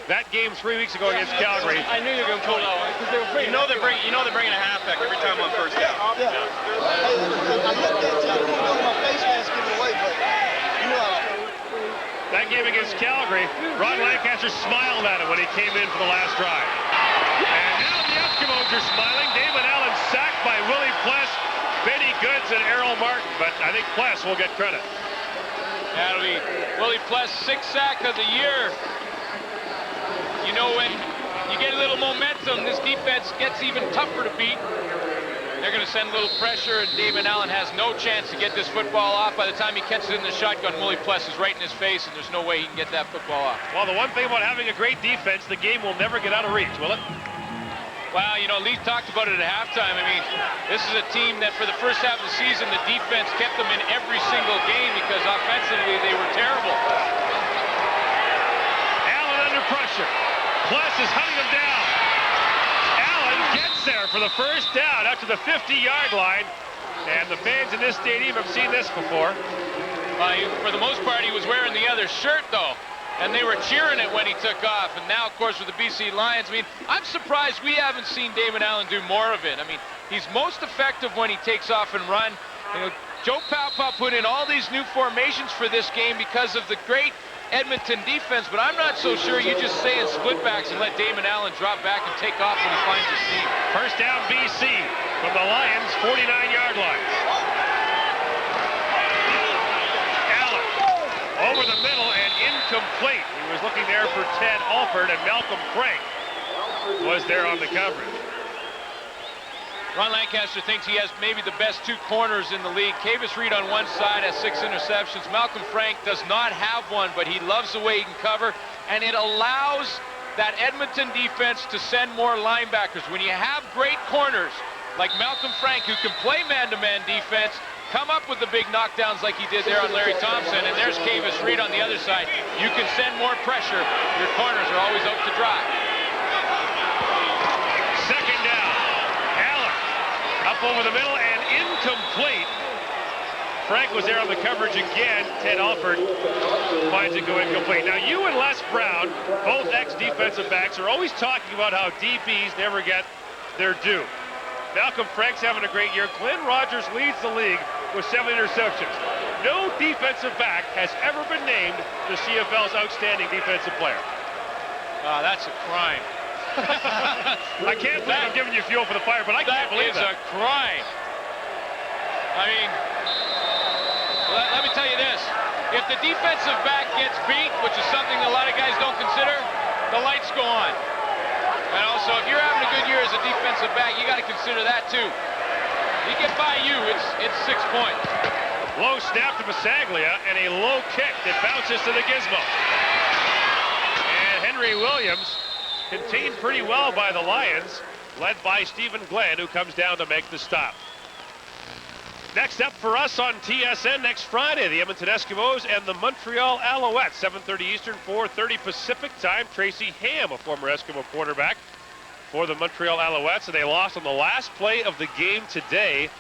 that game 3 weeks ago against Calgary. I knew you were going to pull that one because they were bringing. You know they're bringing a halfback every time on first down. Yeah. I looked at my face mask giving away, but you know I was. That game against Calgary, Ron Lancaster smiled at it when he came in for the last drive. And now the Eskimos are smiling. David Allen sacked by Willie Pless, Benny Goods, and Errol Martin. But I think Pless will get credit. That'll be Willie Pless' 6th sack of the year. You know, when you get a little momentum, this defense gets even tougher to beat. They're going to send a little pressure, and David Allen has no chance to get this football off. By the time he catches it in the shotgun, Willie Pless is right in his face, and there's no way he can get that football off. Well, the one thing about having a great defense, the game will never get out of reach, will it? Well, you know, Lee talked about it at halftime. I mean, this is a team that for the first half of the season, the defense kept them in every single game because offensively they were terrible. Allen under pressure. Pless is hunting him down. Allen gets there for the first down out to the 50-yard line. And the fans in this stadium have seen this before. For the most part, he was wearing the other shirt, though. And they were cheering it when he took off. And now, of course, with the BC Lions, I mean, I'm surprised we haven't seen David Allen do more of it. I mean, he's most effective when he takes off and run. You know, Joe Paupa put in all these new formations for this game because of the great Edmonton defense, but I'm not so sure you just stay in split backs and let Damon Allen drop back and take off when he finds his seam. First down BC from the Lions 49-yard line. Allen over the middle and incomplete. He was looking there for Ted Alford, and Malcolm Frank was there on the coverage. Ron Lancaster thinks he has maybe the best 2 corners in the league. Kavis Reed on one side has 6 interceptions. Malcolm Frank does not have one, but he loves the way he can cover, and it allows that Edmonton defense to send more linebackers. When you have great corners like Malcolm Frank, who can play man-to-man defense, come up with the big knockdowns like he did there on Larry Thompson, and there's Kavis Reed on the other side. You can send more pressure. Your corners are always out to dry. Second down. Up over the middle and incomplete. Frank was there on the coverage again. Ted Alford finds it go incomplete. Now, you and Les Brown, both ex-defensive backs, are always talking about how DBs never get their due. Malcolm Frank's having a great year. Glenn Rogers leads the league with 7 interceptions. No defensive back has ever been named the CFL's outstanding defensive player. That's a crime. I can't believe I'm giving you fuel for the fire, but I can't believe that. That is a crime. I mean, let me tell you this. If the defensive back gets beat, which is something a lot of guys don't consider, the lights go on. And also, if you're having a good year as a defensive back, you got to consider that too. You get by you, it's 6 points. Low snap to Bisaglia and a low kick that bounces to the gizmo. And Henry Williams contained pretty well by the Lions, led by Stephen Glenn, who comes down to make the stop. Next up for us on TSN next Friday, the Edmonton Eskimos and the Montreal Alouettes, 7:30 Eastern, 4:30 Pacific time. Tracy Ham, a former Eskimo quarterback for the Montreal Alouettes, and they lost on the last play of the game today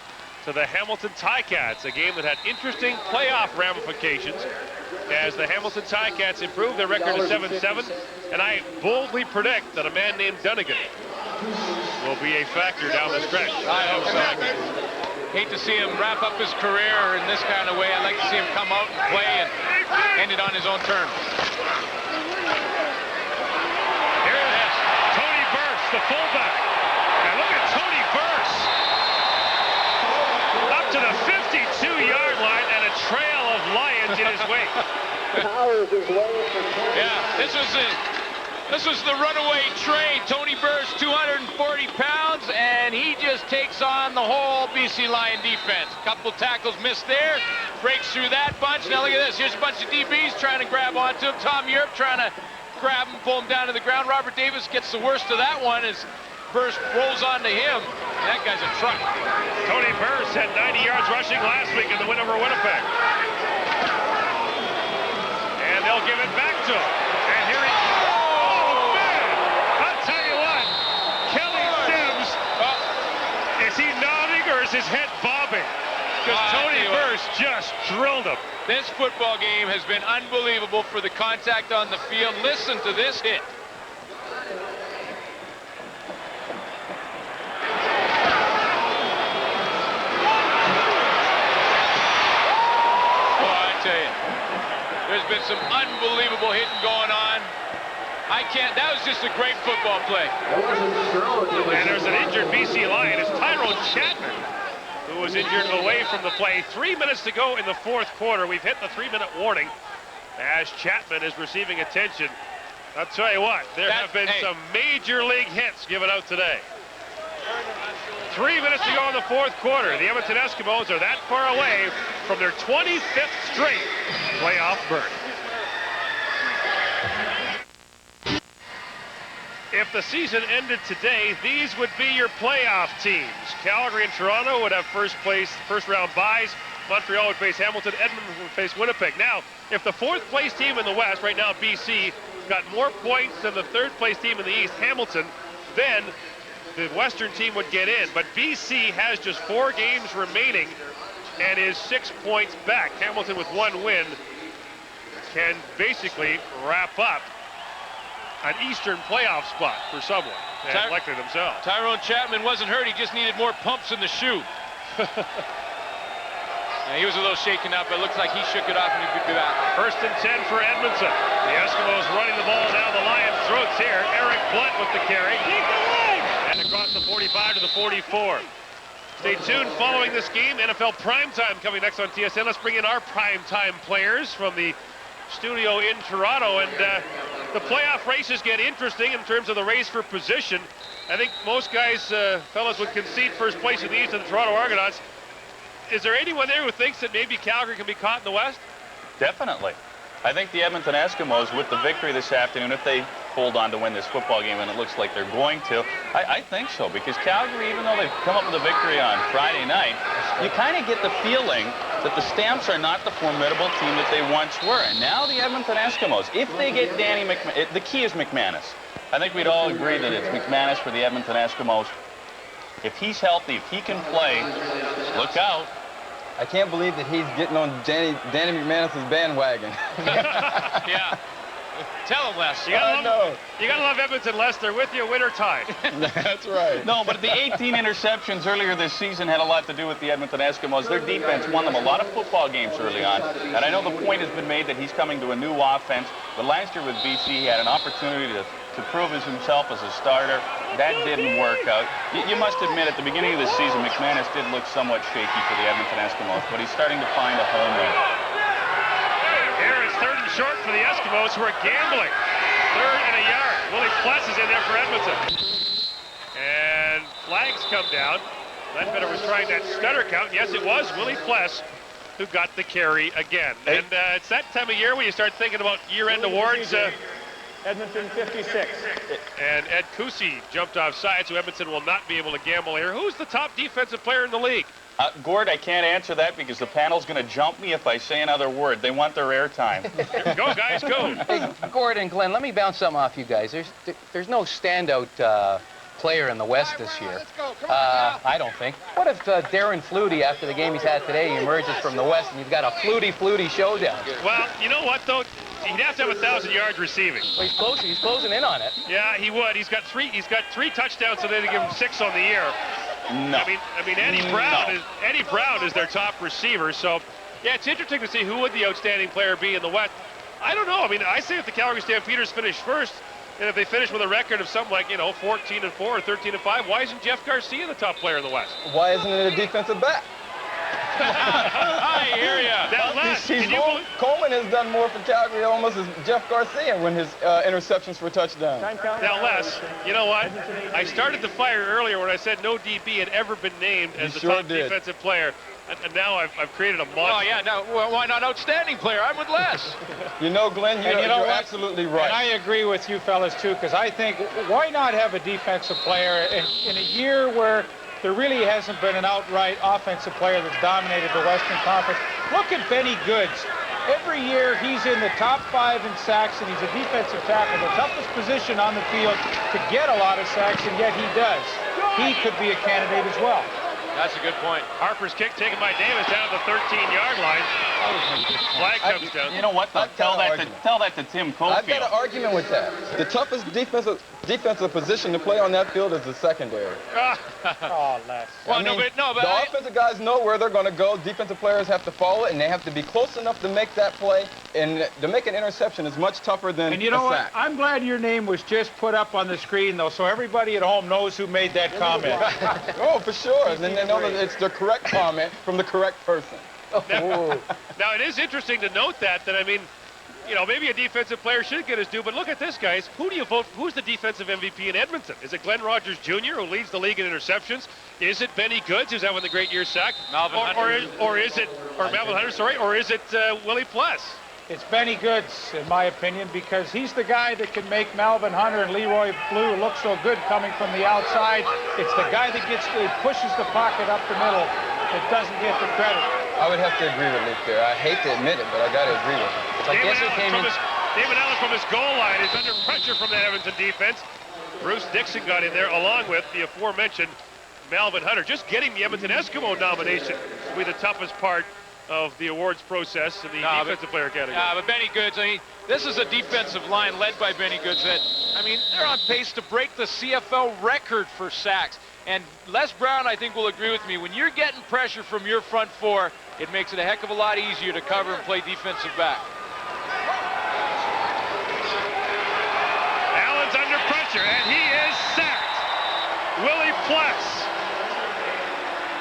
to the Hamilton Ticats, a game that had interesting playoff ramifications as the Hamilton Ticats improved their record to 7-7, and I boldly predict that a man named Dunnigan will be a factor down the stretch. I hope so. Hate to see him wrap up his career in this kind of way. I'd like to see him come out and play and end it on his own terms. Here it is. Tony Burse, the fullback. And look at Tony Burse. Up to the 52-yard line and a trail of Lions in his wake. Yeah, this was the runaway train. Tony Burse, 240 pounds, and he just takes on the whole BC Lion defense. A couple tackles missed there, breaks through that bunch. Now look at this. Here's a bunch of DBs trying to grab onto him. Tom Europe trying to grab him, pull him down to the ground. Robert Davis gets the worst of that one as Burse rolls onto him. That guy's a truck. Tony Burse had 90 yards rushing last week in the win over Winnipeg. And they'll give it back to him. And here he is. Oh, man! I'll tell you what. Kelly Sims, is he nodding or is his head bobbing? Because Tony Burse just drilled him. This football game has been unbelievable for the contact on the field. Listen to this hit. There's been some unbelievable hitting going on. That was just a great football play. And there's an injured BC Lion. It's Tyrone Chapman, who was injured away from the play. 3 minutes to go in the fourth quarter. We've hit the 3-minute warning as Chapman is receiving attention. I'll tell you what, there have been some major league hits given out today. 3 minutes to go in the fourth quarter. The Edmonton Eskimos are that far away from their 25th straight playoff berth. If the season ended today, these would be your playoff teams. Calgary and Toronto would have first round byes. Montreal would face Hamilton. Edmonton would face Winnipeg. Now, if the fourth place team in the West, right now BC, got more points than the third place team in the East, Hamilton, then the Western team would get in. But BC has just 4 games remaining and is 6 points back. Hamilton with 1 win can basically wrap up an Eastern playoff spot for someone, and likely themselves. Tyrone Chapman wasn't hurt. He just needed more pumps in the shoe. He was a little shaken up, but it looks like he shook it off and he could be back. 1st and 10 for Edmonton. The Eskimos running the ball now. The Lions' throats here. Eric Blunt with the carry. And across the 45 to the 44. Stay tuned following this game. NFL Primetime coming next on TSN. Let's bring in our primetime players from the studio in Toronto. And the playoff races get interesting in terms of the race for position. I think most guys, fellas, would concede first place in the East of the Toronto Argonauts. Is there anyone there who thinks that maybe Calgary can be caught in the West? Definitely. I think the Edmonton Eskimos, with the victory this afternoon, if they hold on to win this football game, and it looks like they're going to, I think so, because Calgary, even though they've come up with a victory on Friday night, you kind of get the feeling that the Stamps are not the formidable team that they once were. And now the Edmonton Eskimos, if they get Danny McManus, the key is McManus. I think we'd all agree that it's McManus for the Edmonton Eskimos. If he's healthy, if he can play, look out. I can't believe that he's getting on Danny McManus' bandwagon. Yeah. Tell him, Les. You gotta love Edmonton, Les. They're with you, win or tie. That's right. No, but the 18 interceptions earlier this season had a lot to do with the Edmonton Eskimos. Their defense won them a lot of football games early on. And I know the point has been made that he's coming to a new offense. But last year with BC, he had an opportunity to prove himself as a starter. That didn't work out. You must admit, at the beginning of the season, McManus did look somewhat shaky for the Edmonton Eskimos, but he's starting to find a home there. short for the Eskimos, who are gambling. 3rd and a yard. Willie Pless is in there for Edmonton. And flags come down. Ledbetter was trying that stutter count. Yes, it was Willie Pless who got the carry again. And it's that time of year where you start thinking about year-end awards. Edmonton 56. And Ed Kusi jumped off side, so Edmonton will not be able to gamble here. Who's the top defensive player in the league? Gord, I can't answer that because the panel's going to jump me if I say another word. They want their airtime. Go, guys, go. Hey, Gord and Glenn, let me bounce something off you guys. There's no standout player in the West this year. I don't think. What if Darren Flutie, after the game he's had today, he emerges from the West and you've got a Flutie showdown? Well, you know what, though? He'd have to have 1,000 yards receiving. Well, he's closing in on it. Yeah, he would. He's got three touchdowns, so they give him 6 on the year. No. I mean, Eddie Brown is their top receiver. So, yeah, it's interesting to see who would the outstanding player be in the West. I don't know. I mean, I say if the Calgary Stampeders finish first, and if they finish with a record of something like 14-4 or 13-5, why isn't Jeff Garcia the top player in the West? Why isn't it a defensive back? I hear ya. Coleman has done more for Calgary almost as Jeff Garcia when his interceptions for touchdowns. Now, Les, you know what? I started the fire earlier when I said no DB had ever been named as the top defensive player. And now I've created a monster. Oh, yeah. Now, why not outstanding player? I'm with Les. You know, Glenn, you're absolutely right. And I agree with you fellas, too, because I think why not have a defensive player in a year where there really hasn't been an outright offensive player that's dominated the Western Conference. Look at Benny Goods. Every year he's in the top 5 in sacks, and he's a defensive tackle, the toughest position on the field to get a lot of sacks, and yet he does. He could be a candidate as well. That's a good point. Harper's kick taken by Davis down at the 13-yard line. Flag comes down. You know what, though? Tell that to Tim Cofield. I've got an argument with that. The toughest defensive position to play on that field is the secondary. Oh, Les. Well, the offensive guys know where they're going to go. Defensive players have to follow it, and they have to be close enough to make that play. And to make an interception is much tougher than And you know a sack. what? I'm glad your name was just put up on the screen, though, so everybody at home knows who made that comment. Oh, for sure. And then they know that it's the correct comment from the correct person. Now, it is interesting to note that I mean, maybe a defensive player should get his due, but look at this, guys. Who do you vote? Who's the defensive MVP in Edmonton? Is it Glenn Rogers Jr., who leads the league in interceptions? Is it Benny Goods, who's having the great year sack? Melvin Hunter. Melvin Hunter, or is it Willie Pless? It's Benny Goods, in my opinion, because he's the guy that can make Melvin Hunter and Leroy Blue look so good coming from the outside. It's the guy that pushes the pocket up the middle that doesn't get the credit. I would have to agree with Luke there. I hate to admit it, but I got to agree with him. David Allen from his goal line is under pressure from the Edmonton defense. Bruce Dixon got in there along with the aforementioned Melvin Hunter. Just getting the Edmonton Eskimo nomination will be the toughest part of the awards process in the defensive player category. Yeah, but Benny Goods, I mean, this is a defensive line led by Benny Goods that, I mean, they're on pace to break the CFL record for sacks. And Les Brown, I think, will agree with me. When you're getting pressure from your front four, it makes it a heck of a lot easier to cover and play defensive back. Allen's under pressure, and he is sacked. Willie Pless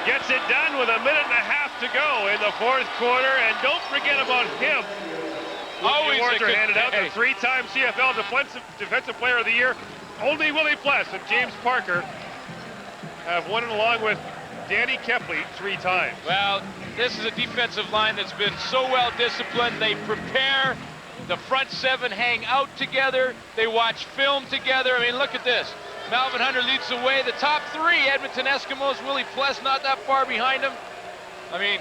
gets it done with a minute and a half to go in the 4th quarter, and don't forget about him. Always awards are handed out. The 3-time CFL Defensive Player of the Year. Only Willie Pless and James Parker have won it along with Danny Kepley 3 times. Well, this is a defensive line that's been so well disciplined. They prepare. The front 7 hang out together. They watch film together. I mean, look at this. Melvin Hunter leads the way. The top 3 Edmonton Eskimos. Willie Pless not that far behind him. I mean,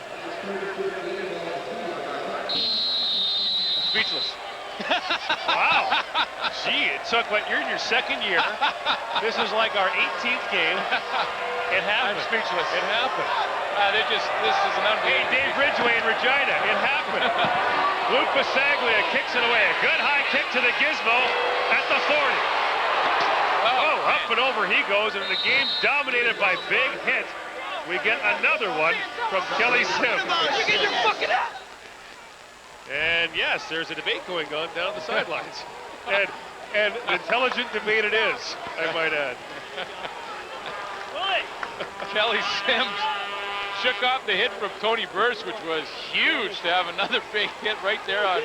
speechless. Wow. Gee, it took you're in your 2nd year. This is like our 18th game. It happened. I'm speechless. It happened. This is an unbelievable. Hey, Dave Ridgway in Regina. It happened. Luke Bisaglia kicks it away. A good high kick to the gizmo at the 40. Up and over he goes, and the game's dominated by big hits. We get another one from Kelly Sims. You get your fucking ass. And yes, there's a debate going on down the sidelines. And an intelligent debate it is, I might add. Kelly Sims shook off the hit from Tony Burst, which was huge to have another big hit right there on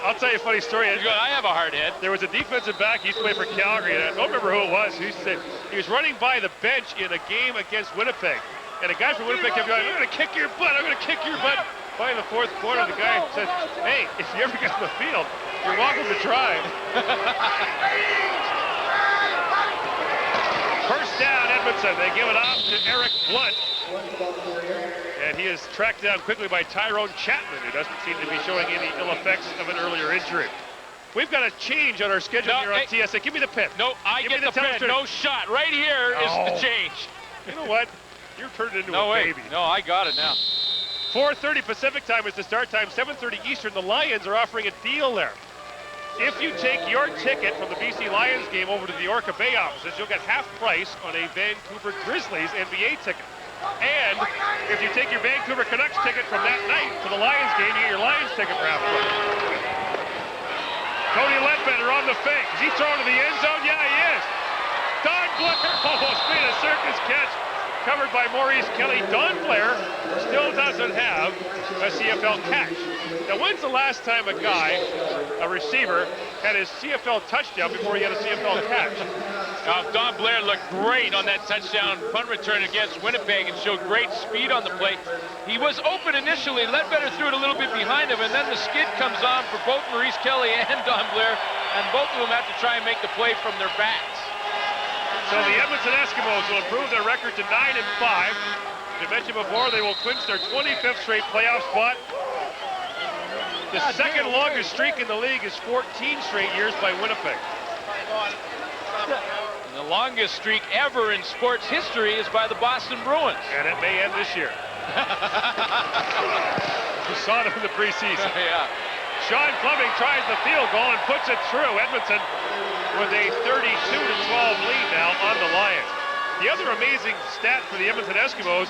I'll tell you a funny story. He's going, I have a hard head. There was a defensive back, he used to play for Calgary, and I don't remember who it was. He was running by the bench in a game against Winnipeg. And a guy from Winnipeg kept going, I'm going to kick your butt, I'm going to kick your butt. By the fourth quarter, the guy said, hey, if you ever get on the field, you're welcome to try. First down, Edmonton. They give it off to Eric Blunt. And he is tracked down quickly by Tyrone Chapman, who doesn't seem to be showing any ill effects of an earlier injury. We've got a change on our schedule here on TSA. Give me the pin. No, I get the pin. No shot. Right here is the change. You know what? You're turned into a baby. No, I got it now. 4:30 Pacific time is the start time, 7:30 Eastern. The Lions are offering a deal there. If you take your ticket from the BC Lions game over to the Orca Bay offices, you'll get half price on a Vancouver Grizzlies NBA ticket. And if you take your Vancouver Canucks ticket from that night to the Lions game, you get your Lions ticket for half price. Cody Ledbetter on the fake. Is he throwing to the end zone? Yeah, he is. Don Blair almost made a circus catch. Covered by Maurice Kelly. Don Blair still doesn't have a CFL catch. Now, when's the last time a guy, a receiver, had his CFL touchdown before he had a CFL catch? Don Blair looked great on that touchdown punt return against Winnipeg and showed great speed on the play. He was open initially. Ledbetter threw it a little bit behind him, and then the skid comes on for both Maurice Kelly and Don Blair, and both of them have to try and make the play from their backs. So the Edmonton Eskimos will improve their record to 9-5. As I mentioned before, they will clinch their 25th straight playoff spot. The second longest streak in the league is 14 straight years by Winnipeg. And the longest streak ever in sports history is by the Boston Bruins. And it may end this year. You saw them in the preseason. Yeah. Sean Fleming tries the field goal and puts it through. Edmonton with a 32-12 lead now on the Lions. The other amazing stat for the Edmonton Eskimos,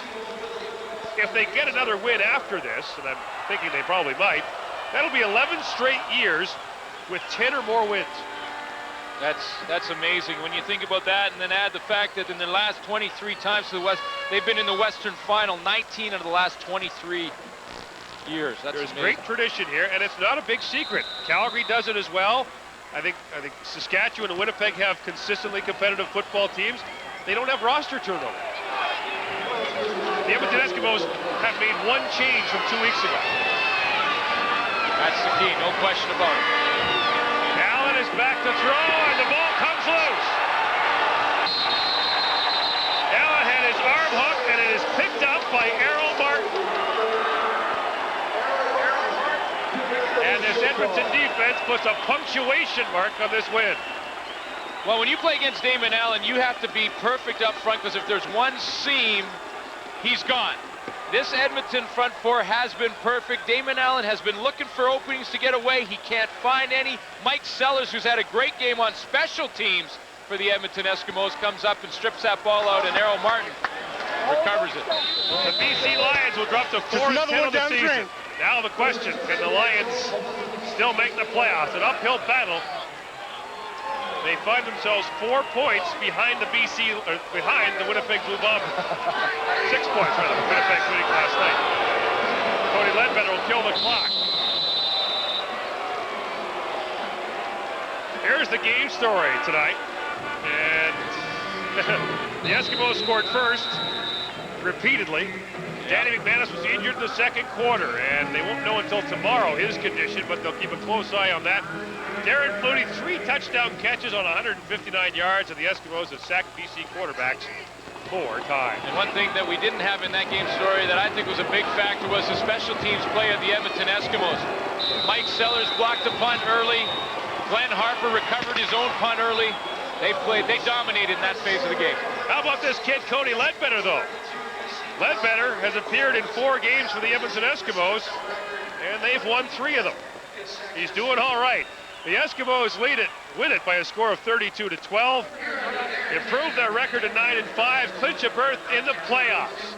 if they get another win after this, and I'm thinking they probably might, that'll be 11 straight years with 10 or more wins. That's amazing when you think about that, and then add the fact that in the last 23 times to the West, they've been in the Western Final 19 out of the last 23 years. That's There's amazing. great tradition here, and it's not a big secret. Calgary does it as well. I think Saskatchewan and Winnipeg have consistently competitive football teams. They don't have roster turnover. The Edmonton Eskimos have made one change from 2 weeks ago. That's the key, no question about it. Allen is back to throw, and the ball comes loose. Allen had his arm hooked, and it is picked up by Errol Martin. And this Edmonton defense puts a punctuation mark on this win. Well, when you play against Damon Allen, you have to be perfect up front, because if there's one seam, he's gone. This Edmonton front four has been perfect. Damon Allen has been looking for openings to get away. He can't find any. Mike Sellers, who's had a great game on special teams for the Edmonton Eskimos, comes up and strips that ball out, and Errol Martin recovers it. The BC Lions will drop to 4-10 on the season. Now the question, can the Lions still make the playoffs? An uphill battle. They find themselves 4 points behind the behind the Winnipeg Blue Bombers. 6 points rather, Winnipeg winning last night. Cody Ledbetter will kill the clock. Here's the game story tonight. And the Eskimos scored first repeatedly. Danny McManus was injured in the second quarter, and they won't know until tomorrow his condition, but they'll keep a close eye on that. Darren Flutie, 3 touchdown catches on 159 yards, and the Eskimos have sacked BC quarterbacks 4 times. And one thing that we didn't have in that game story that I think was a big factor was the special teams play of the Edmonton Eskimos. Mike Sellers blocked a punt early. Glenn Harper recovered his own punt early. They dominated in that phase of the game. How about this kid, Cody Ledbetter, though? Ledbetter has appeared in 4 games for the Edmonton Eskimos, and they've won 3 of them. He's doing all right. The Eskimos win it by a score of 32-12, improve their record to 9-5, clinch a berth in the playoffs.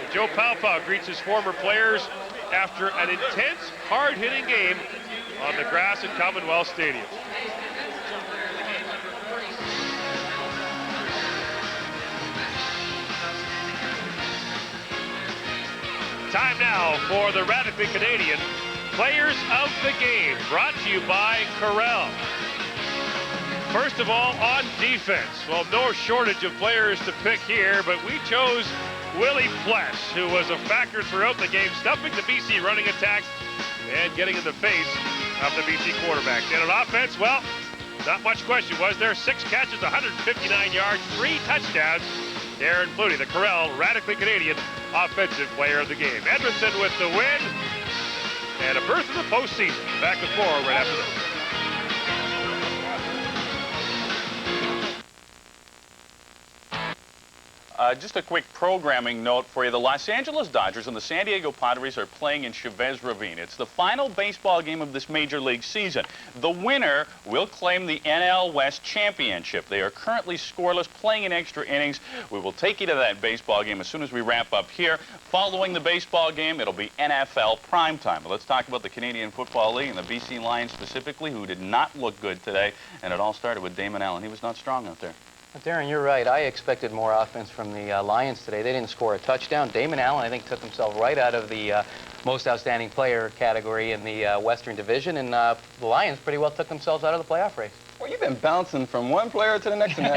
And Joe Paopao greets his former players after an intense, hard-hitting game on the grass at Commonwealth Stadium. Time now for the Radically Canadian Players of the Game, brought to you by Corel. First of all, on defense, well, no shortage of players to pick here, but we chose Willie Pless, who was a factor throughout the game, stumping the BC running attacks and getting in the face of the BC quarterback. And on offense, well, not much question, was there? 6 catches, 159 yards, 3 touchdowns. Darren Flutie, the Corel Radically Canadian Offensive Player of the Game. Edmonton with the win and a berth in the postseason. Back with more right after this. Just a quick programming note for you. The Los Angeles Dodgers and the San Diego Padres are playing in Chavez Ravine. It's the final baseball game of this Major League season. The winner will claim the NL West Championship. They are currently scoreless, playing in extra innings. We will take you to that baseball game as soon as we wrap up here. Following the baseball game, it'll be NFL primetime. But let's talk about the Canadian Football League and the BC Lions specifically, who did not look good today. And it all started with Damon Allen. He was not strong out there. Darren, you're right. I expected more offense from the Lions today. They didn't score a touchdown. Damon Allen, I think, took himself right out of the most outstanding player category in the Western Division, and the Lions pretty well took themselves out of the playoff race. Well, you've been bouncing from one player to the next, and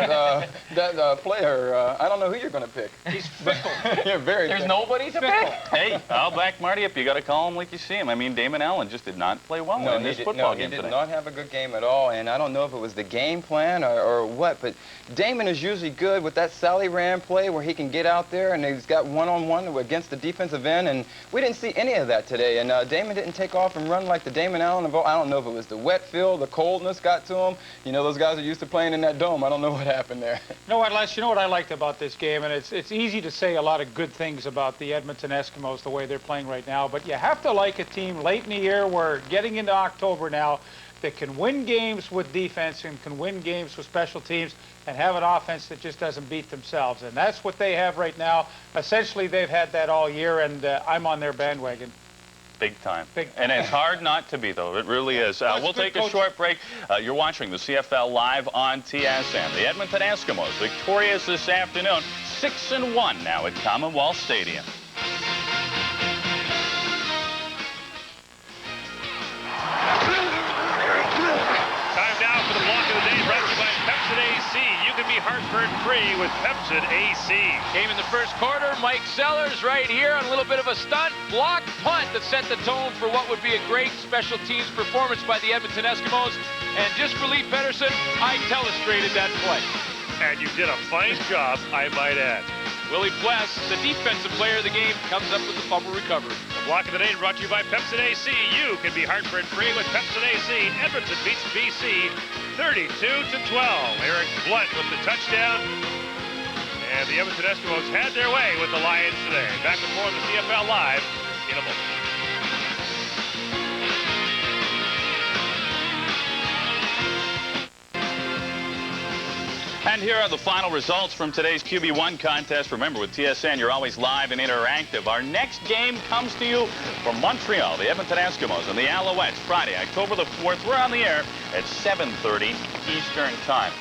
that player, I don't know who you're going to pick. He's fickle. You're very There's fickle. nobody to pick. Hey, I'll back Marty up. You got to call him like you see him. I mean, Damon Allen just did not play well in this football game today. He did not have a good game at all, and I don't know if it was the game plan or what, but Damon is usually good with that Sally Ram play where he can get out there and he's got one-on-one against the defensive end, and we didn't see any of that today. And Damon didn't take off and run like the Damon Allen of, I don't know if it was the wet field, the coldness got to him. You know, those guys are used to playing in that dome. I don't know what happened there. You know what, Les? You know what I liked about this game, and it's easy to say a lot of good things about the Edmonton Eskimos, the way they're playing right now, but you have to like a team late in the year. We're getting into October now that can win games with defense and can win games with special teams and have an offense that just doesn't beat themselves. And that's what they have right now. Essentially, they've had that all year, and I'm on their bandwagon. Big time. Big time. And it's hard not to be, though. It really is. We'll take a short break. You're watching the CFL live on TSN. The Edmonton Eskimos victorious this afternoon, 6-1 now at Commonwealth Stadium. Time now for the block of the day, brought to you by Pepsid AC. You can be heartburn-free with Pepsid AC. Came in the first quarter, Mike Sellers right here on a little bit of a stunt. Block punt that set the tone for what would be a great special teams performance by the Edmonton Eskimos. And just for Lee Pedersen, I telestrated that play. And you did a fine job, I might add. Willie Pless, the defensive player of the game, comes up with the fumble recovery. The block of the day brought to you by Pepsid AC. You can be heartburn-free with Pepsid AC. Edmonton beats BC 32-12. Eric Blunt with the touchdown. And the Edmonton Eskimos had their way with the Lions today. Back with more of the CFL Live in a moment. And here are the final results from today's QB1 contest. Remember, with TSN, you're always live and interactive. Our next game comes to you from Montreal, the Edmonton Eskimos and the Alouettes, Friday, October the 4th. We're on the air at 7:30 Eastern Time.